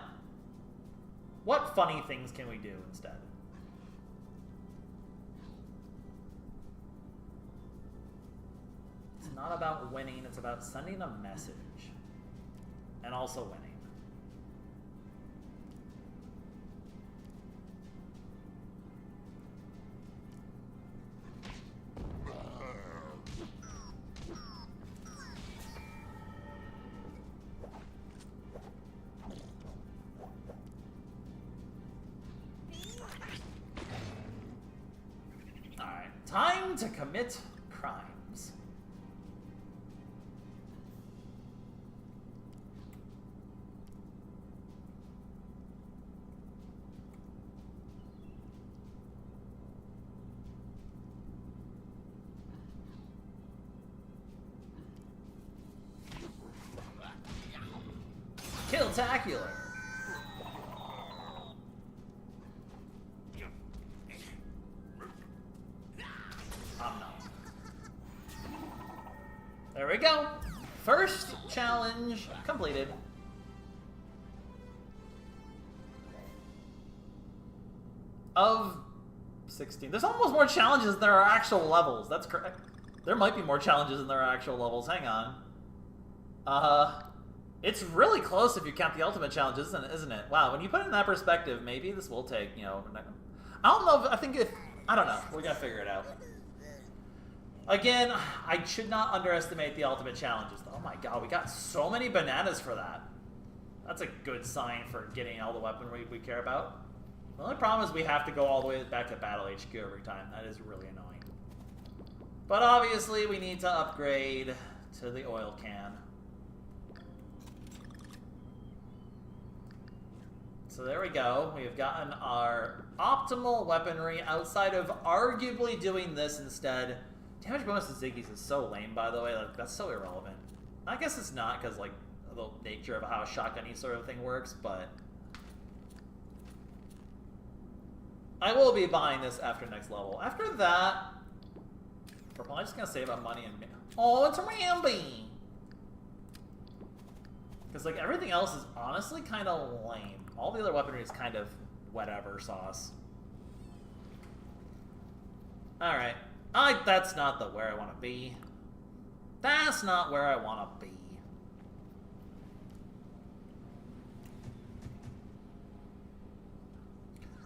what funny things can we do instead? It's not about winning, it's about sending a message. And also winning. Time to commit crimes. Kill-tacular. There we go. First challenge completed. Of 16. There's almost more challenges than there are actual levels. That's correct. There might be more challenges than there are actual levels. Hang on. It's really close if you count the ultimate challenges, isn't it? Wow, when you put it in that perspective, maybe this will take, you know... I don't know I don't know. We're gonna figure it out. Again, I should not underestimate the ultimate challenges. Oh my god, we got so many bananas for that. That's a good sign for getting all the weaponry we care about. The only problem is we have to go all the way back to Battle HQ every time. That is really annoying. But obviously, we need to upgrade to the oil can. So there we go. We have gotten our optimal weaponry outside of arguably doing this instead. Damage bonus to Ziggy's is so lame, by the way. Like, that's so irrelevant. I guess it's not, because, like, the nature of how a shotgun-y sort of thing works, but I will be buying this after next level. After that, we're probably just gonna save up money and... Oh, it's Ramby! Because, like, everything else is honestly kind of lame. All the other weaponry is kind of whatever sauce. Alright. That's not where I want to be. That's not where I want to be.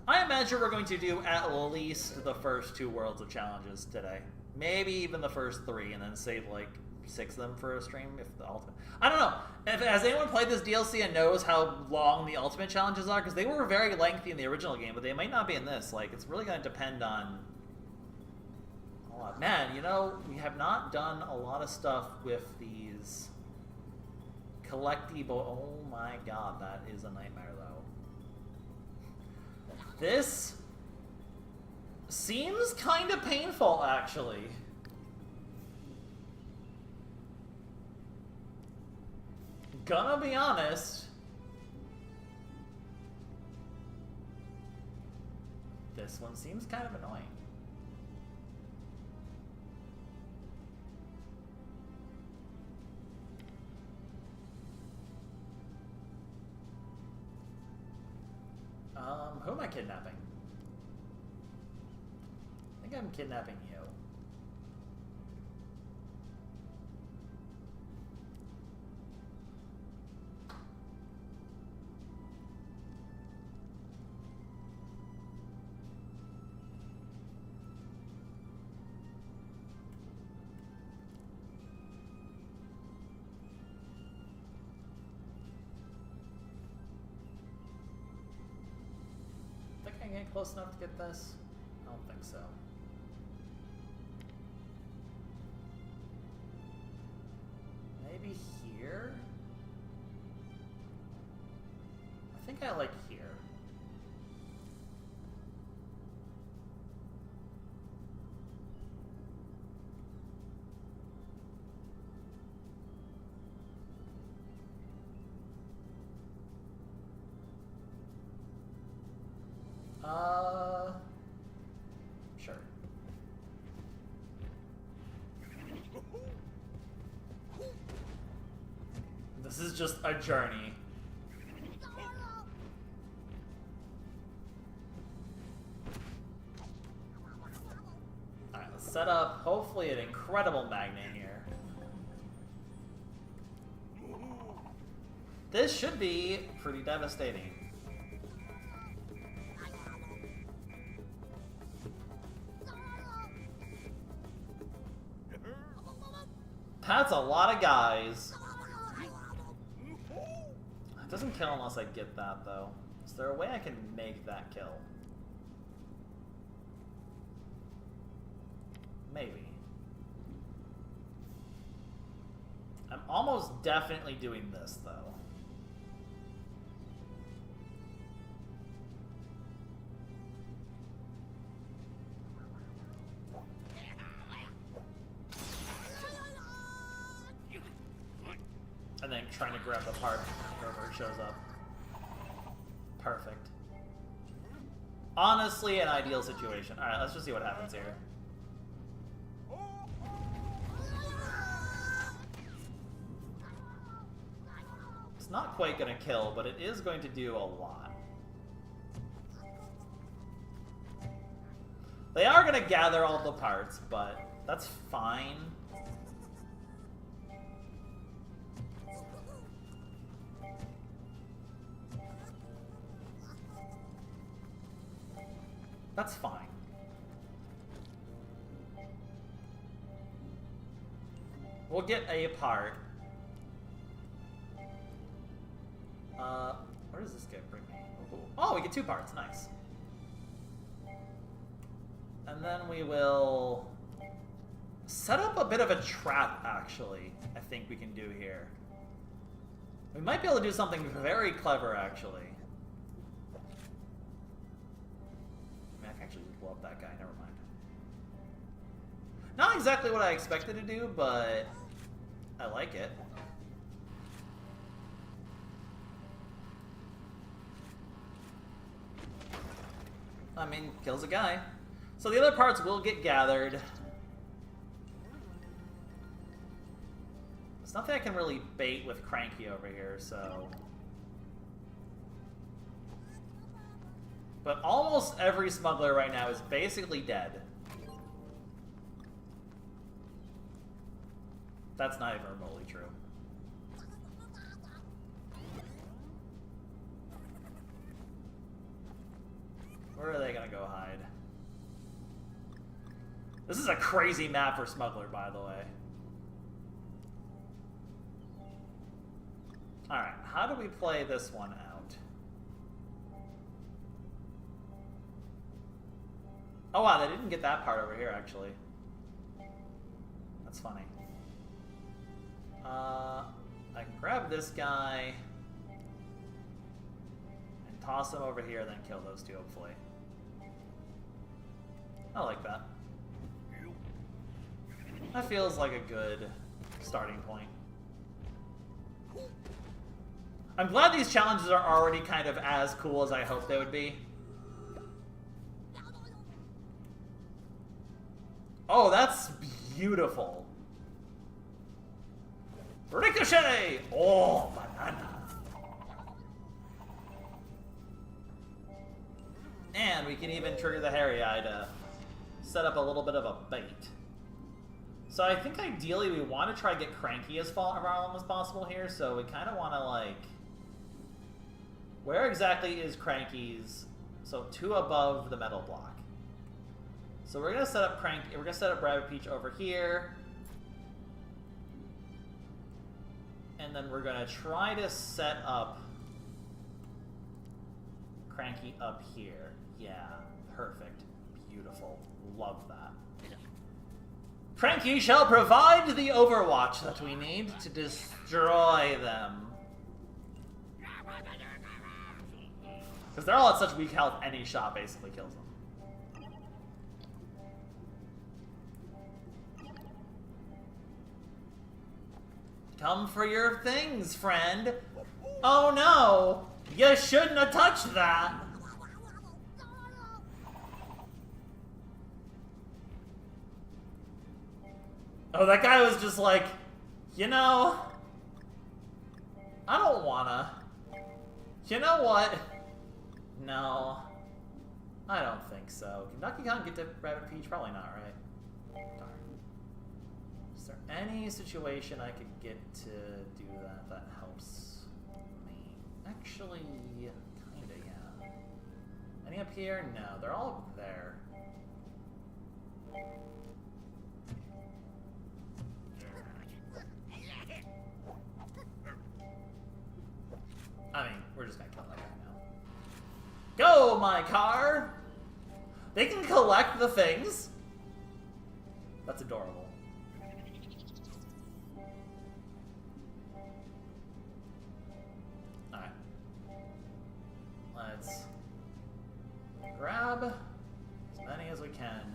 I imagine we're going to do at least the first 2 Worlds of Challenges today. Maybe even the first 3, and then save, like, 6 of them for a stream if the ultimate... I don't know. Has anyone played this DLC and knows how long the ultimate challenges are? Because they were very lengthy in the original game, but they might not be in this. Like, it's really going to depend on... Man, you know, we have not done a lot of stuff with these collectible... Oh my god, that is a nightmare, though. This seems kind of painful, actually. Gonna be honest. This one seems kind of annoying. Who am I kidnapping? I think I'm kidnapping you. Think I can get close enough to get this? I don't think so. Maybe here? I think I like here. Sure. This is just a journey. Alright, let's set up, hopefully, an incredible magnet here. This should be pretty devastating. That's a lot of guys. It doesn't kill unless I get that, though. Is there a way I can make that kill? Maybe. I'm almost definitely doing this, though. And then trying to grab the part wherever it shows up. Perfect. Honestly, an ideal situation. Alright, let's just see what happens here. It's not quite going to kill, but it is going to do a lot. They are going to gather all the parts, but that's fine. That's fine. We'll get a part. Where does this get bring me? Oh, cool. Oh, we get 2 parts. Nice. And then we will set up a bit of a trap, actually, I think we can do here. We might be able to do something very clever, actually. Actually just blow up that guy, never mind. Not exactly what I expected to do, but I like it. I mean, kills a guy. So the other parts will get gathered. There's nothing I can really bait with Cranky over here, so... But almost every smuggler right now is basically dead. That's not even remotely true. Where are they gonna go hide? This is a crazy map for smuggler, by the way. Alright, how do we play this one out? Oh wow, they didn't get that part over here, actually. That's funny. I can grab this guy and toss him over here, then kill those two, hopefully. I like that. That feels like a good starting point. I'm glad these challenges are already kind of as cool as I hoped they would be. Oh, that's beautiful. Ricochet! Oh, banana. And we can even trigger the Hairy Eye to set up a little bit of a bait. So I think ideally we want to try to get Cranky as far around as possible here, so we kind of want to, like... Where exactly is Cranky's? So 2 above the metal block. So we're gonna set up we're gonna set up Rabbid Peach over here. And then we're gonna try to set up Cranky up here. Yeah, perfect. Beautiful. Love that. Cranky shall provide the overwatch that we need to destroy them. Because they're all at such weak health, any shot basically kills them. Come for your things, friend. Oh no! You shouldn't have touched that! Oh, that guy was just like, you know, I don't wanna. You know what? No, I don't think so. Can Donkey Kong get to Rabbid Peach? Probably not, right? Darn. Is there any situation I could get to do that that helps me? Actually, kinda, yeah. Any up here? No, they're all up there. I mean, we're just gonna kill that guy now. Go, my car! They can collect the things. That's adorable. Alright. Let's grab as many as we can.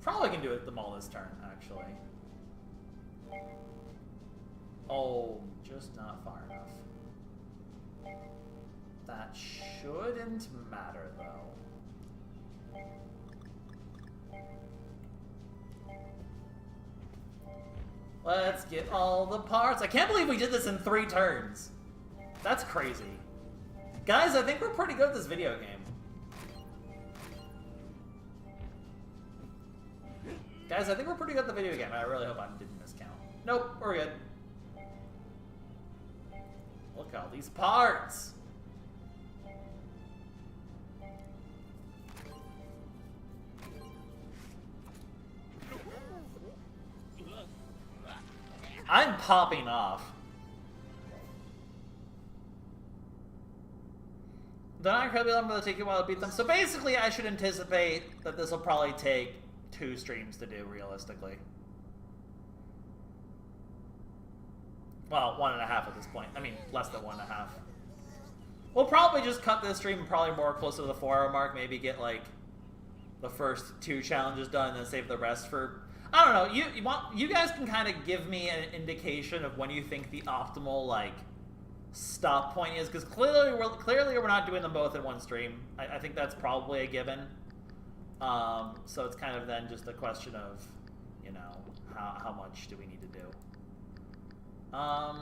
Probably can do it them all this turn, actually. Oh, just not far enough. That shouldn't matter, though. Let's get all the parts. I can't believe we did this in 3 turns. That's crazy. Guys, I think we're pretty good at this video game. Guys, I think we're pretty good at the video game. I really hope I didn't miscount. Nope, we're good. Look at all these parts. I'm popping off. They're not incredibly long, but they'll take you a while to beat them. So basically, I should anticipate that this will probably take 2 streams to do, realistically. Well, 1.5 at this point. I mean, less than 1.5. We'll probably just cut this stream probably more closer to the 4-hour mark. Maybe get, like, the first 2 challenges done and then save the rest for... I don't know. You guys can kind of give me an indication of when you think the optimal, like, stop point is, because clearly we're not doing them both in one stream. I think that's probably a given. So it's kind of then just a question of, you know, how much do we need to do. Alright,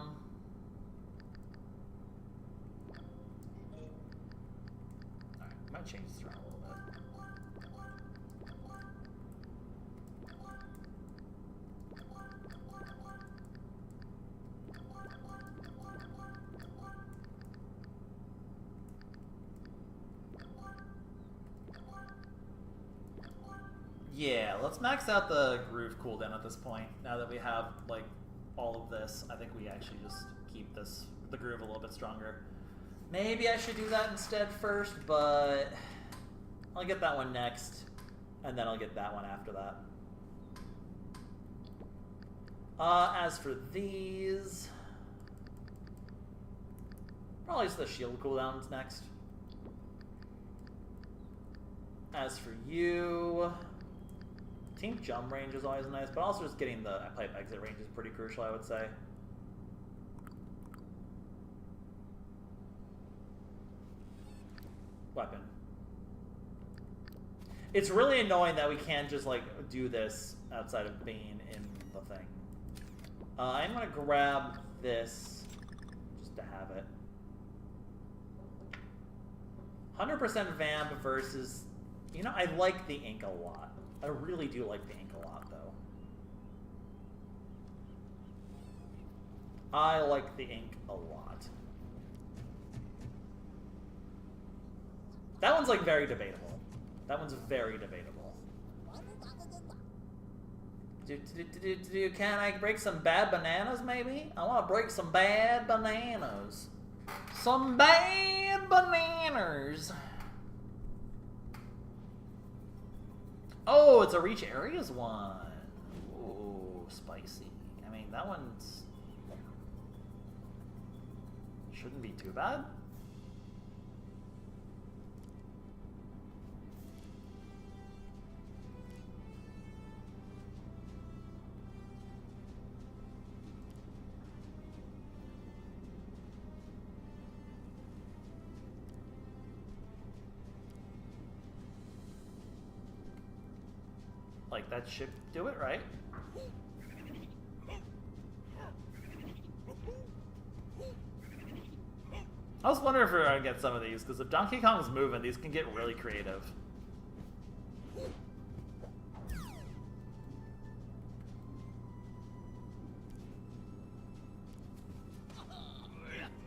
I might change this around a little bit. Yeah, let's max out the groove cooldown at this point. Now that we have, like, all of this, I think we actually just keep the groove a little bit stronger. Maybe I should do that instead first, but I'll get that one next, and then I'll get that one after that. As for these, probably just the shield cooldowns next. As for you, team jump range is always nice, but also just getting the pipe exit range is pretty crucial, I would say. Weapon. It's really annoying that we can't just, like, do this outside of being in the thing. I'm gonna grab this just to have it. 100% vamp versus... You know, I like the ink a lot. I really do like the ink a lot, though. I like the ink a lot. That one's, like, very debatable. That one's very debatable. Can I break some bad bananas, maybe? I want to break some bad bananas. Some bad bananas. Oh, it's a reach areas one. Ooh, spicy. I mean, that one's... shouldn't be too bad. Like, that should do it, right? I was wondering if we were going to get some of these, because if Donkey Kong's moving, these can get really creative.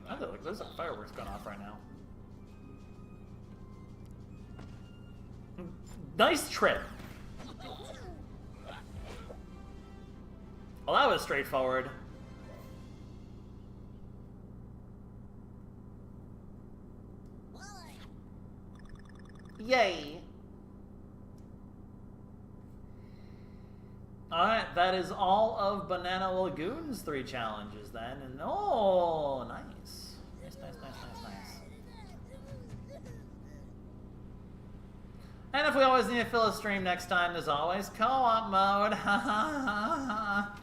Oh, there's like fireworks going off right now. Nice trip. Well, that was straightforward. Yay! Alright, that is all of Banana Lagoon's 3 challenges then. And oh, nice. Nice. And if we always need to fill a stream next time, there's always co-op mode. Ha ha ha ha.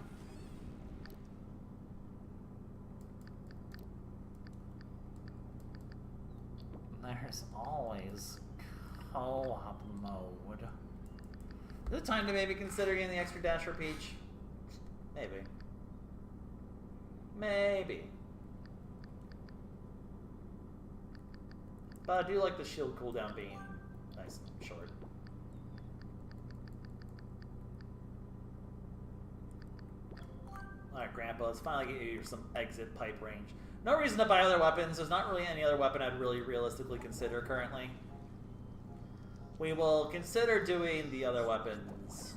There's always co-op mode. Is it time to maybe consider getting the extra dash for Peach? Maybe. Maybe. But I do like the shield cooldown being nice and short. Alright, Grandpa, let's finally get you some exit pipe range. No reason to buy other weapons. There's not really any other weapon I'd really realistically consider currently. We will consider doing the other weapons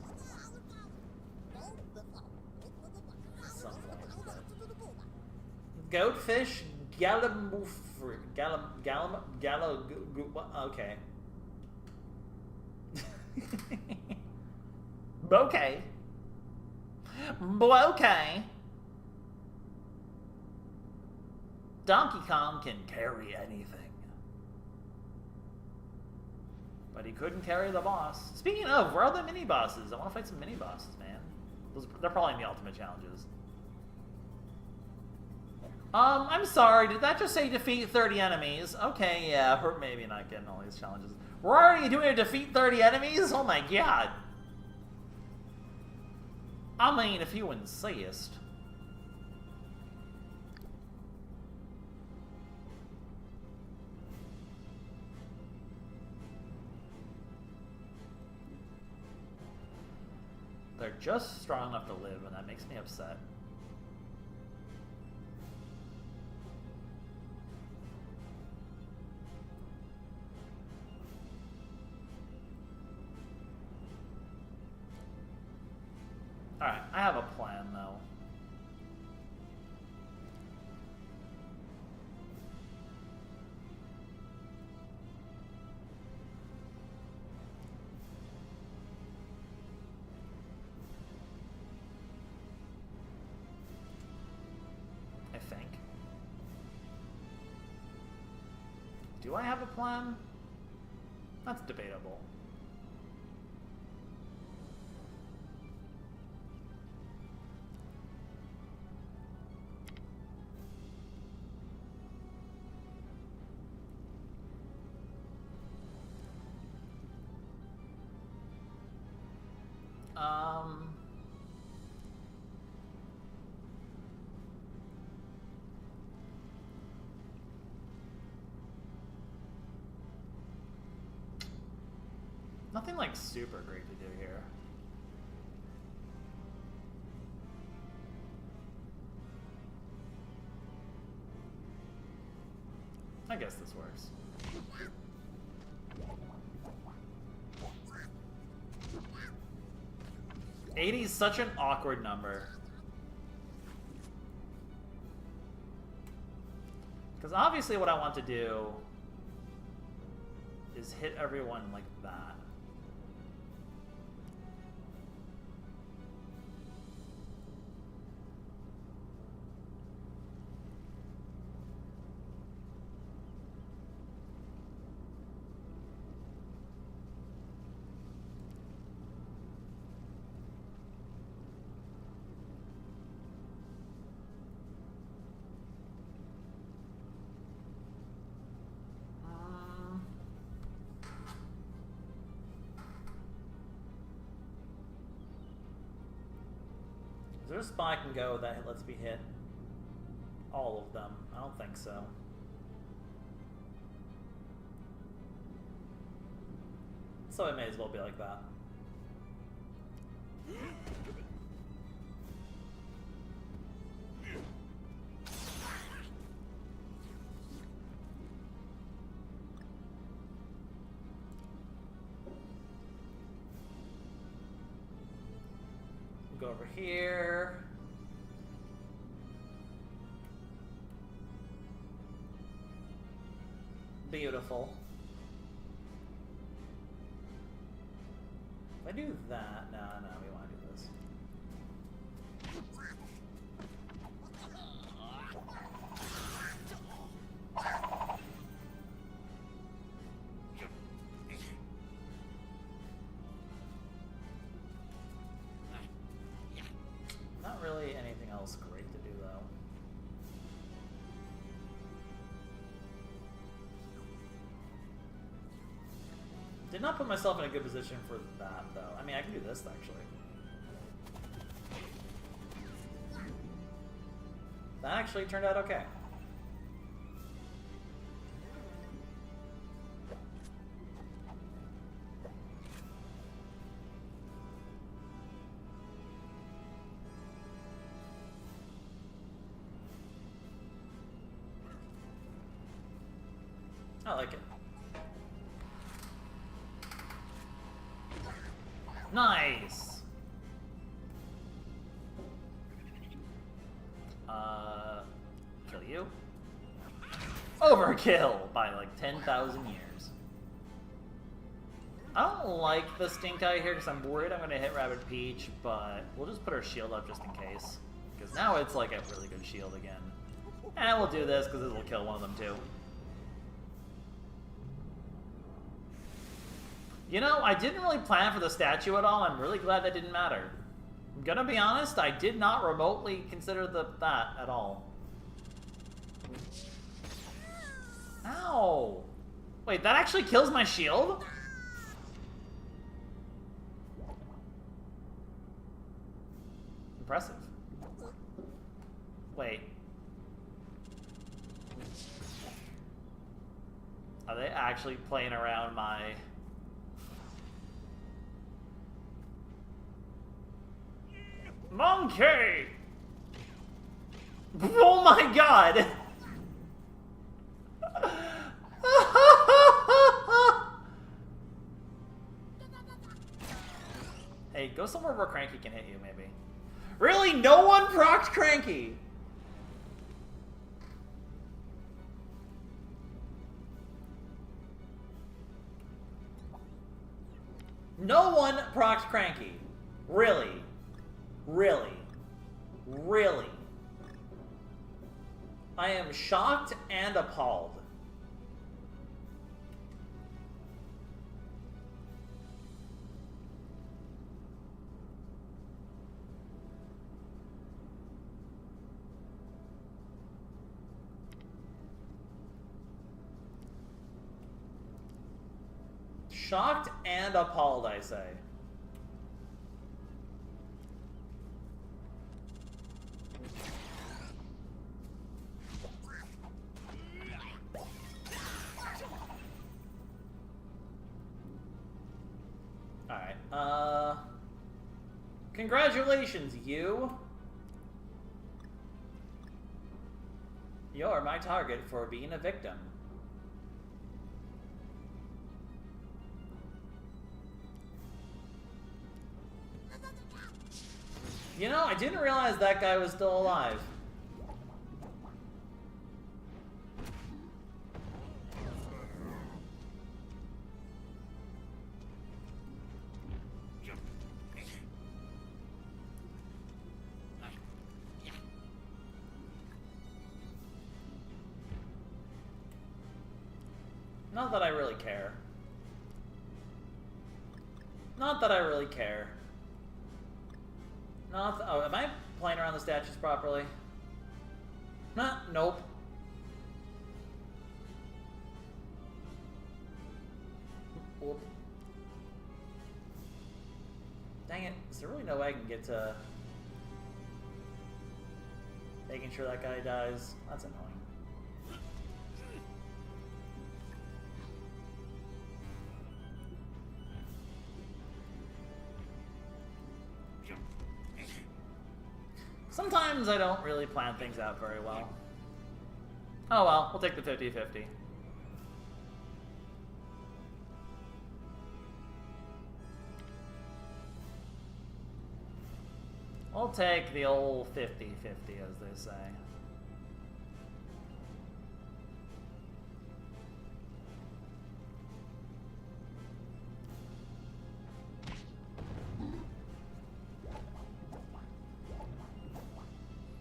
some point. Goatfish, okay. Bouquet. Okay. Donkey Kong can carry anything. But he couldn't carry the boss. Speaking of, where are the mini-bosses? I want to fight some mini-bosses, man. They're probably in the ultimate challenges. I'm sorry, did that just say defeat 30 enemies? Okay, yeah, we're maybe not getting all these challenges. We're already doing a defeat 30 enemies? Oh my god. I mean, if you insist. They're just strong enough to live, and that makes me upset. Alright, I have a plan, though. I think. Do I have a plan? That's debatable. Nothing like super great to do here. I guess this works. 80 is such an awkward number. Because obviously what I want to do is hit everyone like that. Is there a spot I can go that lets me hit all of them? I don't think so. So it may as well be like that. Go over here. Beautiful. If I do that, no, we want to do this. Not really anything else great to do, though. Did not put myself in a good position for that, though. I mean, I can do this, actually. That actually turned out okay. I like it. Nice! Kill you. Overkill by like 10,000 years. I don't like the stink eye here because I'm worried I'm going to hit Rabbid Peach, but we'll just put our shield up just in case. Because now it's like a really good shield again. And we'll do this because this will kill one of them too. You know, I didn't really plan for the statue at all. I'm really glad that didn't matter. I'm gonna be honest, I did not remotely consider that at all. Ow! Wait, that actually kills my shield? Impressive. Wait. Are they actually playing around my... Monkey! Oh my god! Hey, go somewhere where Cranky can hit you, maybe. Really? No one procs Cranky? No one procs Cranky. Really? Really? Really? I am shocked and appalled. Shocked and appalled, I say. Alright, congratulations, you! You're my target for being a victim. You know, I didn't realize that guy was still alive. Not that I really care. Not that I really care. Not oh, am I playing around the statues properly? Nah, nope. Whoop. Dang it, is there really no way I can get to making sure that guy dies? That's annoying. Sometimes I don't really plan things out very well. Oh well, we'll take the 50-50. We'll take the old 50-50, as they say.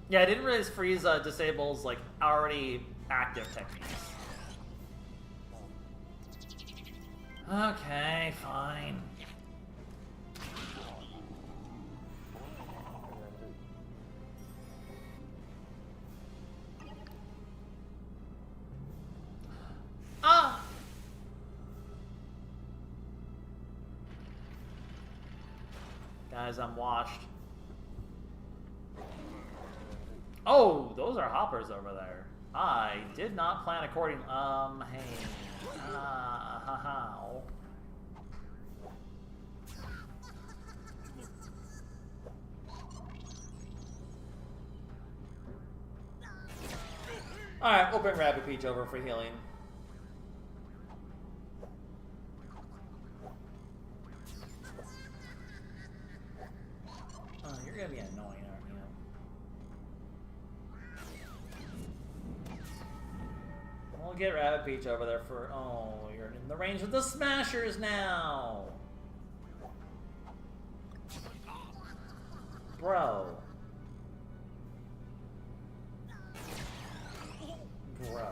Yeah, I didn't realize freeze disables like already active techniques. Okay, fine. Ah! Guys, I'm washed. Oh, those are hoppers over there. I did not plan according. Hey. How? Alright, we'll bring Rabbid Peach over for healing. Oh, you're gonna be annoying, aren't you? We'll get Rabbid Peach over there for... Oh, you're in the range of the Smashers now! Bro. Bro.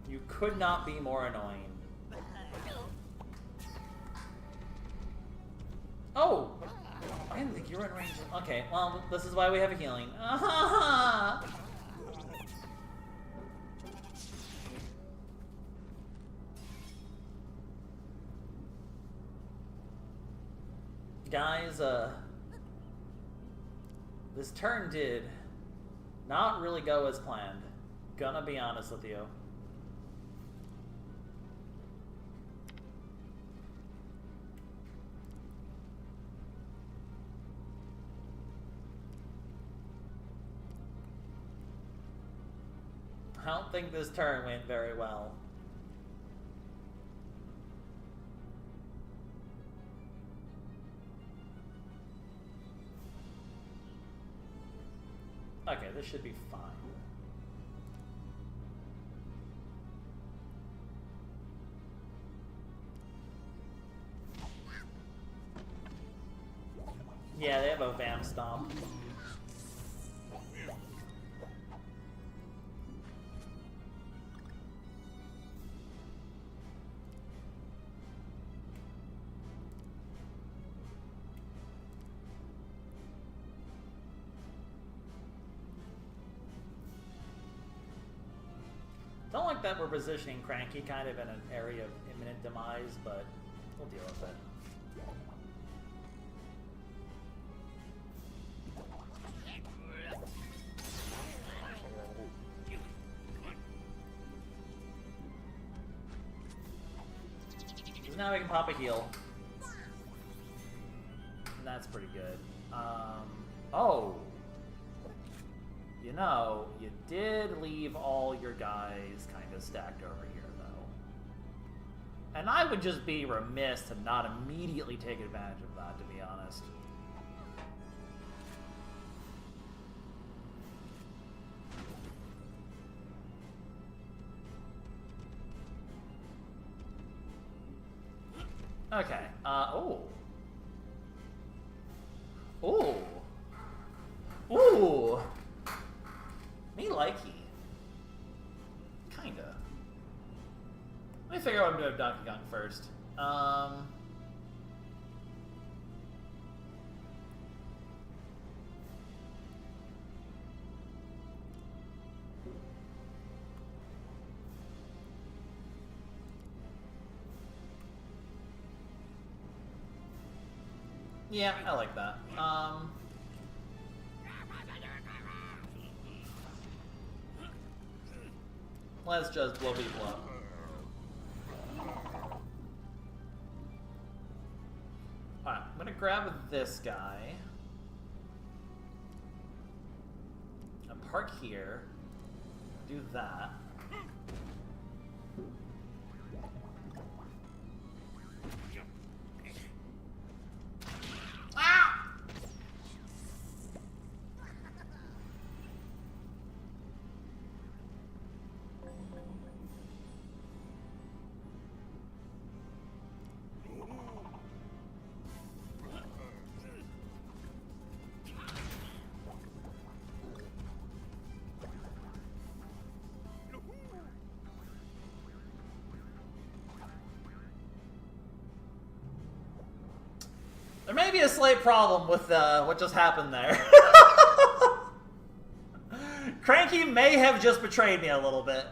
You could not be more annoying. Oh! I didn't think you were in range. Okay, well, this is why we have a healing. Guys, this turn did not really go as planned. Gonna be honest with you. I don't think this turn went very well. Okay, this should be fine. Yeah, they have a Vamp Stomp. Don't like that we're positioning Cranky kind of in an area of imminent demise, but we'll deal with it. So now we can pop a heal. And that's pretty good. Oh! You know, you did leave all your guys kind of stacked over here, though. And I would just be remiss to not immediately take advantage of that, to be honest. Okay, oh. Ooh. Ooh. Me likey. Kinda. Let me figure out what I'm doing with Donkey Kong first. Yeah, I like that. Let's just blow people up. Alright, I'm gonna grab this guy. And park here. Do that. Ah! There may be a slight problem with what just happened there. Cranky may have just betrayed me a little bit.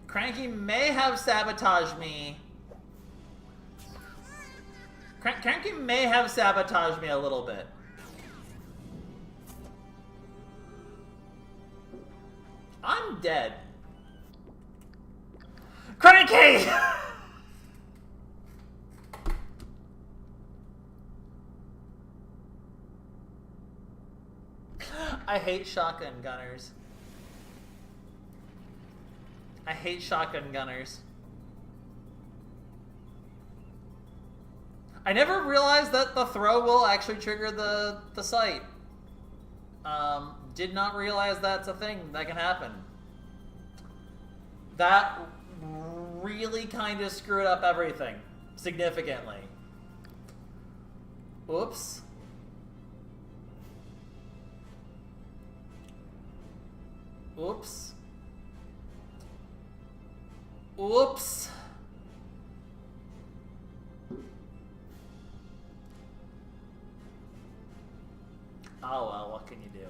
Cranky may have sabotaged me. Cranky may have sabotaged me a little bit. I'm dead. Cranky! I hate shotgun gunners. I hate shotgun gunners. I never realized that the throw will actually trigger the sight. Did not realize that's a thing that can happen. That really kind of screwed up everything significantly. Oops. Oops. Whoops. Oh well, what can you do?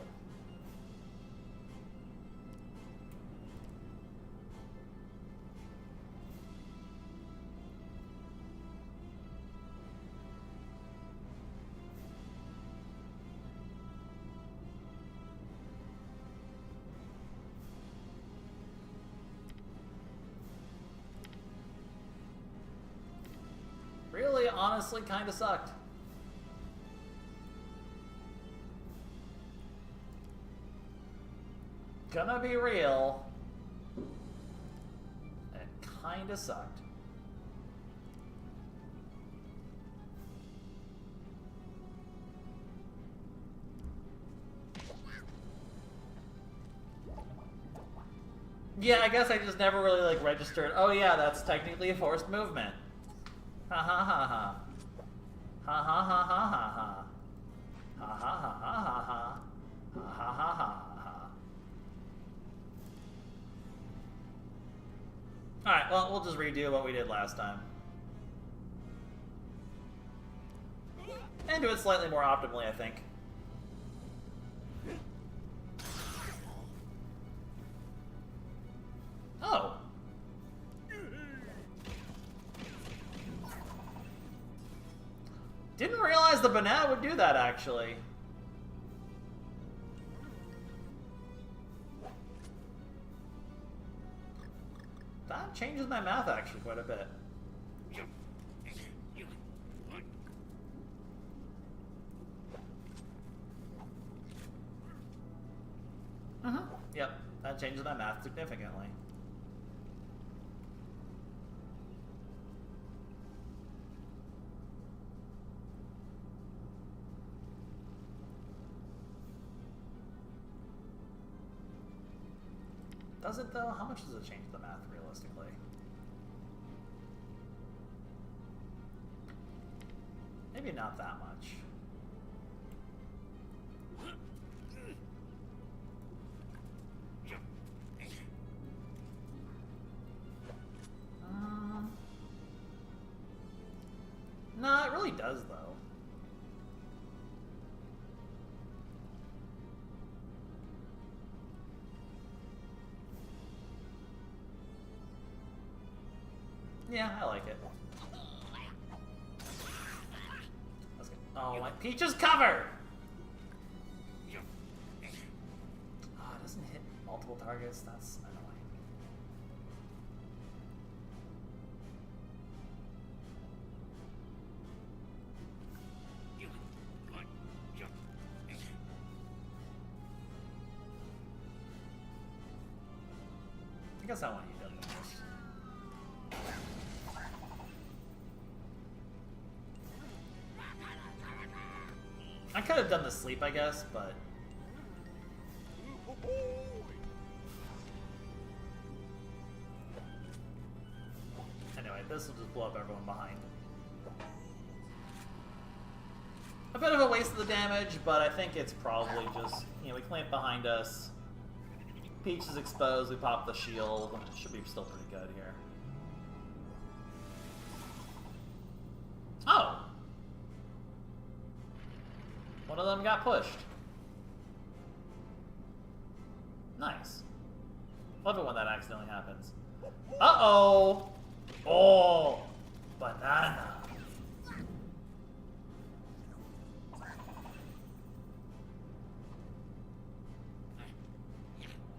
Really, honestly, kind of sucked. Gonna be real. It kind of sucked. Yeah, I guess I just never really like registered. Oh yeah, that's technically a forced movement. Ha ha ha ha. Ha ha ha ha ha ha. Ha ha ha ha ha ha. Ha ha ha ha ha. Alright, well, we'll just redo what we did last time. And do it slightly more optimally, I think. Oh. Didn't realize the banana would do that, actually. That changes my math, actually, quite a bit. Yep, that changes my math significantly. Does it though? How much does it change the math realistically? Maybe not that much. No, it really does though. Yeah, I like it. Let's go. Oh, my peach is covered! Oh, it doesn't hit multiple targets? That's annoying. I guess I want you done first. I could have done the sleep, I guess, but... Anyway, this will just blow up everyone behind. A bit of a waste of the damage, but I think it's probably just, you know, we clamp behind us. Peach is exposed, we pop the shield. It should be still pretty good here. Oh! One of them got pushed. Nice. Love it when that accidentally happens. Uh-oh! Oh! Banana.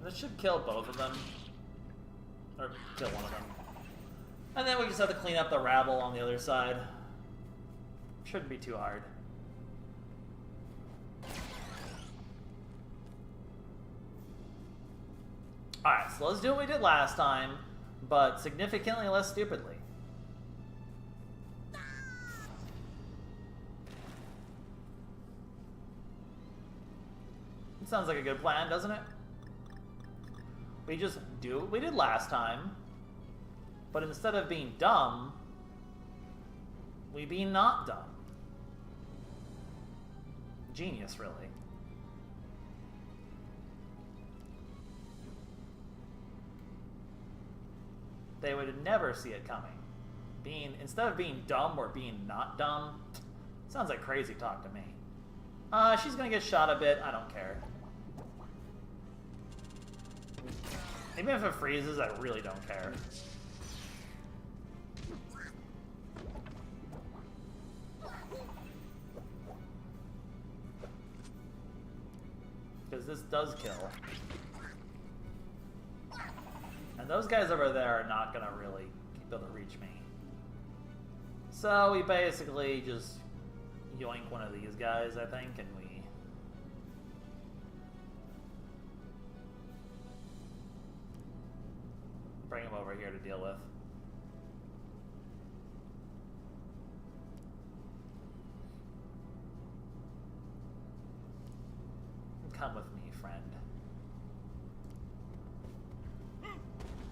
This should kill both of them. Or kill one of them. And then we just have to clean up the rabble on the other side. Shouldn't be too hard. Alright, so let's do what we did last time, but significantly less stupidly. It sounds like a good plan, doesn't it? We just do what we did last time, but instead of being dumb, we be not dumb. Genius, really. they would never see it coming. Instead of being dumb or being not dumb, sounds like crazy talk to me. She's gonna get shot a bit. I don't care. Even if it freezes, I really don't care. Because this does kill. And those guys over there are not gonna really be able to reach me. So we basically just yoink one of these guys, I think, and we... bring him over here to deal with. Come with me, friend.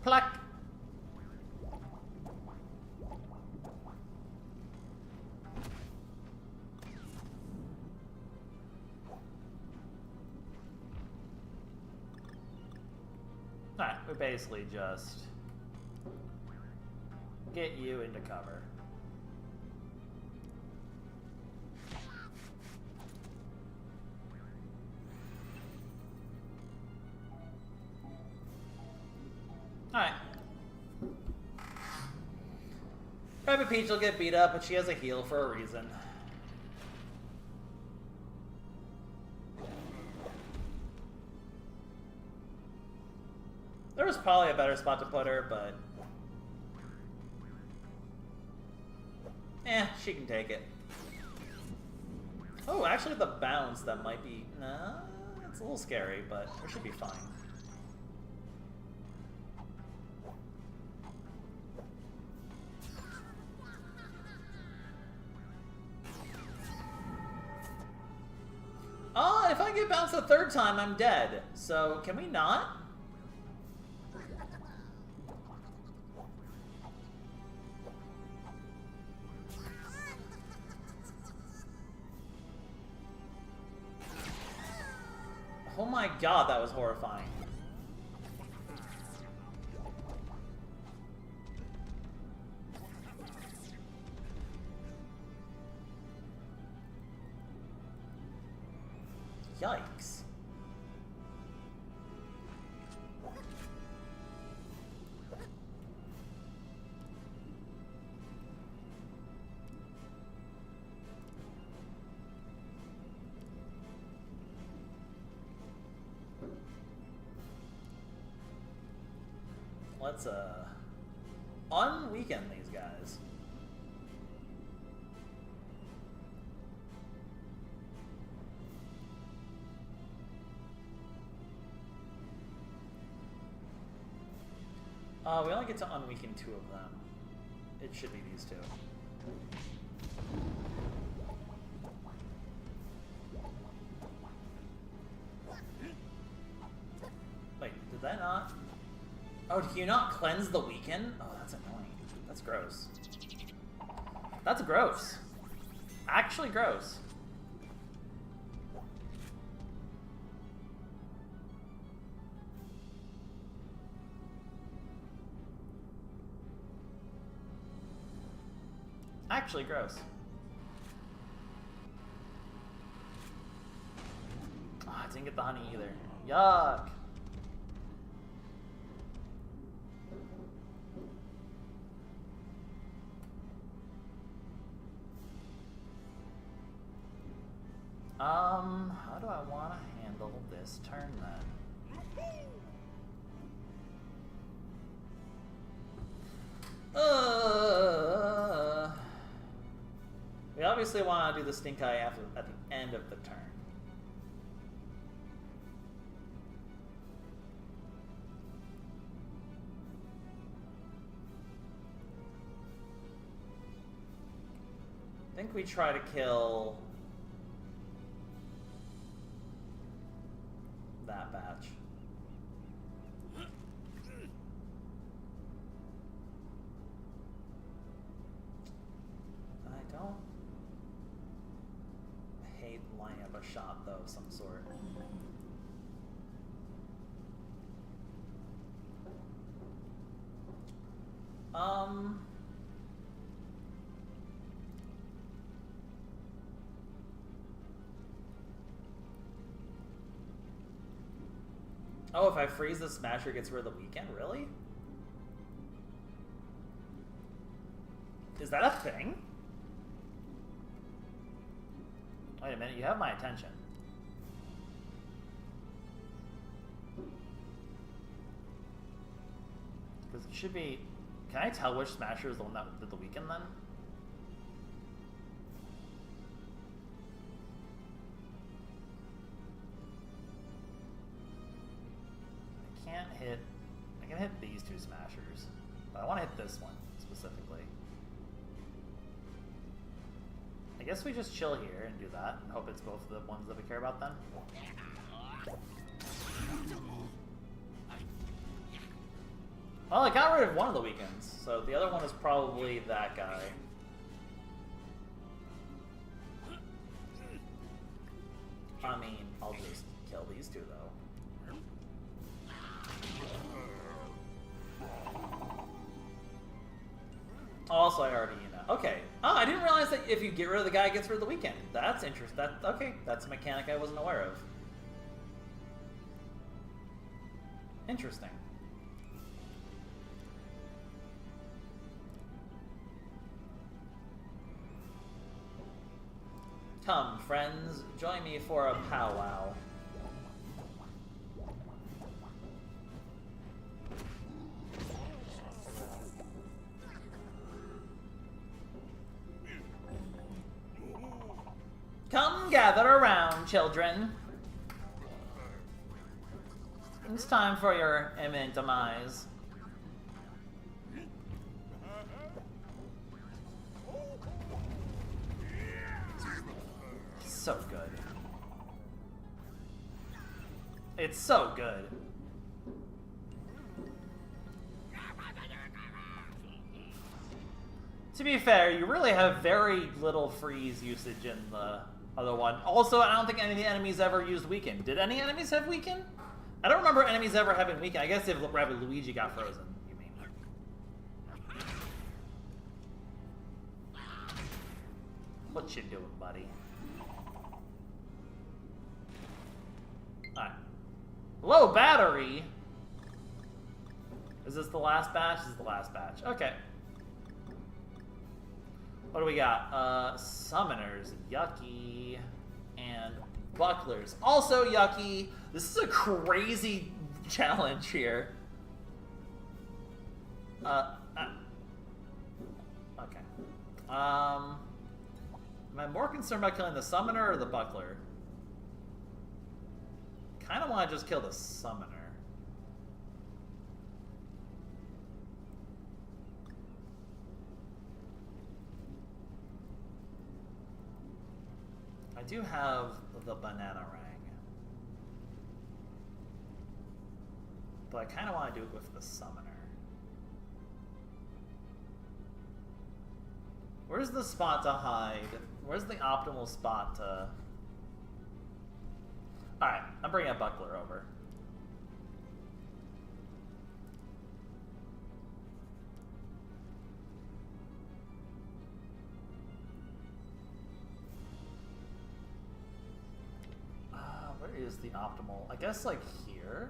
Pluck! Alright, we basically just get you into cover. Alright. Rabbid Peach will get beat up, but she has a heal for a reason. There was probably a better spot to put her, but... she can take it. Oh, actually the bounce, that might be... Nah, it's a little scary, but it should be fine. Oh, if I get bounced a third time, I'm dead. So, can we not? Oh my god, that was horrifying. Yikes. Let's unweaken these guys. We only get to unweaken 2 of them. It should be these 2. Wait, did that not? Oh, do you not cleanse the weaken? Oh, that's annoying. That's gross. That's gross. Actually gross. Actually gross. Oh, I didn't get the honey either. Yuck. How do I want to handle this turn then? We obviously want to do the stink eye at the end of the turn. I think we try to kill that batch. I don't hate lining up a shot though of some sort. Oh, if I freeze the Smasher, it gets rid of the weekend? Really? Is that a thing? Wait a minute, you have my attention. Because it should be... Can I tell which Smasher is the one that did the weekend then? I can hit these two Smashers, but I want to hit this one specifically. I guess we just chill here and do that and hope it's both the ones that we care about then. Well, I got rid of one of the weekends, so the other one is probably that guy. I mean, I'll just kill these two though. Also, I already, okay. Oh, I didn't realize that if you get rid of the guy, it gets rid of the weekend. That's interesting. Okay, that's a mechanic I wasn't aware of. Interesting. Come, friends, join me for a powwow. Come gather around, children. It's time for your imminent demise. So good. It's so good. To be fair, you really have very little freeze usage in the other one. Also, I don't think any of the enemies ever used weaken. Did any enemies have weaken? I don't remember enemies ever having weaken. I guess if Rabbid Luigi got frozen, you mean. What you doing, buddy? Alright. Low battery? Is this the last batch? This is the last batch. Okay. What do we got? Summoners, yucky, and bucklers, also yucky. This is a crazy challenge here. Okay. Am I more concerned about killing the summoner or the buckler? Kind of want to just kill the summoner. I do have the banana ring, but I kind of want to do it with the summoner. Where's the spot to hide? Where's the optimal spot to... Alright, I'm bringing a buckler over. Where is the optimal? I guess like here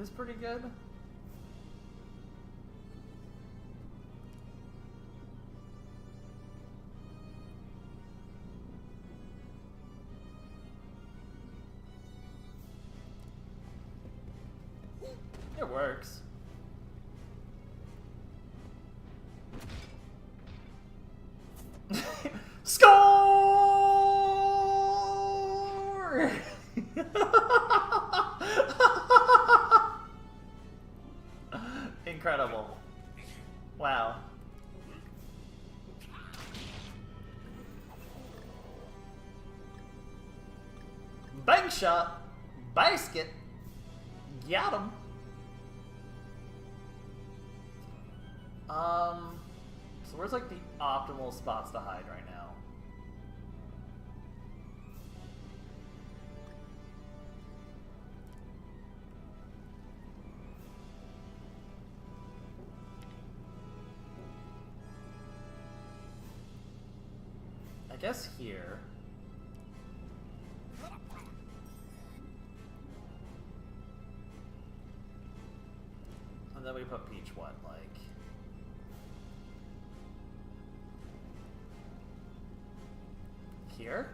is pretty good. It works. Score! Incredible. Wow. Bank shot. Basket. Got him. So where's like the optimal spots to hide right now? guess here. And then we put Peach, what, like... here?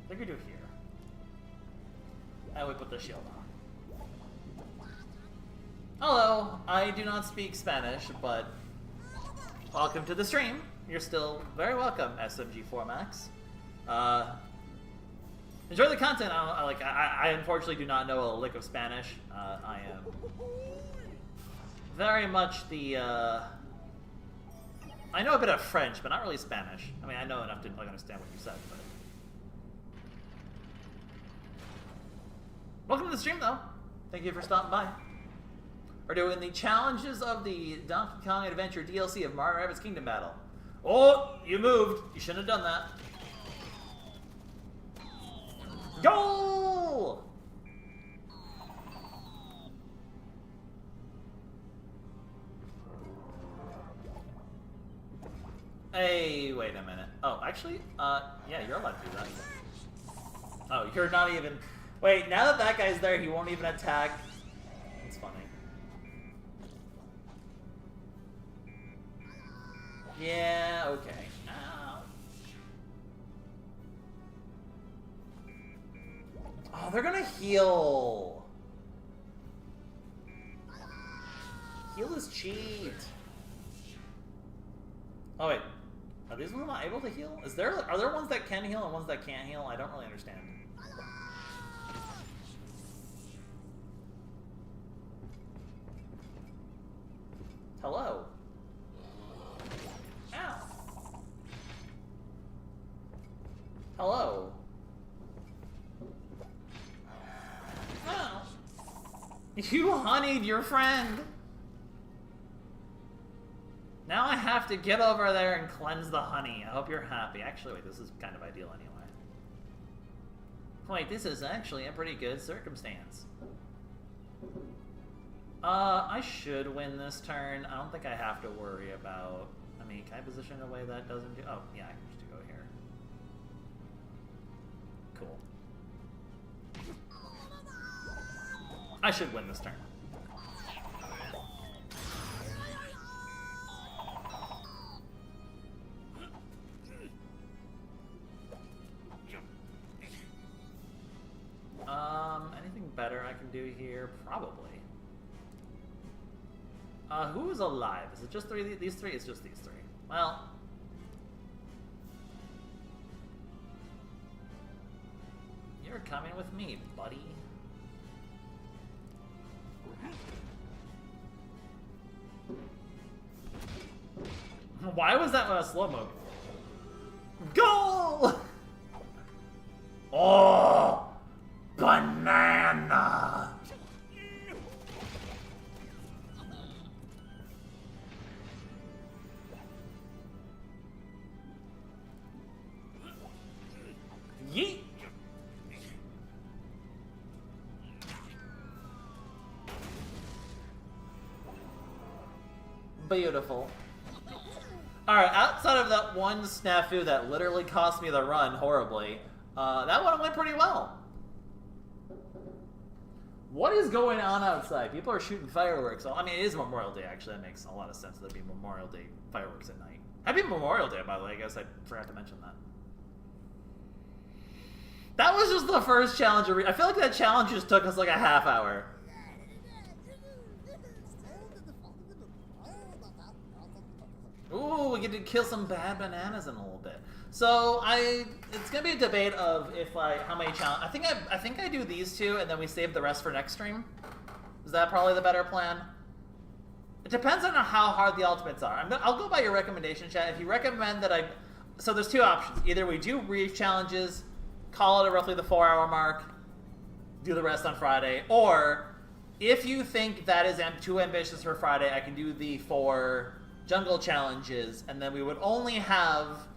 I think we do here. And we put the shield on. Hello, I do not speak Spanish, but welcome to the stream. You're still very welcome, SMG4Max. Enjoy the content. I unfortunately do not know a lick of Spanish. I am very much the. I know a bit of French, but not really Spanish. I mean, I know enough to like understand what you said. But welcome to the stream, though. Thank you for stopping by. We're doing the challenges of the Donkey Kong Adventure DLC of Mario Rabbids Kingdom Battle. Oh, you moved. You shouldn't have done that. Goal! Hey, wait a minute. Oh, actually, yeah, you're allowed to do that. Oh, you're not even... Wait, now that that guy's there, he won't even attack. That's funny. Yeah, okay. Ow. Oh, they're gonna heal. Heal is cheat. Oh wait, are these ones not able to heal? Are there ones that can heal and ones that can't heal? I don't really understand. Hello. Ow. Hello. Ow. You honeyed your friend. Now I have to get over there and cleanse the honey. I hope you're happy. Actually, wait, this is kind of ideal anyway. Wait, this is actually a pretty good circumstance. I should win this turn. I don't think I have to worry about... I mean, can I position in a way that doesn't do... Oh, yeah, I can just go here. Cool. I should win this turn. Anything better I can do here? Probably. Who is alive? Is it just these three? It's just these three. Well. You're coming with me, buddy. Why was that a slow-mo? Goal! Oh! Banana! Yeet! Beautiful. Alright, outside of that one snafu that literally cost me the run horribly, that one went pretty well. What is going on outside? People are shooting fireworks. I mean, it is Memorial Day, actually. That makes a lot of sense that there'd be Memorial Day fireworks at night. Happy Memorial Day, by the way. I guess I forgot to mention that. That was just the first challenge. I feel like that challenge just took us like a half hour. Ooh, we get to kill some bad bananas in a little bit. So it's gonna be a debate of how many challenge. I think I do these two and then we save the rest for next stream. Is that probably the better plan? It depends on how hard the ultimates are. I'll go by your recommendation, chat. If you recommend that so there's two options. Either we do brief challenges, call it at roughly the 4-hour mark, do the rest on Friday, or if you think that is too ambitious for Friday, I can do the 4 jungle challenges, and then we would only have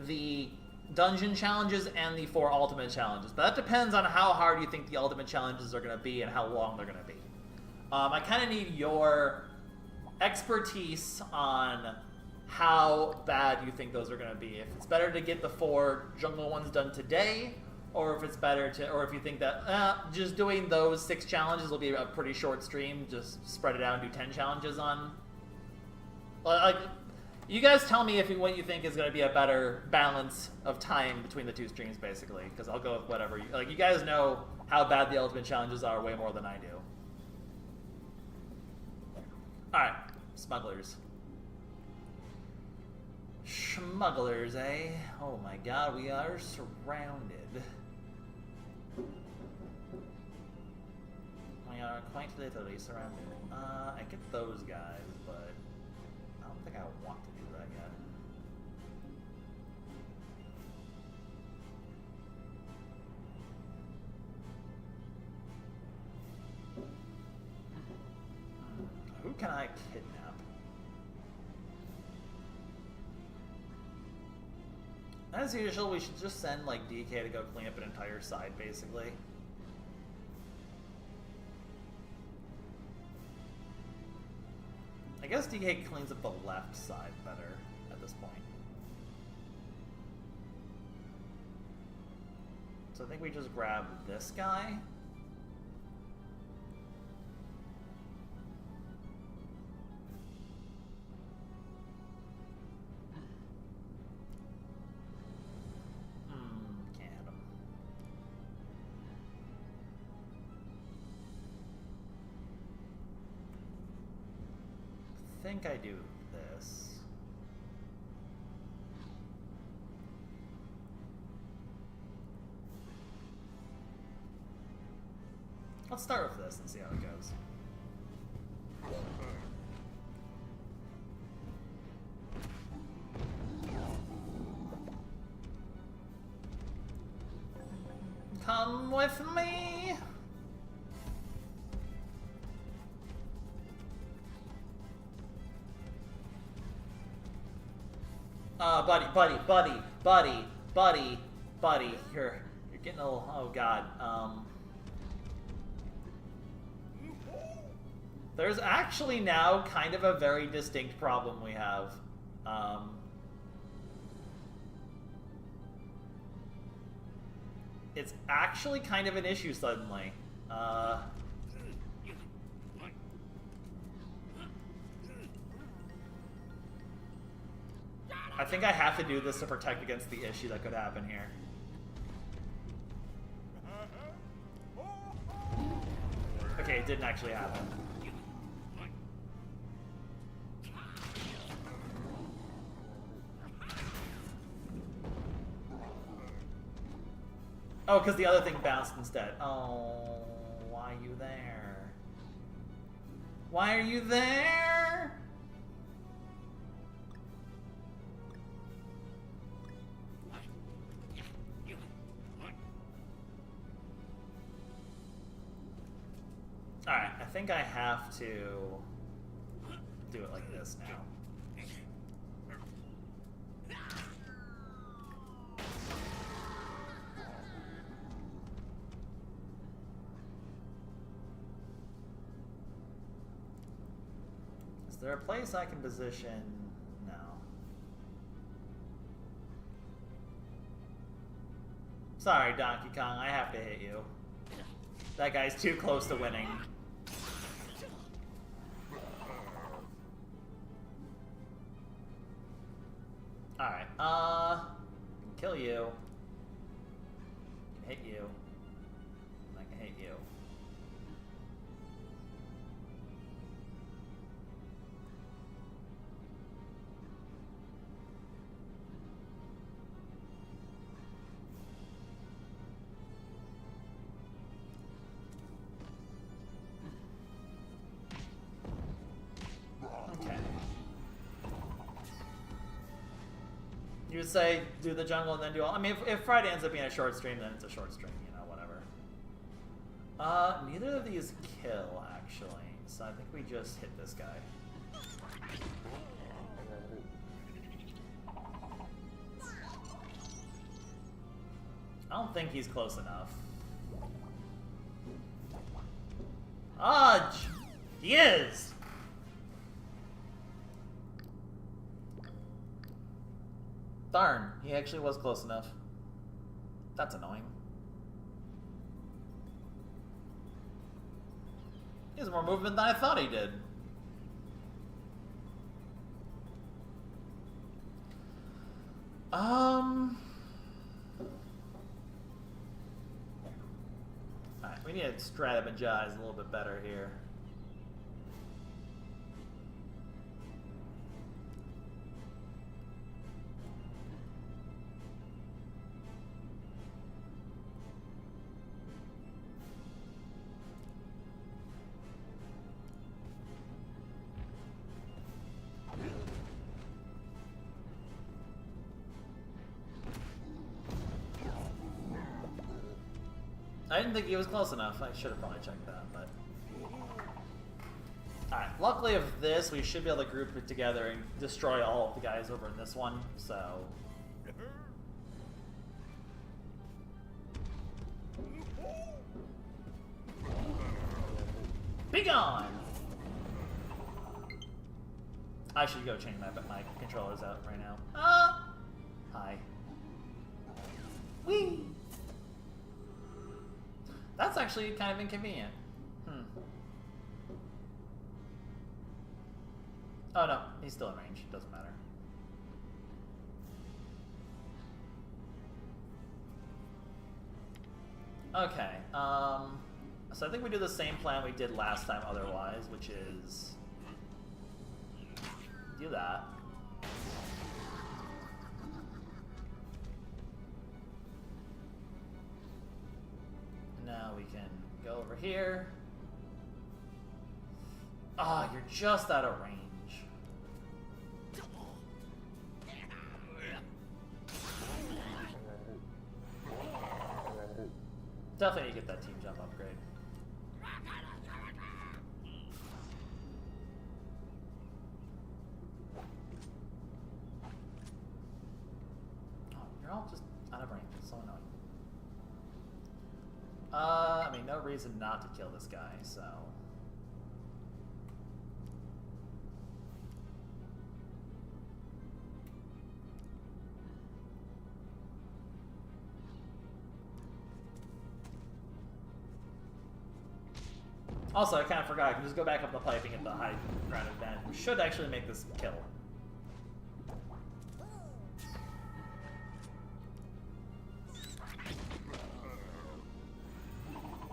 the dungeon challenges and the 4 ultimate challenges. But that depends on how hard you think the ultimate challenges are going to be and how long they're going to be. I kind of need your expertise on how bad you think those are going to be. If it's better to get the 4 jungle ones done today, or if it's better to, or if you think that just doing those 6 challenges will be a pretty short stream, just spread it out and do 10 challenges on. Like, you guys tell me what you think is going to be a better balance of time between the 2 streams, basically, because I'll go with whatever. Like, you guys know how bad the ultimate challenges are way more than I do. Alright, smugglers. Smugglers, eh? Oh my god, we are surrounded. We are quite literally surrounded. I get those guys, but I don't think I want to do that yet. Who can I kidnap? As usual, we should just send, like, DK to go clean up an entire side, basically. I guess DK cleans up the left side better at this point. So I think we just grab this guy. Can't hit him. I think I do this. Let's start with this and see how it goes. Come with me! Buddy, you're getting a little, oh god, there's actually now kind of a very distinct problem we have. It's actually kind of an issue suddenly. I think I have to do this to protect against the issue that could happen here. Okay, it didn't actually happen. Oh, because the other thing bounced instead. Oh, why are you there? Why are you there? Alright, I think I have to do it like this now. Is there a place I can position? No. Sorry, Donkey Kong, I have to hit you. That guy's too close to winning. Alright, kill you. Hit you. I can hit you. Okay. You would say do the jungle and then do all. I mean, if Friday ends up being a short stream, then it's a short stream, you know, whatever. Neither of these kill, actually. So I think we just hit this guy. I don't think he's close enough. Ah, he is! Darn, he actually was close enough. That's annoying. He has more movement than I thought he did. Alright, we need to strategize a little bit better here. I didn't think he was close enough. I should have probably checked that, but... Alright, luckily of this, we should be able to group it together and destroy all of the guys over in this one, so... Be gone! I should go change my controllers out right now. Ah! Hi. Whee! That's actually kind of inconvenient. Oh no, he's still in range. Doesn't matter. Okay, so I think we do the same plan we did last time otherwise, which is... do that. Now we can go over here. Ah, you're just out of range. Definitely need to get that team jump upgrade. Oh, you're all just out of range. It's so annoying. I mean, no reason not to kill this guy, so... Also, I kind of forgot, I can just go back up the pipe and get the high ground advantage, which should actually make this kill.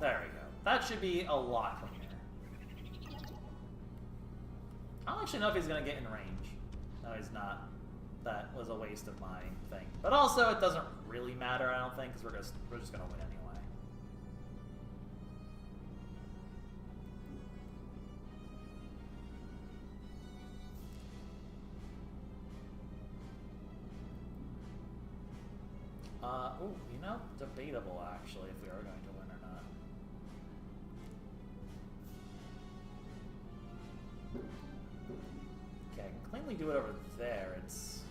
There we go. That should be a lot from here. I don't actually know if he's going to get in range. No, he's not. That was a waste of my thing. But also, it doesn't really matter, I don't think, because we're just going to win anyway. Ooh, you know, debatable actually if we are going to win or not. Okay, I can cleanly do it over there. It's...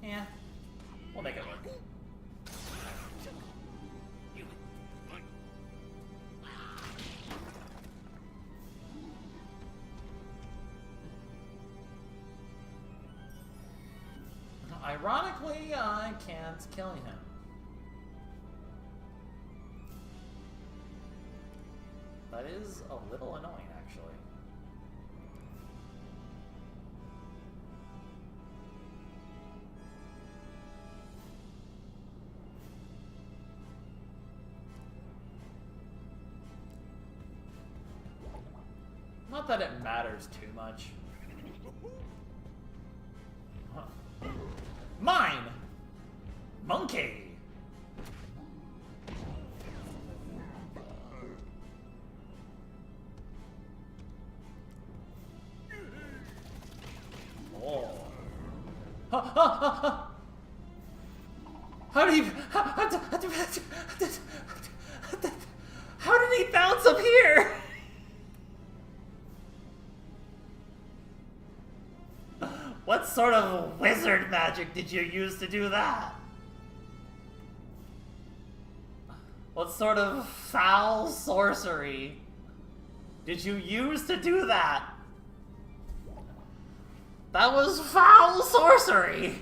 yeah, we'll make it work. Ironically, I can't kill him. That is a little annoying, actually. Not that it matters too much. Huh. Mine! Monkey! Oh. How did he... How did he bounce up here? What's sort of wizard magic did you use to do that? What sort of foul sorcery did you use to do that? That was foul sorcery!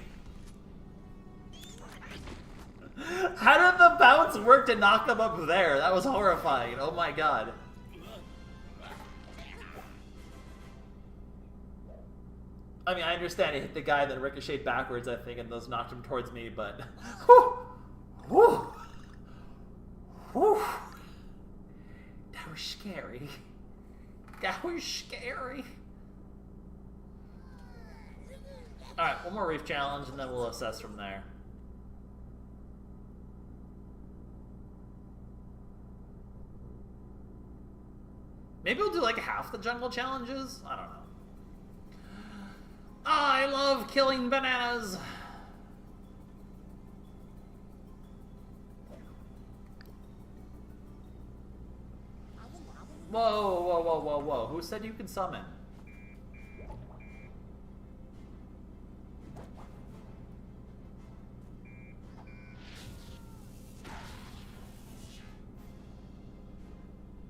How did the bounce work to knock them up there? That was horrifying. Oh my god. I mean, I understand it hit the guy that ricocheted backwards, I think, and those knocked him towards me, but... Whew! Whew! Whew! That was scary. That was scary. Alright, one more reef challenge, and then we'll assess from there. Maybe we'll do like half the jungle challenges? I don't know. I love killing bananas! Whoa, whoa, whoa, whoa, whoa. Who said you can summon?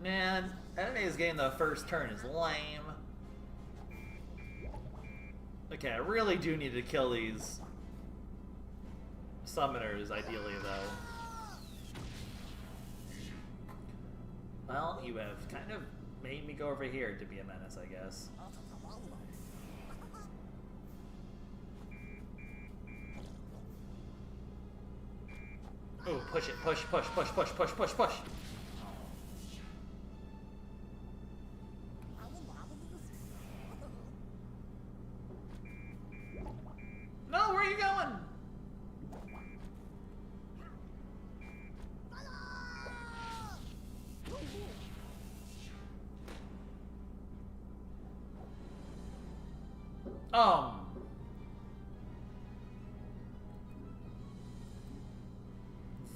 Man, enemies getting the first turn is lame. Okay, I really do need to kill these summoners, ideally, though. Well, you have kind of made me go over here to be a menace, I guess. Oh, push it, push, push, push, push, push, push, push! No, where are you going?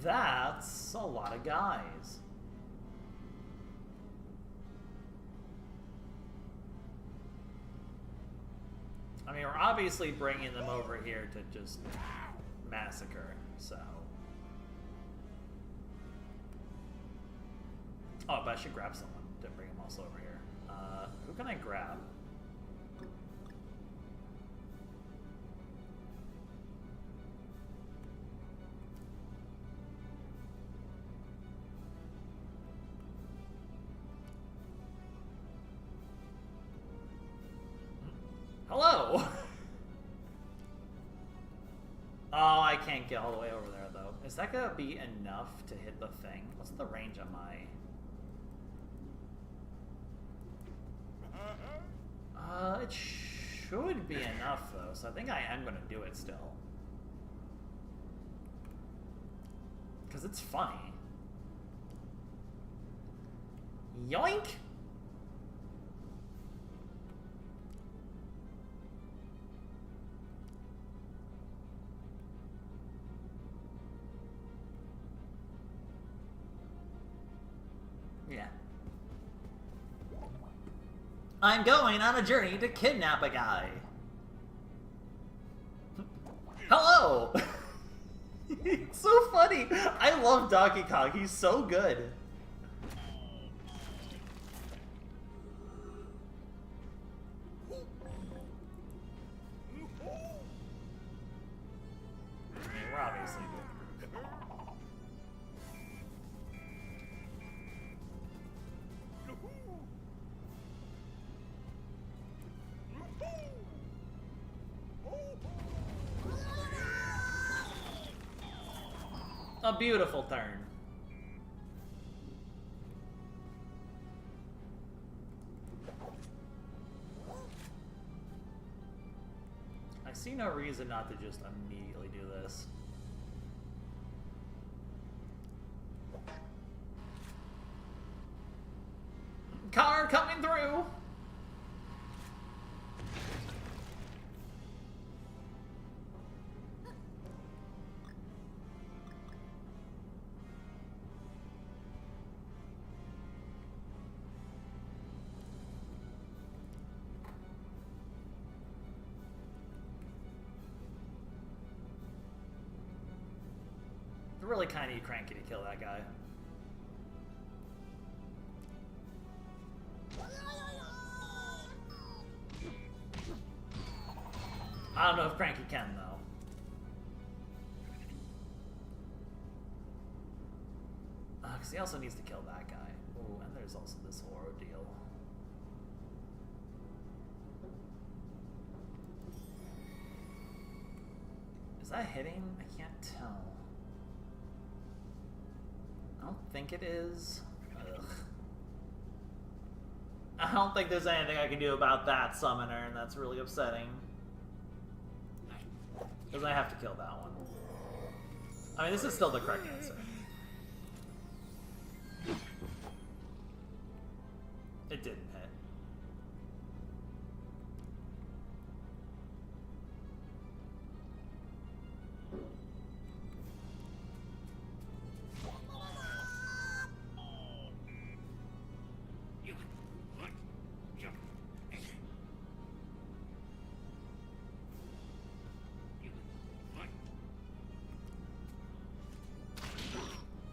That's a lot of guys. I mean, we're obviously bringing them over here to just massacre, so... Oh, but I should grab someone to bring them also over here. Who can I grab? Hello! Oh, I can't get all the way over there, though. Is that gonna be enough to hit the thing? What's the range on my... It should be enough, though, so I think I am gonna do it still. Because it's funny. Yoink! Yeah. I'm going on a journey to kidnap a guy. Hello! It's so funny. I love Donkey Kong. He's so good. I mean, we're obviously good. A beautiful turn. I see no reason not to just immediately do this. Car coming through! really kind of need Cranky to kill that guy. I don't know if Cranky can, though. Because he also needs to kill that guy. Oh, and there's also this Oro deal. Is that hitting? I can't tell. I don't think it is. Ugh. I don't think there's anything I can do about that summoner, and that's really upsetting. Because I have to kill that one. I mean, this is still the correct answer. It didn't hit.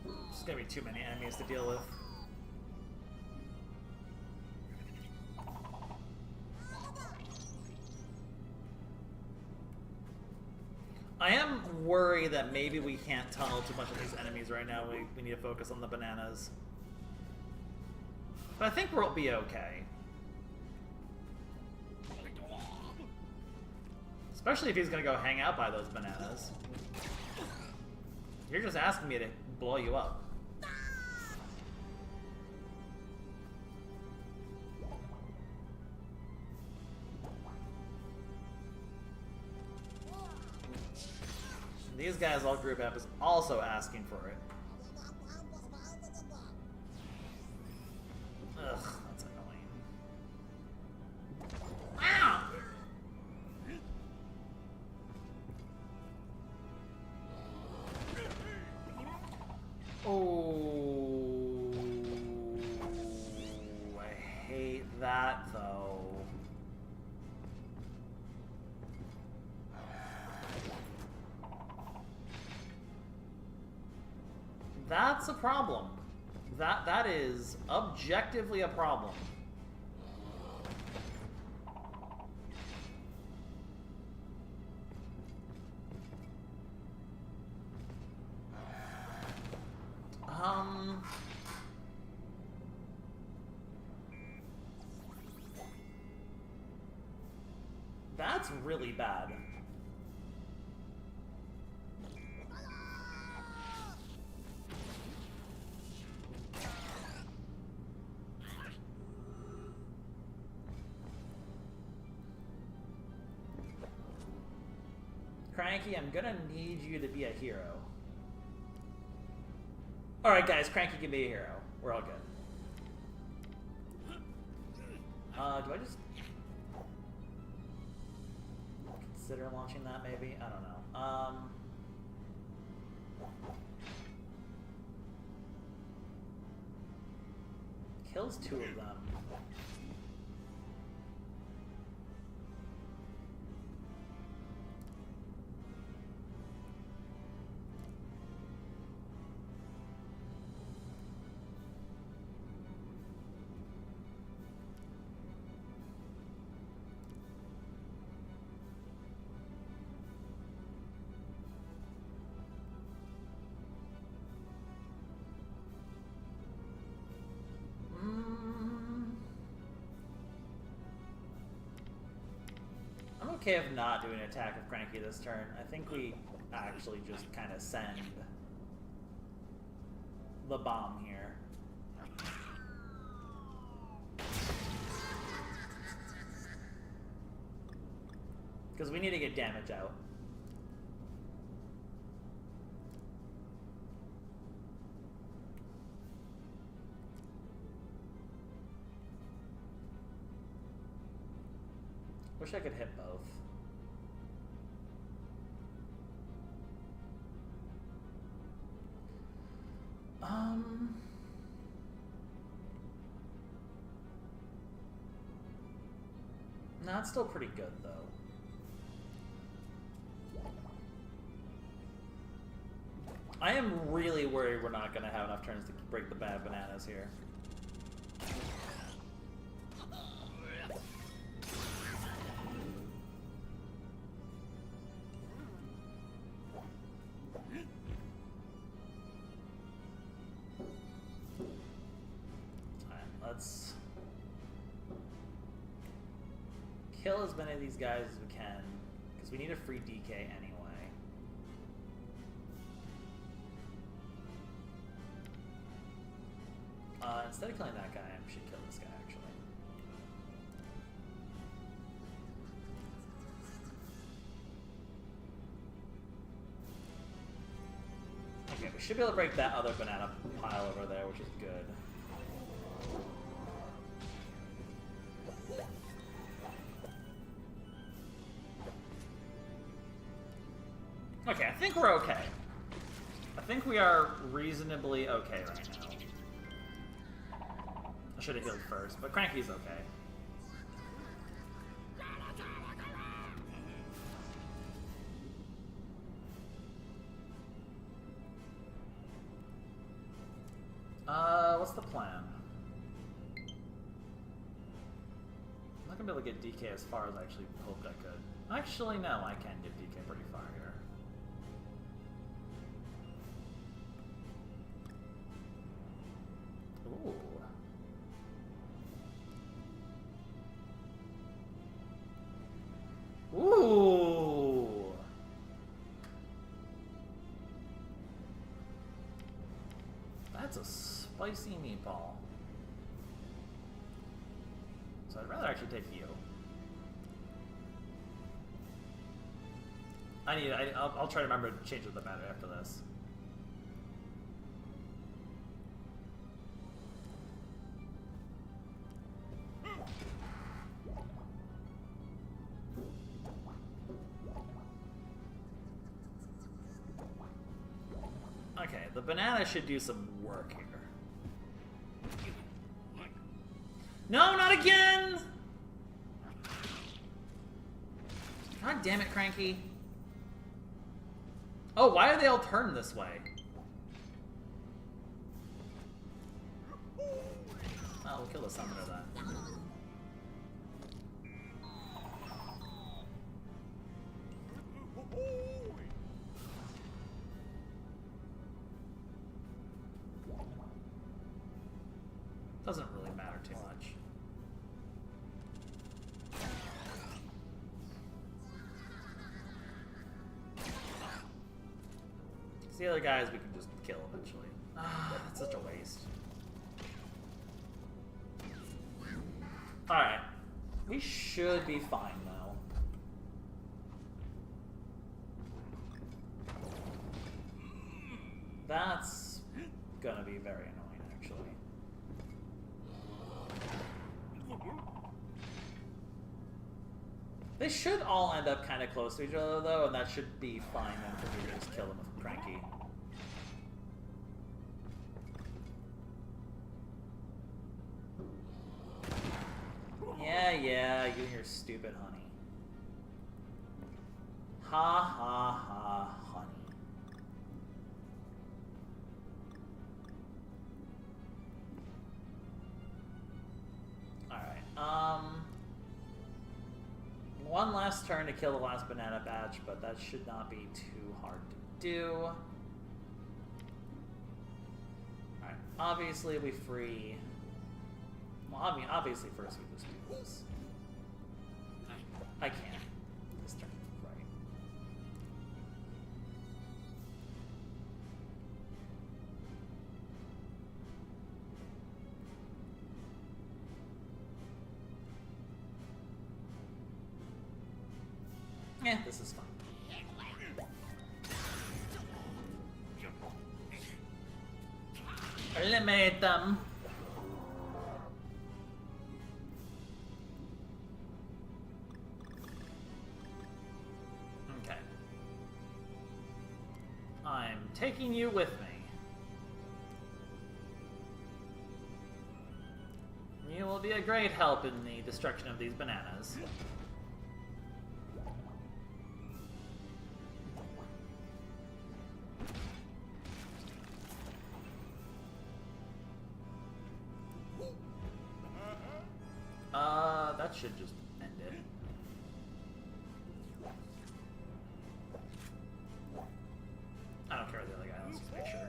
There's gonna be too many enemies to deal with. I am worried that maybe we can't tunnel too much of these enemies right now. We need to focus on the bananas. But I think we'll be okay. Especially if he's gonna go hang out by those bananas. You're just asking me to blow you up. These guys all group up is also asking for it. Ugh, that's annoying. Wow! Oh, I hate that though. That's a problem. That is objectively a problem. That's really bad. Cranky, I'm gonna need you to be a hero. Alright guys, Cranky can be a hero. We're all good. Do I just consider launching that maybe? I don't know. Kills two of them. Okay of not doing an attack of Cranky this turn. I think we actually just kind of send the bomb here. Because we need to get damage out. Wish I could hit both. No, it's still pretty good though. I am really worried we're not going to have enough turns to break the bad bananas here. Alright, let's kill as many of these guys as we can, because we need a free DK anyway. Instead of killing that guy, I should kill this guy, actually. Okay, we should be able to break that other banana pile over there, which is good. Okay, I think we're okay. I think we are reasonably okay right now. I should have healed first, but Cranky's okay. What's the plan? I'm not gonna be able to get DK as far as I actually hoped I could. Actually, no, I can get DK pretty far here. Ooh. Ooh! That's a spicy meatball. So I'd rather actually take you. I'll try to remember to change the battery after this. Okay, the banana should do some work here. No, not again! God damn it, Cranky. Oh, why are they all turned this way? Oh, we'll kill the summoner then. Doesn't really matter too much. The other guys we can just kill eventually. Ah, that's such a waste. Alright. We should be fine though. That's gonna be very annoying actually. They should all end up kind of close to each other though, and that should be fine then for me to just kill them with Cranky. Yeah, you and your stupid honey. Ha ha ha, honey. Alright, one last turn to kill the last banana batch, but that should not be too hard to do. Alright, obviously we free... Well, I mean, obviously first we just do this. I can't. This turn, right. Yeah, this is fine. Eliminate them. Okay. I'm taking you with me. You will be a great help in the destruction of these bananas. should just end it. I don't care what the other guy. Let's just make sure.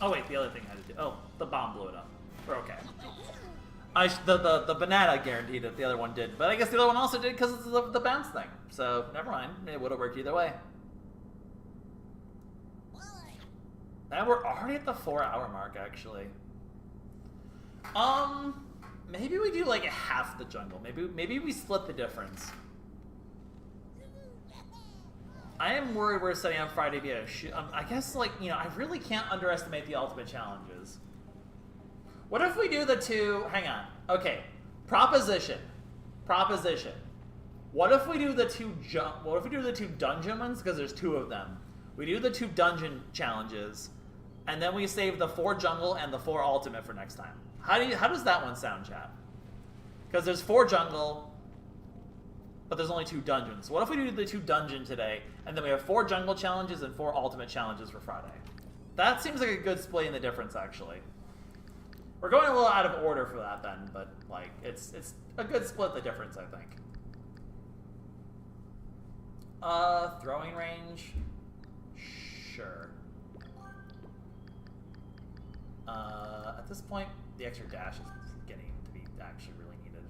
Oh wait, the other thing I had to do. Oh, the bomb blew it up. We're okay. The banana guaranteed it. The other one did, but I guess the other one also did because it's the bounce thing. So never mind. It would have worked either way. And we're already at the 4-hour mark, actually. Maybe we do like half the jungle. Maybe we split the difference. I am worried we're setting up Friday to be a shoot. I guess, like, you know, I really can't underestimate the ultimate challenges. What if we do the two... Hang on. Okay. Proposition. What if we do the two dungeon ones? Because there's 2 of them. We do the 2 dungeon challenges, and then we save the 4 jungle and the 4 ultimate for next time. How does that one sound, chat? Because there's 4 jungle, but there's only 2 dungeons. What if we do the 2 dungeon today, and then we have 4 jungle challenges and 4 ultimate challenges for Friday? That seems like a good split in the difference, actually. We're going a little out of order for that then, but like it's a good split the difference, I think. Throwing range, sure. At this point, the extra dash is getting to be actually really needed.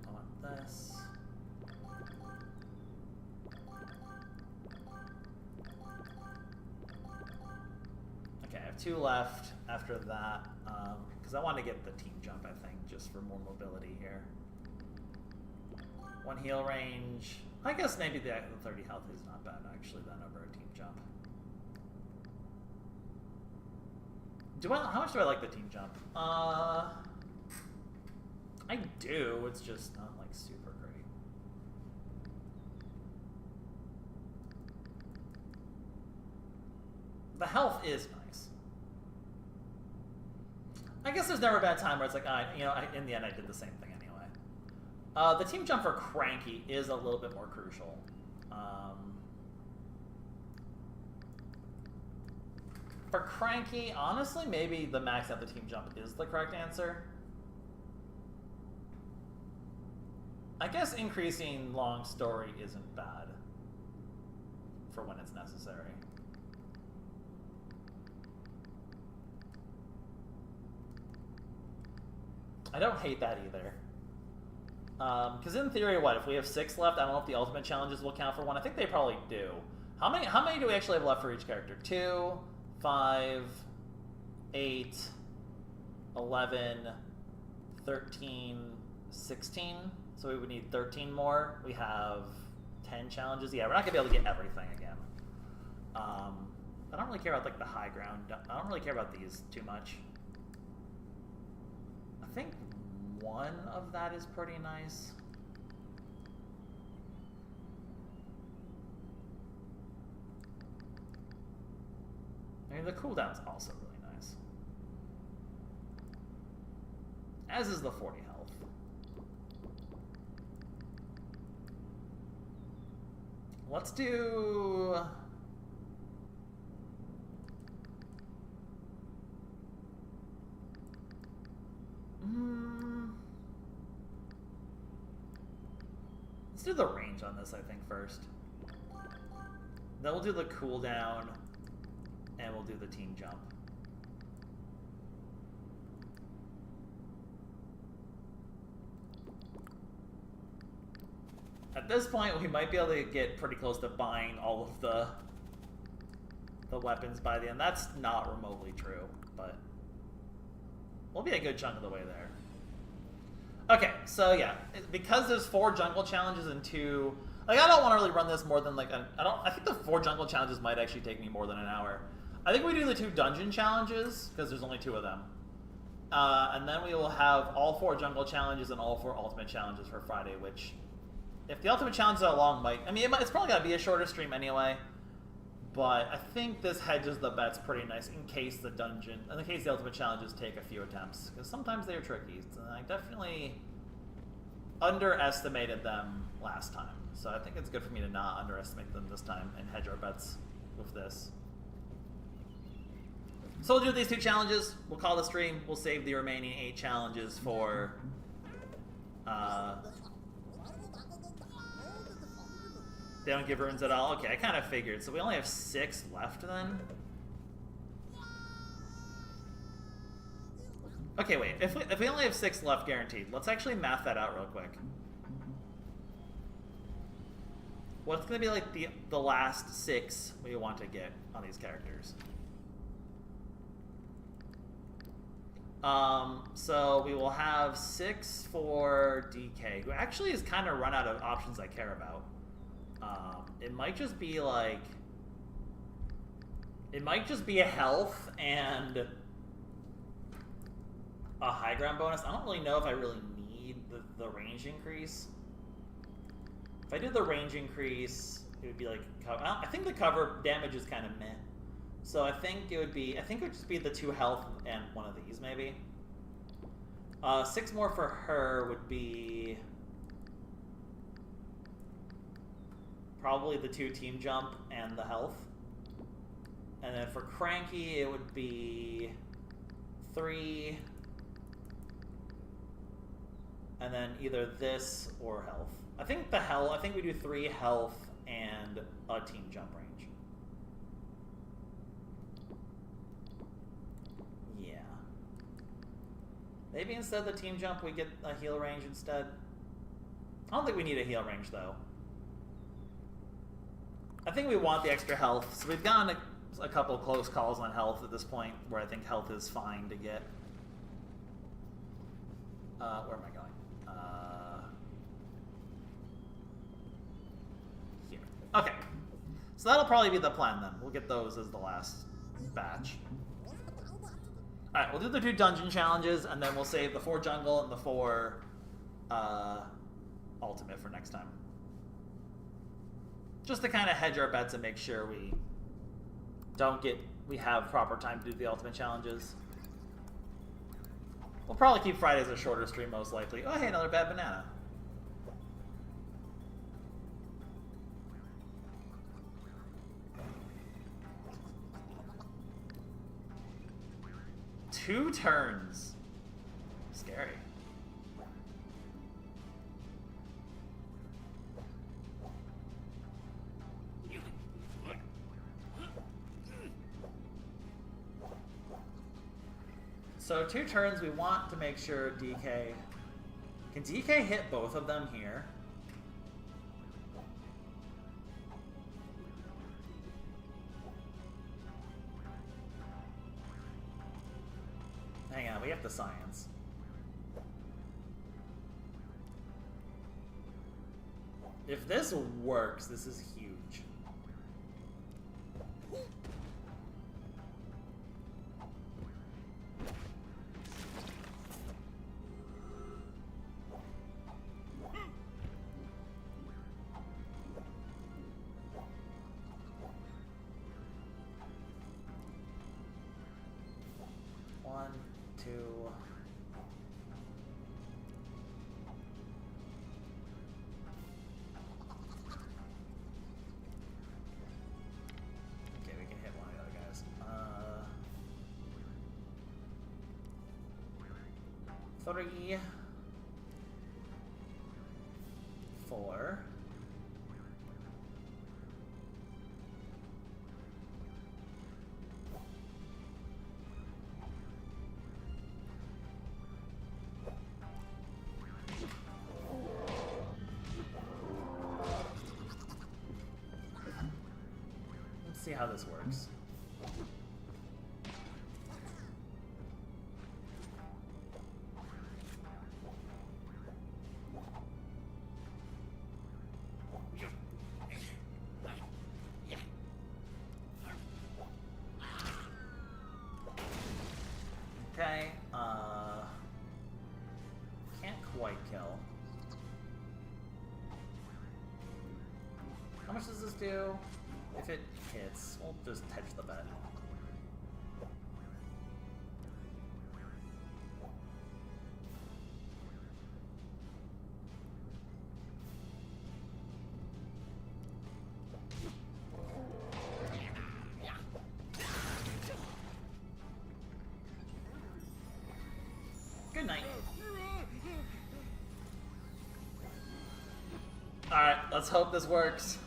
I want this. Okay, I have 2 left after that, because I want to get the team jump, I think, just for more mobility here. 1 heal range. I guess maybe the 30 health is not bad, actually, then over a team jump. How much do I like the team jump? I do, it's just not, like, super great. The health is nice. I guess there's never a bad time where it's like, in the end I did the same thing anyway. The team jump for Cranky is a little bit more crucial. For Cranky, honestly, maybe the max out the team jump is the correct answer. I guess increasing long story isn't bad for when it's necessary. I don't hate that either. Because in theory, what, if we have 6 left, I don't know if the ultimate challenges will count for 1. I think they probably do. How many do we actually have left for each character? 2, 5, 8, 11, 13, 16. So we would need 13 more. We have 10 challenges. Yeah, we're not going to be able to get everything again. I don't really care about, like, the high ground. I don't really care about these too much. I think 1 of that is pretty nice. I mean, the cooldown's also really nice. As is the 40 health. Let's do... Let's do the range on this, I think, first. Then we'll do the cooldown, and we'll do the team jump. At this point, we might be able to get pretty close to buying all of the weapons by the end. That's not remotely true, but we'll be a good chunk of the way there. Okay, so yeah, because there's 4 jungle challenges and 2... Like, I don't want to really run this more than, like, I think the 4 jungle challenges might actually take me more than an hour. I think we do the 2 dungeon challenges, because there's only 2 of them. And then we will have all 4 jungle challenges and all 4 ultimate challenges for Friday, which, if the ultimate challenges are long, it's probably going to be a shorter stream anyway. But I think this hedges the bets pretty nice in case the ultimate challenges take a few attempts, because sometimes they're tricky. So I definitely underestimated them last time. So I think it's good for me to not underestimate them this time and hedge our bets with this. So we'll do these 2 challenges. We'll call the stream. We'll save the remaining 8 challenges for... they don't give runes at all? Okay, I kind of figured. So we only have 6 left then? Okay, wait. If we only have 6 left guaranteed, let's actually math that out real quick. What's going to be like the last 6 we want to get on these characters? So we will have 6 for DK, who actually has kind of run out of options I care about. It might just be like... It might just be a health and a high ground bonus. I don't really know if I really need the range increase. If I do the range increase, it would be like... I think the cover damage is kind of meh. So I think it would be... I think it would just be the 2 health and one of these, maybe. 6 more for her would be... probably the 2 team jump and the health. And then for Cranky, it would be 3... and then either this or health. I think I think we do 3 health and a team jump range. Yeah. Maybe instead of the team jump, we get a heal range instead. I don't think we need a heal range, though. I think we want the extra health, so we've gotten a couple close calls on health at this point, where I think health is fine to get. Where am I going? Here. Okay. So that'll probably be the plan then. We'll get those as the last batch. Alright, we'll do the 2 dungeon challenges, and then we'll save the 4 jungle and the 4 ultimate for next time. Just to kind of hedge our bets and make sure we have proper time to do the ultimate challenges. We'll probably keep Fridays a shorter stream, most likely. Oh, hey, another bad banana. Two turns. Scary. So 2 turns, we want to make sure DK... Can DK hit both of them here? Hang on, we have the science. If this works, this is huge. Okay, we can hit one of the other guys. 3, 4. Let's see how this works. Okay, can't quite kill. How much does this do? If it hits, we'll just hedge the bet. Good night. Alright, let's hope this works.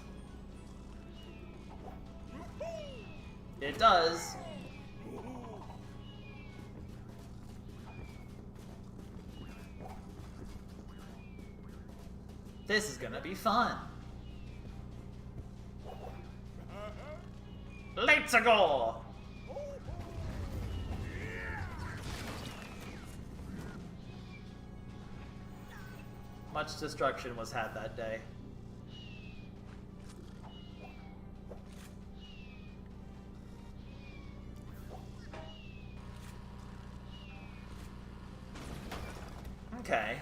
It does. This is gonna be fun. Let's go! Much destruction was had that day. Okay.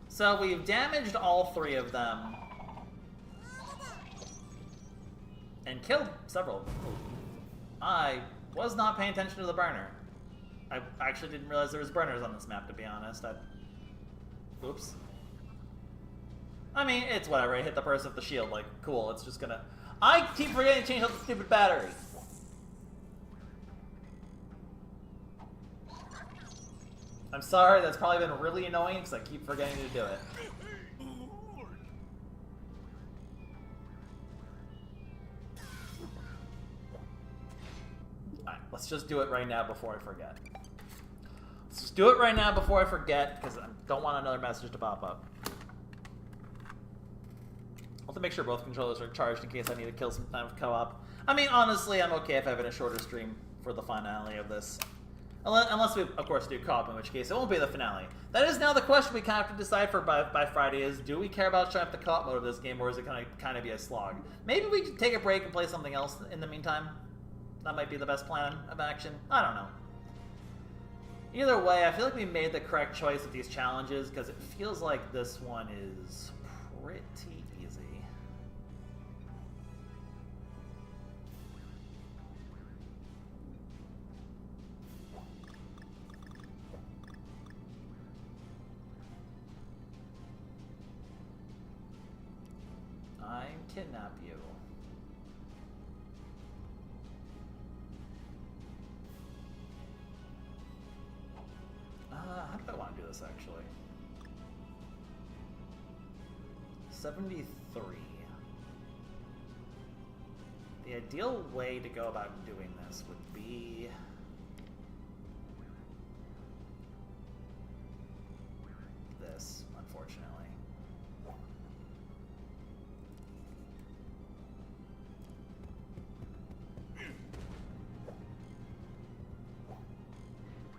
So we've damaged all three of them. And killed several. I was not paying attention to the burner. I actually didn't realize there was burners on this map, to be honest. Oops. I mean, it's whatever. I hit the person with the shield. Like, cool. It's just gonna... I keep forgetting to change out the stupid battery. I'm sorry. That's probably been really annoying because I keep forgetting to do it. Alright, let's just do it right now before I forget. Let's just do it right now before I forget because I don't want another message to pop up. I'll have to make sure both controllers are charged in case I need to kill some time with co-op. I mean, honestly, I'm okay if I have a shorter stream for the finale of this. Unless we, of course, do co-op, in which case it won't be the finale. That is now the question we kind of have to decide for by Friday is, do we care about showing up the co-op mode of this game, or is it going to kind of be a slog? Maybe we take a break and play something else in the meantime. That might be the best plan of action. I don't know. Either way, I feel like we made the correct choice with these challenges, because it feels like this one is pretty easy. I kidnap you. How do I want to do this, actually? 73. The ideal way to go about doing this would be... this, unfortunately.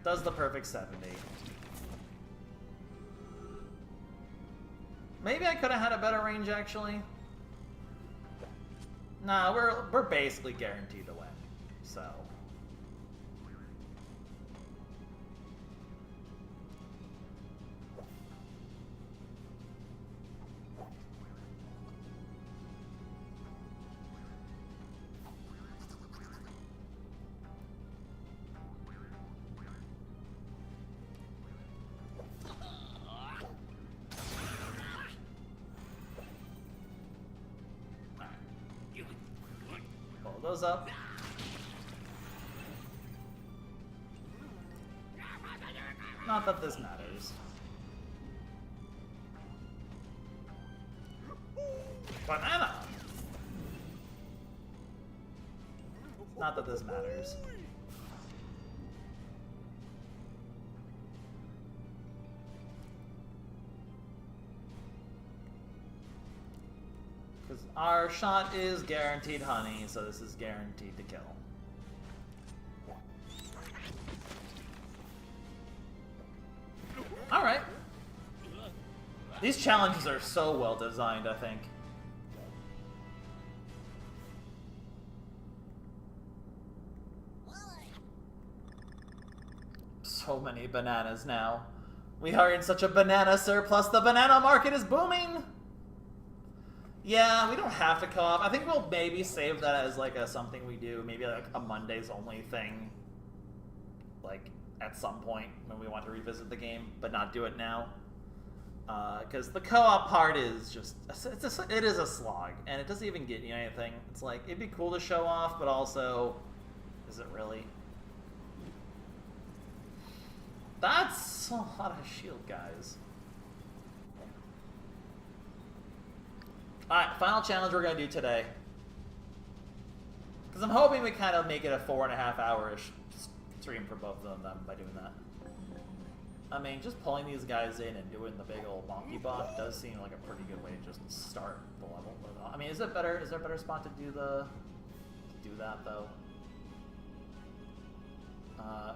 Does the perfect 70. Maybe I could have had a better range, actually. Nah, we're basically guaranteed to win, so... Those up. Not that this matters. Banana! Not that this matters. Because our shot is guaranteed honey, so this is guaranteed to kill. Alright. These challenges are so well designed, I think. So many bananas now. We are in such a banana surplus, the banana market is booming! Yeah, we don't have to co-op. I think we'll maybe save that as like a something we do, maybe like a Mondays only thing, like at some point when we want to revisit the game, but not do it now. Because the co-op part is just, it is a slog, and it doesn't even get you anything. It's like, it'd be cool to show off, but also, is it really? That's a lot of shield guys. Alright, final challenge we're going to do today. Because I'm hoping we kind of make it a 4.5 hour-ish stream for both of them by doing that. I mean, just pulling these guys in and doing the big old monkey bot does seem like a pretty good way to just start the level. I mean, is there a better spot to do that though?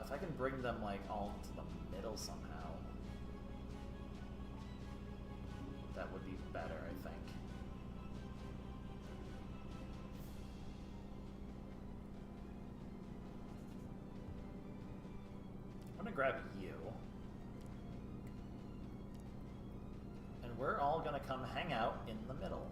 If I can bring them like all to the middle somehow, that would be better, I think. I'm gonna grab you. And we're all gonna come hang out in the middle.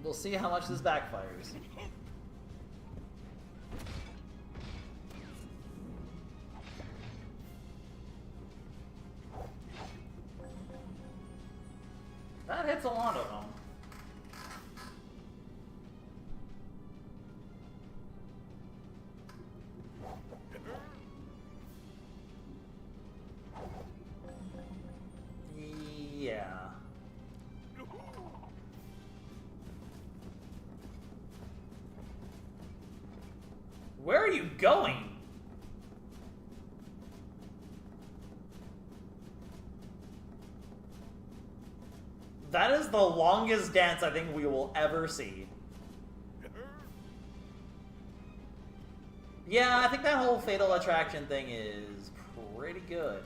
We'll see how much this backfires. That hits a lot of them. Yeah. Where are you going? That is the longest dance I think we will ever see. Yeah, I think that whole fatal attraction thing is pretty good.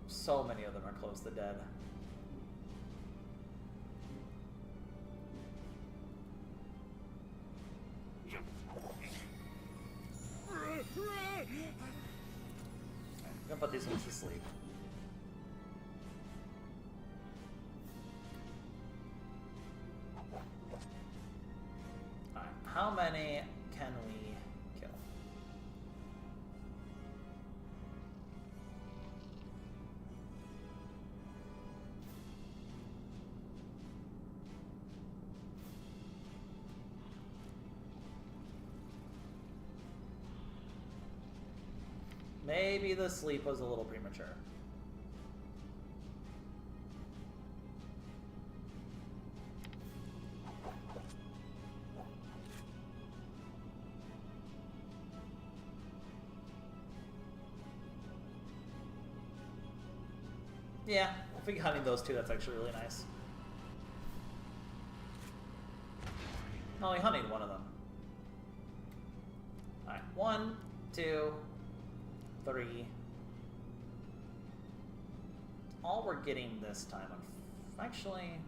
So many of them are close to dead. I'm gonna put these ones to sleep. Alright, how many can we kill? Maybe the sleep was a little premature. Yeah, if we can hunting those two, that's actually really nice. Only hunting one of them. Alright, 1, 2, 3. All we're getting this time. Actually,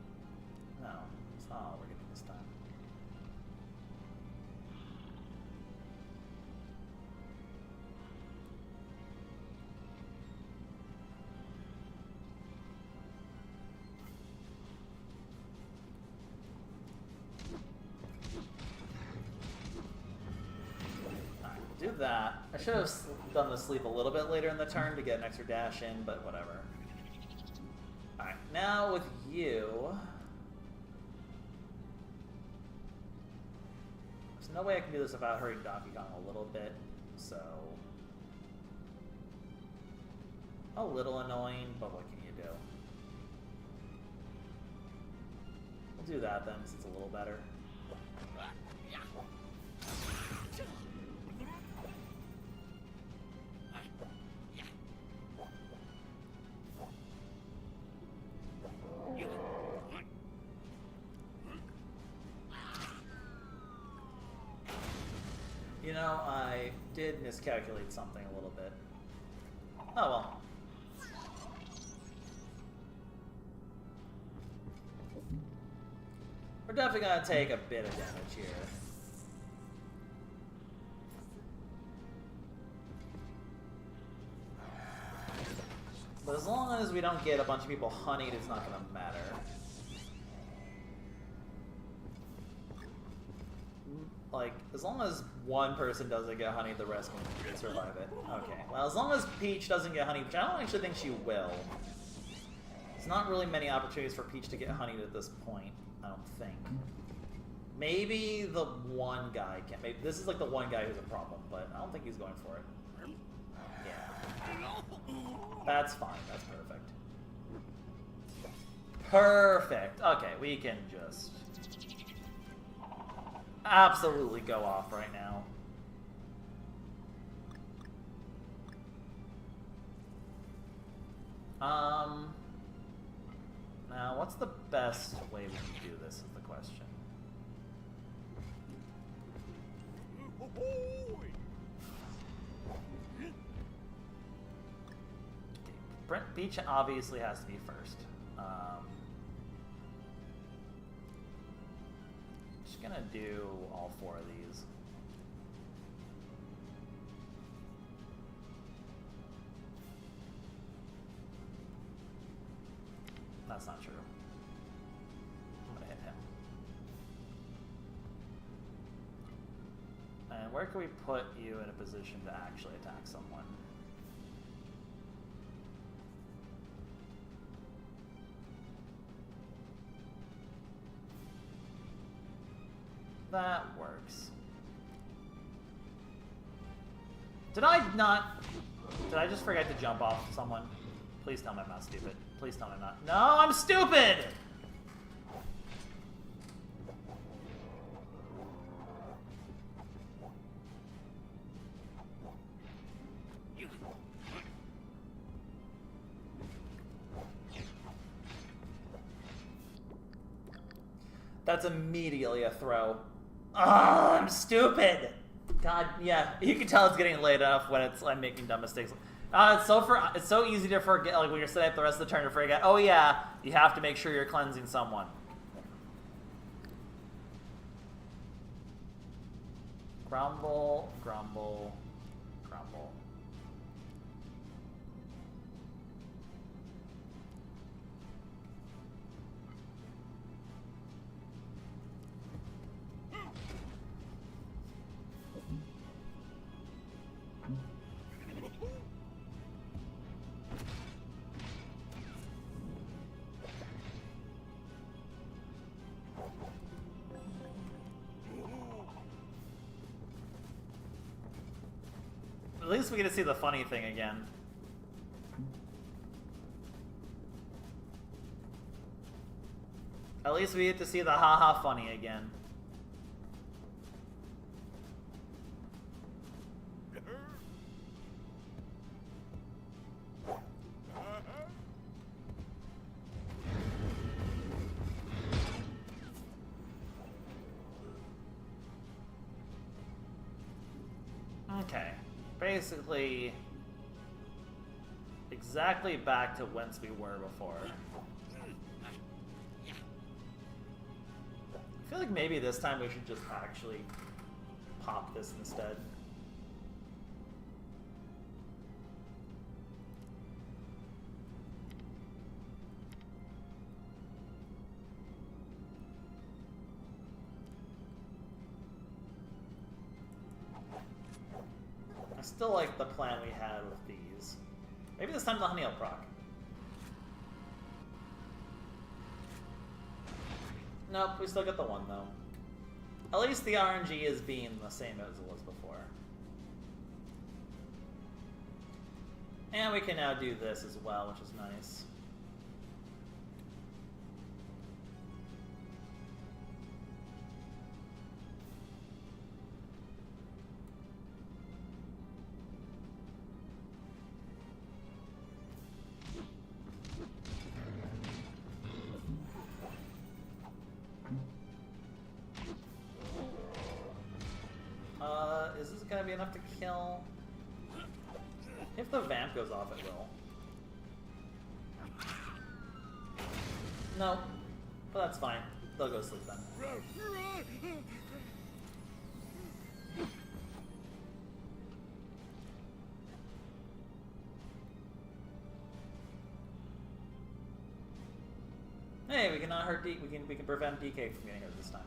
no, it's not all we're getting this time. Do that. I should have done the sleep a little bit later in the turn to get an extra dash in, but whatever. Alright, now with you... There's no way I can do this without hurting Donkey Kong a little bit, so... A little annoying, but what can you do? We'll do that then, since it's a little better. You know, I did miscalculate something a little bit. Oh well. We're definitely gonna take a bit of damage here. But as long as we don't get a bunch of people hunted, it's not gonna matter. Like, as long as one person doesn't get honey, the rest can survive it. Okay, well, as long as Peach doesn't get honey, which I don't actually think she will. There's not really many opportunities for Peach to get honeyed at this point, I don't think. Maybe the one guy can. Maybe this is like the one guy who's a problem, but I don't think he's going for it. Yeah. That's fine, that's perfect. Perfect. Okay, we can just absolutely go off right now. Now, what's the best way we can do this is the question. Peach obviously has to be first. Just gonna do all 4 of these. That's not true. I'm gonna hit him. And where can we put you in a position to actually attack someone? That works. Did I just forget to jump off someone? Please tell me I'm not stupid. Please tell me I'm not. No, I'm stupid! That's immediately a throw. Oh, I'm stupid! God, yeah, you can tell it's getting late enough when I'm making dumb mistakes. It's so easy to forget, like when you're setting up the rest of the turn to forget, oh yeah, you have to make sure you're cleansing someone. Grumble, grumble, grumble. At least we get to see the funny thing again. At least we get to see the haha funny again. Okay. Basically, exactly back to whence we were before. I feel like maybe this time we should just actually pop this instead. I still like the plan we had with these. Maybe this time the honey will proc. Nope, we still get the one though. At least the RNG is being the same as it was before. And we can now do this as well, which is nice. Is this gonna be enough to kill? If the vamp goes off, it will. No, but that's fine. They'll go sleep then. Hey, we cannot hurt D. We can prevent DK from getting hurt this time.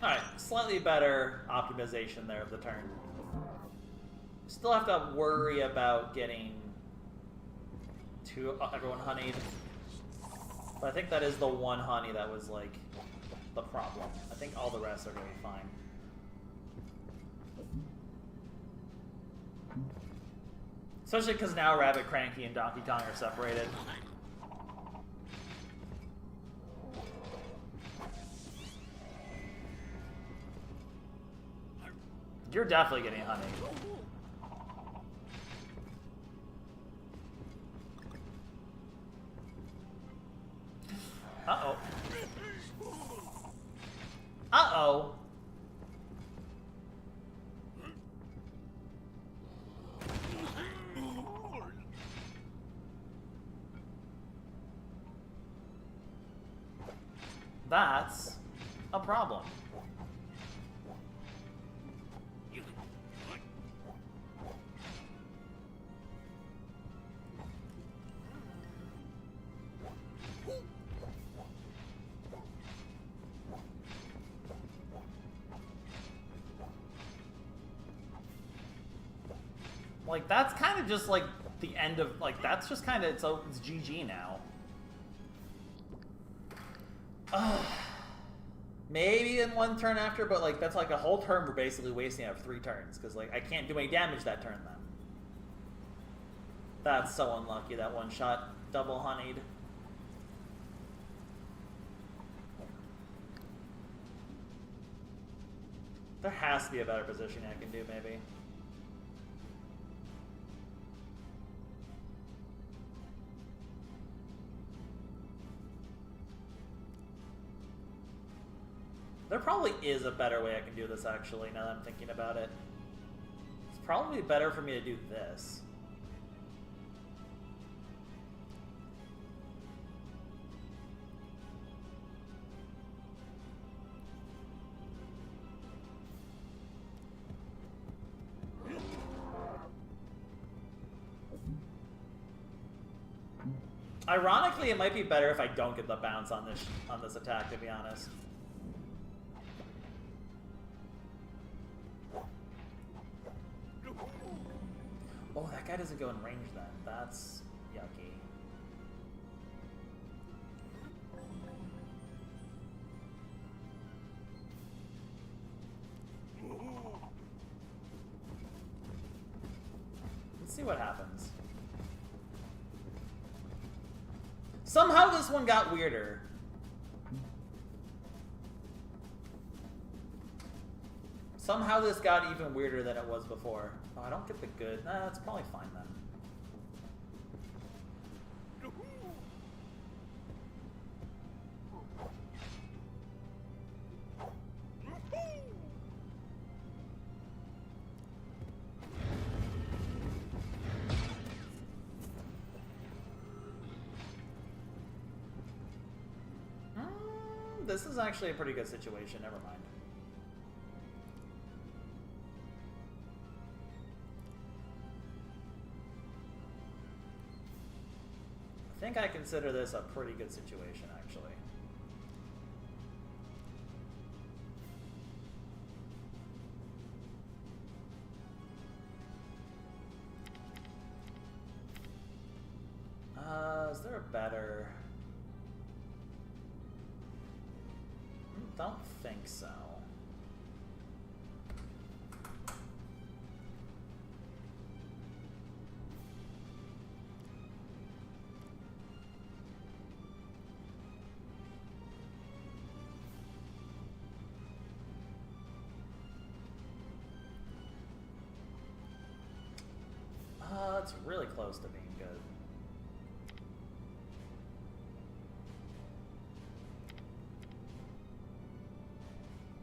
Alright, slightly better optimization there of the turn. Still have to worry about getting everyone honeyed. But I think that is the one honey that was, like, the problem. I think all the rest are going to be fine. Especially because now Rabbid Cranky and Donkey Kong are separated. You're definitely getting honey. Uh-oh. Uh-oh. That's a problem. Like, that's kind of just, like, the end of, like, that's just kind of, it's GG now. Maybe in one turn after, but, like, that's, like, a whole turn we're basically wasting out of 3 turns, because, like, I can't do any damage that turn, then. That's so unlucky, that one shot double honeyed. There has to be a better position I can do, maybe. There probably is a better way I can do this, actually, now that I'm thinking about it. It's probably better for me to do this. Ironically, it might be better if I don't get the bounce on this attack, to be honest. Oh, that guy doesn't go in range then. That's yucky. Let's see what happens. Somehow this one got weirder. Somehow this got even weirder than it was before. Oh, I don't get the good. Nah, that's probably fine then. This is actually a pretty good situation. Never mind. I think I consider this a pretty good situation, actually. Is there a better... Don't think so. It's really close to being good.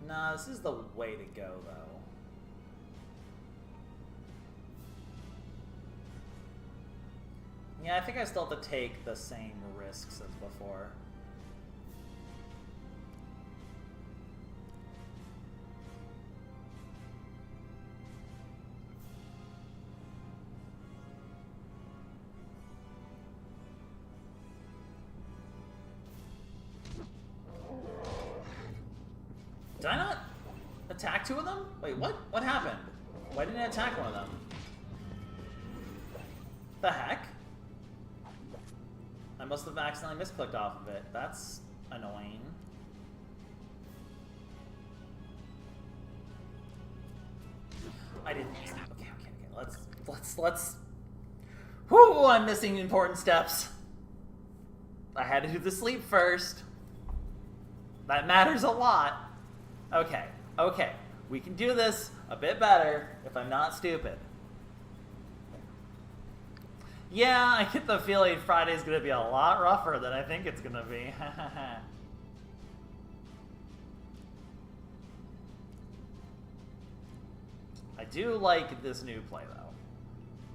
Nah, this is the way to go, though. Yeah, I think I still have to take the same risks as before. Did I not? Attack 2 of them? Wait, what? What happened? Why didn't I attack one of them? The heck? I must have accidentally misclicked off of it. That's annoying. I didn't. Okay. Let's. Whoo! I'm missing important steps. I had to do the sleep first. That matters a lot. Okay. We can do this a bit better if I'm not stupid. Yeah, I get the feeling Friday's gonna be a lot rougher than I think it's gonna be. I do like this new play, though.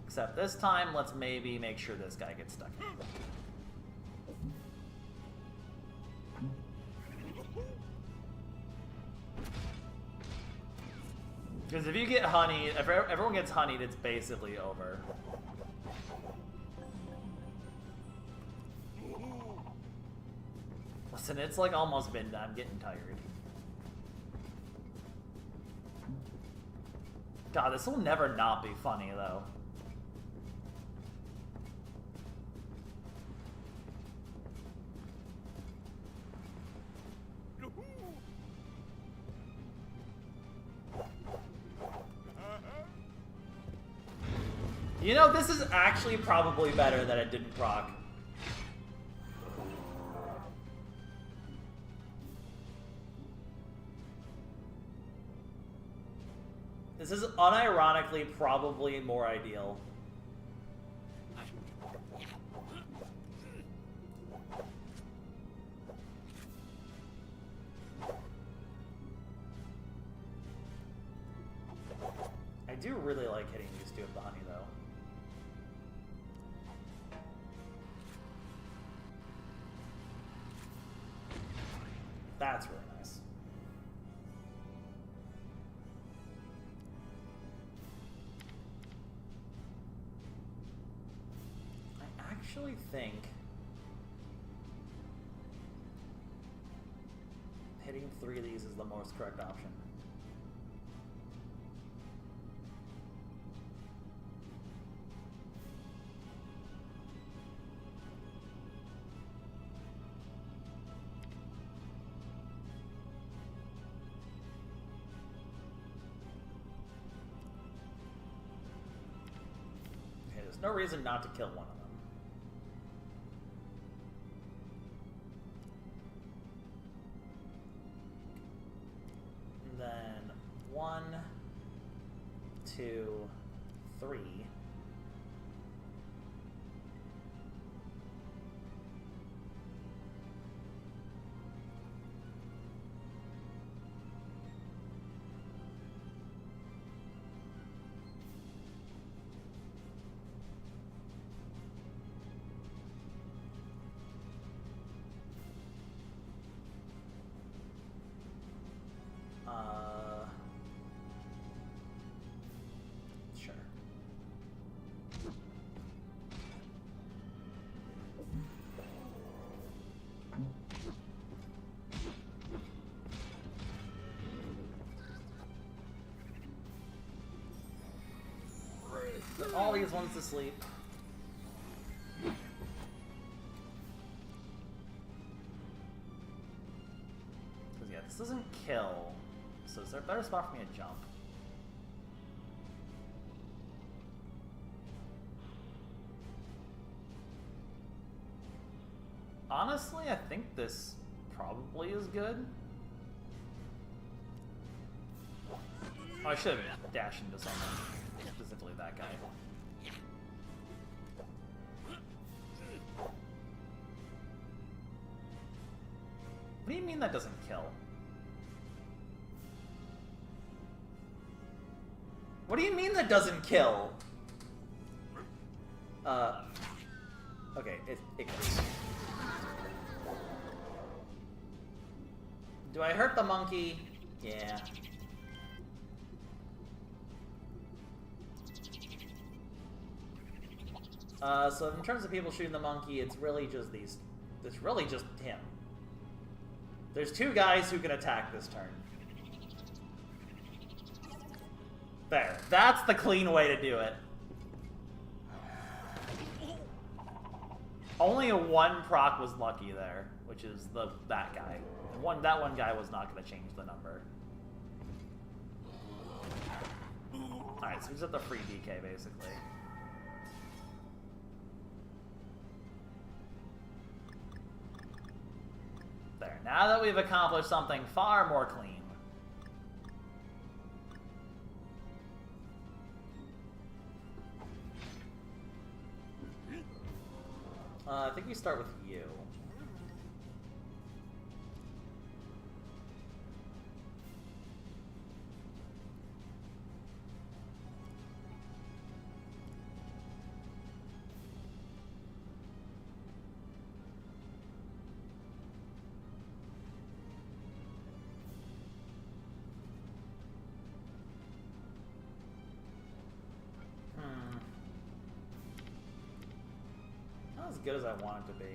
Except this time, let's maybe make sure this guy gets stuck in. Because if you get honeyed, if everyone gets honeyed, it's basically over. Listen, it's like almost midnight. I'm getting tired. God, this will never not be funny, though. You know, this is actually probably better that it didn't proc. This is unironically probably more ideal. I do really like hitting these two with the honey, though. That's really nice. I actually think hitting 3 of these is the most correct option. There's no reason not to kill one of them. And then 1, 2, 3. Sure. Put all these ones to sleep. Because yeah, this doesn't kill. So is there a better spot for me to jump? Honestly, I think this probably is good. Oh, I should have dashed into someone. Specifically that guy. What do you mean that doesn't kill? What do you mean that doesn't kill? Okay, it kills. Do I hurt the monkey? Yeah. So in terms of people shooting the monkey, it's really just these. It's really just him. There's 2 guys who can attack this turn. There. That's the clean way to do it. Only a 1 proc was lucky there, which is that guy. And that one guy was not going to change the number. Alright, so he's at the free DK, basically. There. Now that we've accomplished something far more clean. I think we start with you. Not as good as I want it to be.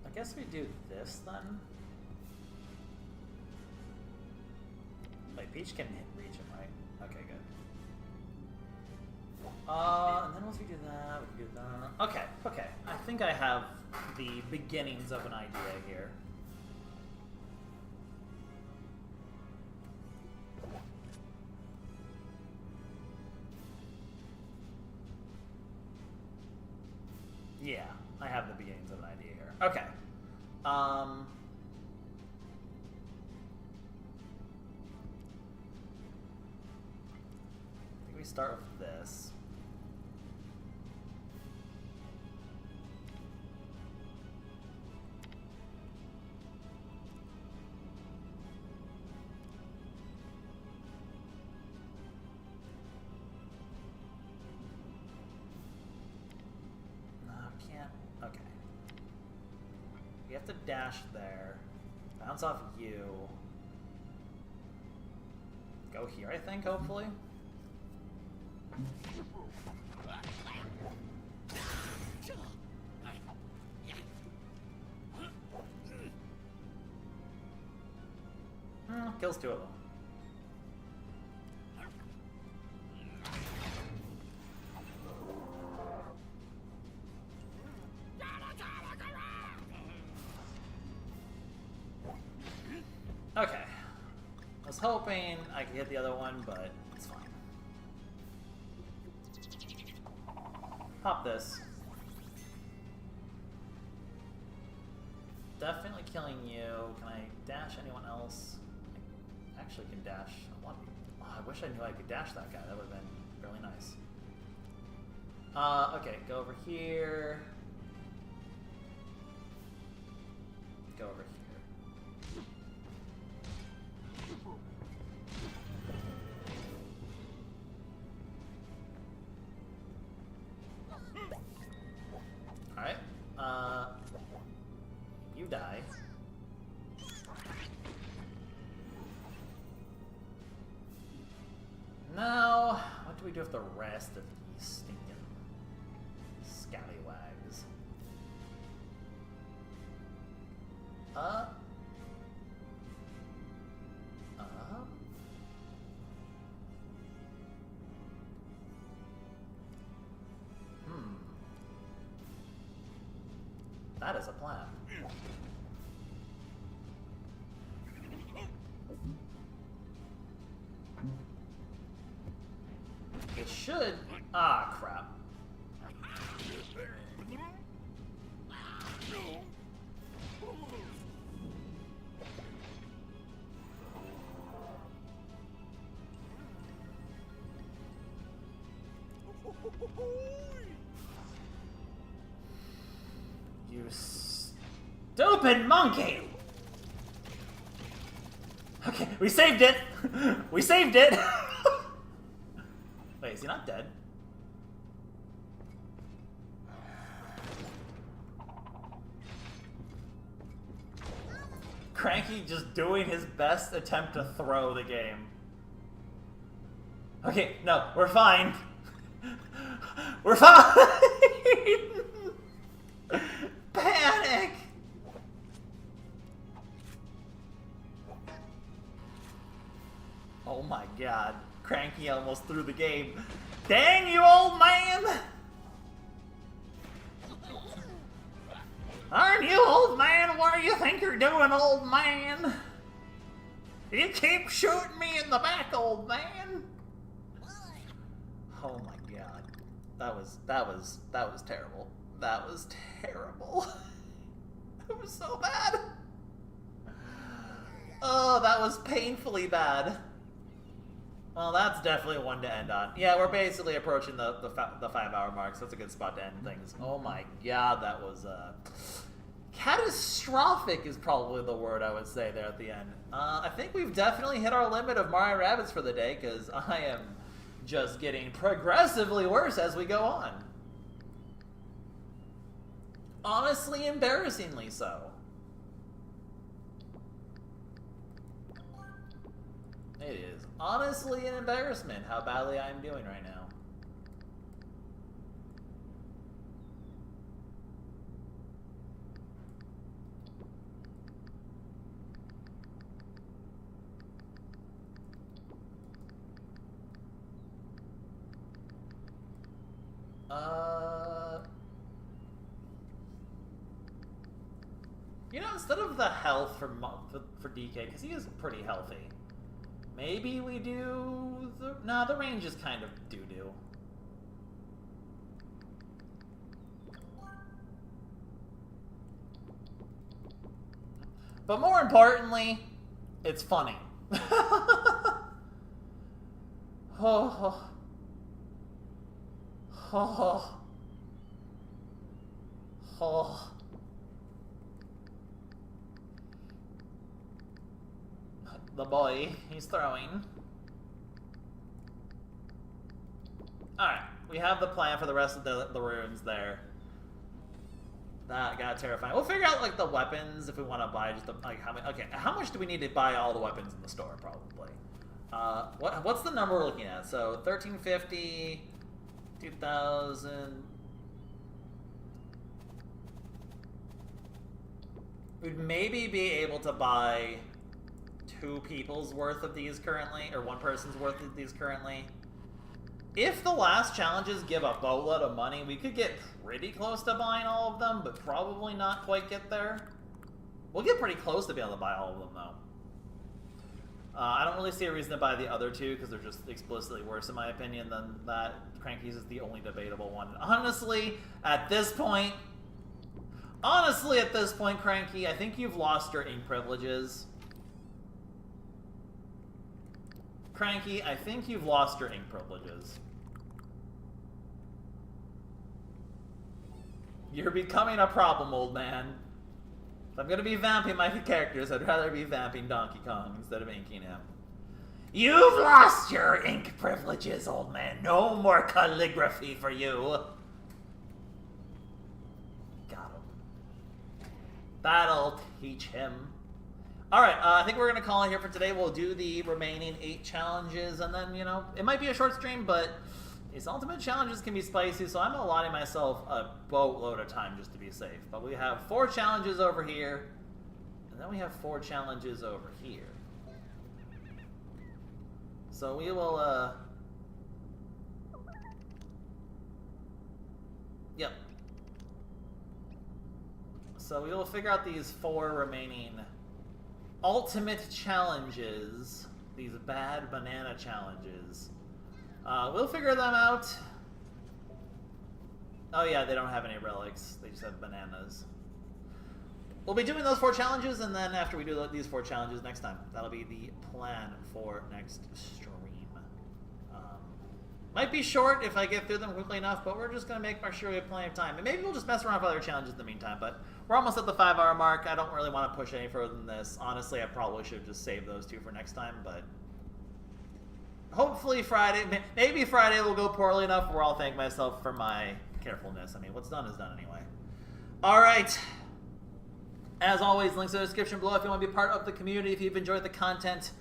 I guess we do this then. Wait, Peach can reach him, right? Okay, good. And then once we do that, we can do that. Okay, okay. I think I have the beginnings of an idea here. Yeah, I have the beginnings of an idea here. Okay. I think we start with this. No, can't. Okay. We have to dash there. Bounce off you. Go here, I think, hopefully. Kills 2 of them. Okay. I was hoping I could hit the other one, but it's fine. Pop this. Definitely killing you. Can I dash anyone else? I actually can dash. Oh, I wish I knew I could dash that guy. That would have been really nice. Okay, go over here. Go over here. Alright. You die. Now, what do we do with the rest of these stinking scallywags? That is a plan. It should... Ah, crap. You stupid monkey! Okay, we saved it! We saved it! Wait, is he not dead? Cranky just doing his best attempt to throw the game. Okay, no, we're fine. We're fine! Panic! Oh my god. Cranky almost threw the game. Dang you, old man! Aren't you, old man? What do you think you're doing, old man? You keep shooting me in the back, old man. Oh my god. That was terrible. That was terrible. That was so bad. Oh, that was painfully bad. Well, that's definitely one to end on. Yeah, we're basically approaching the 5-hour mark, so that's a good spot to end things. Oh my god, that was catastrophic is probably the word I would say there at the end. I think we've definitely hit our limit of Mario Rabbids for the day, because I am just getting progressively worse as we go on. Honestly, embarrassingly so. It is honestly an embarrassment how badly I'm doing right now. You know, instead of the health for DK, because he is pretty healthy, maybe we do the... Nah, the range is kind of doo-doo. But more importantly, it's funny. Oh. Oh. Oh. The boy, he's throwing. Alright, we have the plan for the rest of the rooms there. That got terrifying. We'll figure out, like, the weapons if we want to buy just, like, how many... Okay, how much do we need to buy all the weapons in the store, probably? What's the number we're looking at? So, 1350, 2000... We'd maybe be able to buy 2 people's worth of these currently, or 1 person's worth of these currently. If the last challenges give a boatload of money, we could get pretty close to buying all of them, but probably not quite get there. We'll get pretty close to be able to buy all of them, though. I don't really see a reason to buy the other 2, because they're just explicitly worse, in my opinion, than that. Cranky's is the only debatable one. Honestly, at this point, Cranky, I think you've lost your ink privileges. Cranky, I think you've lost your ink privileges. You're becoming a problem, old man. If I'm gonna be vamping my characters, I'd rather be vamping Donkey Kong instead of inking him. You've lost your ink privileges, old man. No more calligraphy for you. Got him. That'll teach him. Alright, I think we're going to call it here for today. We'll do the remaining 8 challenges, and then, you know, it might be a short stream, but these ultimate challenges can be spicy, so I'm allotting myself a boatload of time just to be safe. But we have 4 challenges over here, and then we have 4 challenges over here. So we will, Yep. So we will figure out these 4 remaining ultimate challenges, these bad banana challenges. We'll figure them out. Oh yeah, they don't have any relics. They just have bananas. We'll be doing those 4 challenges, and then after we do these 4 challenges next time, that'll be the plan for next stream. Might be short if I get through them quickly enough, but we're just going to make sure we have plenty of time. And maybe we'll just mess around with other challenges in the meantime, but we're almost at the 5-hour mark. I don't really want to push any further than this. Honestly, I probably should have just saved those 2 for next time, but hopefully Friday, maybe Friday will go poorly enough where I'll thank myself for my carefulness. I mean, what's done is done anyway. All right. As always, links in the description below if you want to be part of the community, if you've enjoyed the content.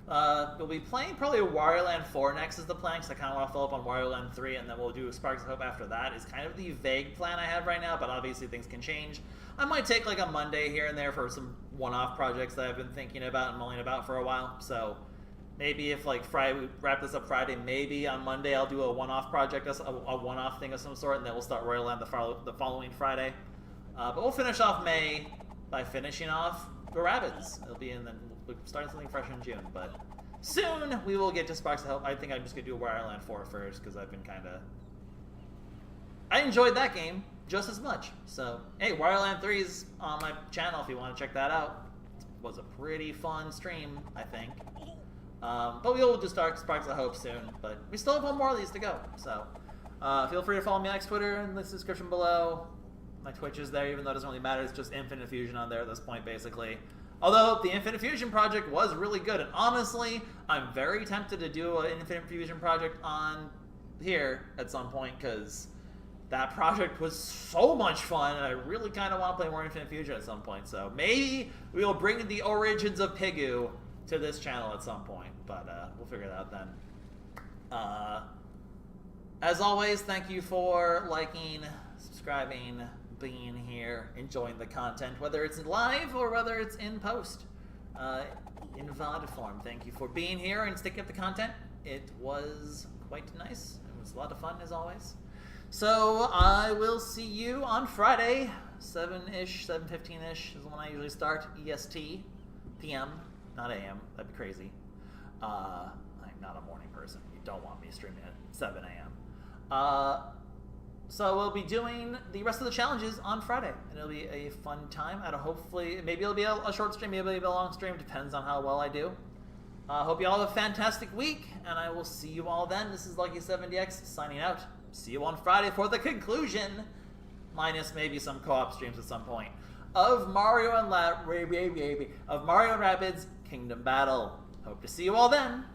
We'll be playing probably Wario Land 4 next is the plan, because I kind of want to follow up on Wario Land 3, and then we'll do Sparks of Hope after that. Is kind of the vague plan I have right now, but obviously things can change. I might take like a Monday here and there for some one-off projects that I've been thinking about and mulling about for a while. So maybe if like Friday, we wrap this up Friday, maybe on Monday I'll do a one-off project, a one-off thing of some sort, and then we'll start Royal Land the following Friday. But we'll finish off May by finishing off the Rabbids. It'll be in then we're starting something fresh in June, but soon we will get to Sparks of Hope. I think I'm just gonna do Wario Land 4 first because I've been I enjoyed that game just as much. So hey, Wario Land 3 is on my channel if you want to check that out. It was a pretty fun stream, I think. But we will just start Sparks of Hope soon. But we still have one more of these to go. So feel free to follow me on Twitter in the description below. My Twitch is there, even though it doesn't really matter. It's just Infinite Fusion on there at this point, basically. Although the Infinite Fusion project was really good, and honestly, I'm very tempted to do an Infinite Fusion project on here at some point, because that project was so much fun, and I really kind of want to play more Infinite Fusion at some point. So maybe we will bring the origins of Pigu to this channel at some point, but we'll figure it out then. As always, thank you for liking, subscribing, being here, enjoying the content, whether it's live or whether it's in post, in VOD form. Thank you for being here and sticking up the content. It was quite nice. It was a lot of fun, as always. So I will see you on Friday, 7-ish, 7:15-ish is when I usually start, EST, PM, not AM. That'd be crazy. I'm not a morning person. You don't want me streaming at 7 a.m. So we'll be doing the rest of the challenges on Friday, and it'll be a fun time. Hopefully, maybe it'll be a short stream, maybe it'll be a long stream, depends on how well I do. Hope you all have a fantastic week, and I will see you all then. This is Lucky70X signing out. See you on Friday for the conclusion, minus maybe some co-op streams at some point, of Mario and Rabbids Kingdom Battle. Hope to see you all then.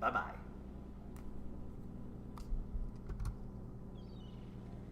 Bye-bye.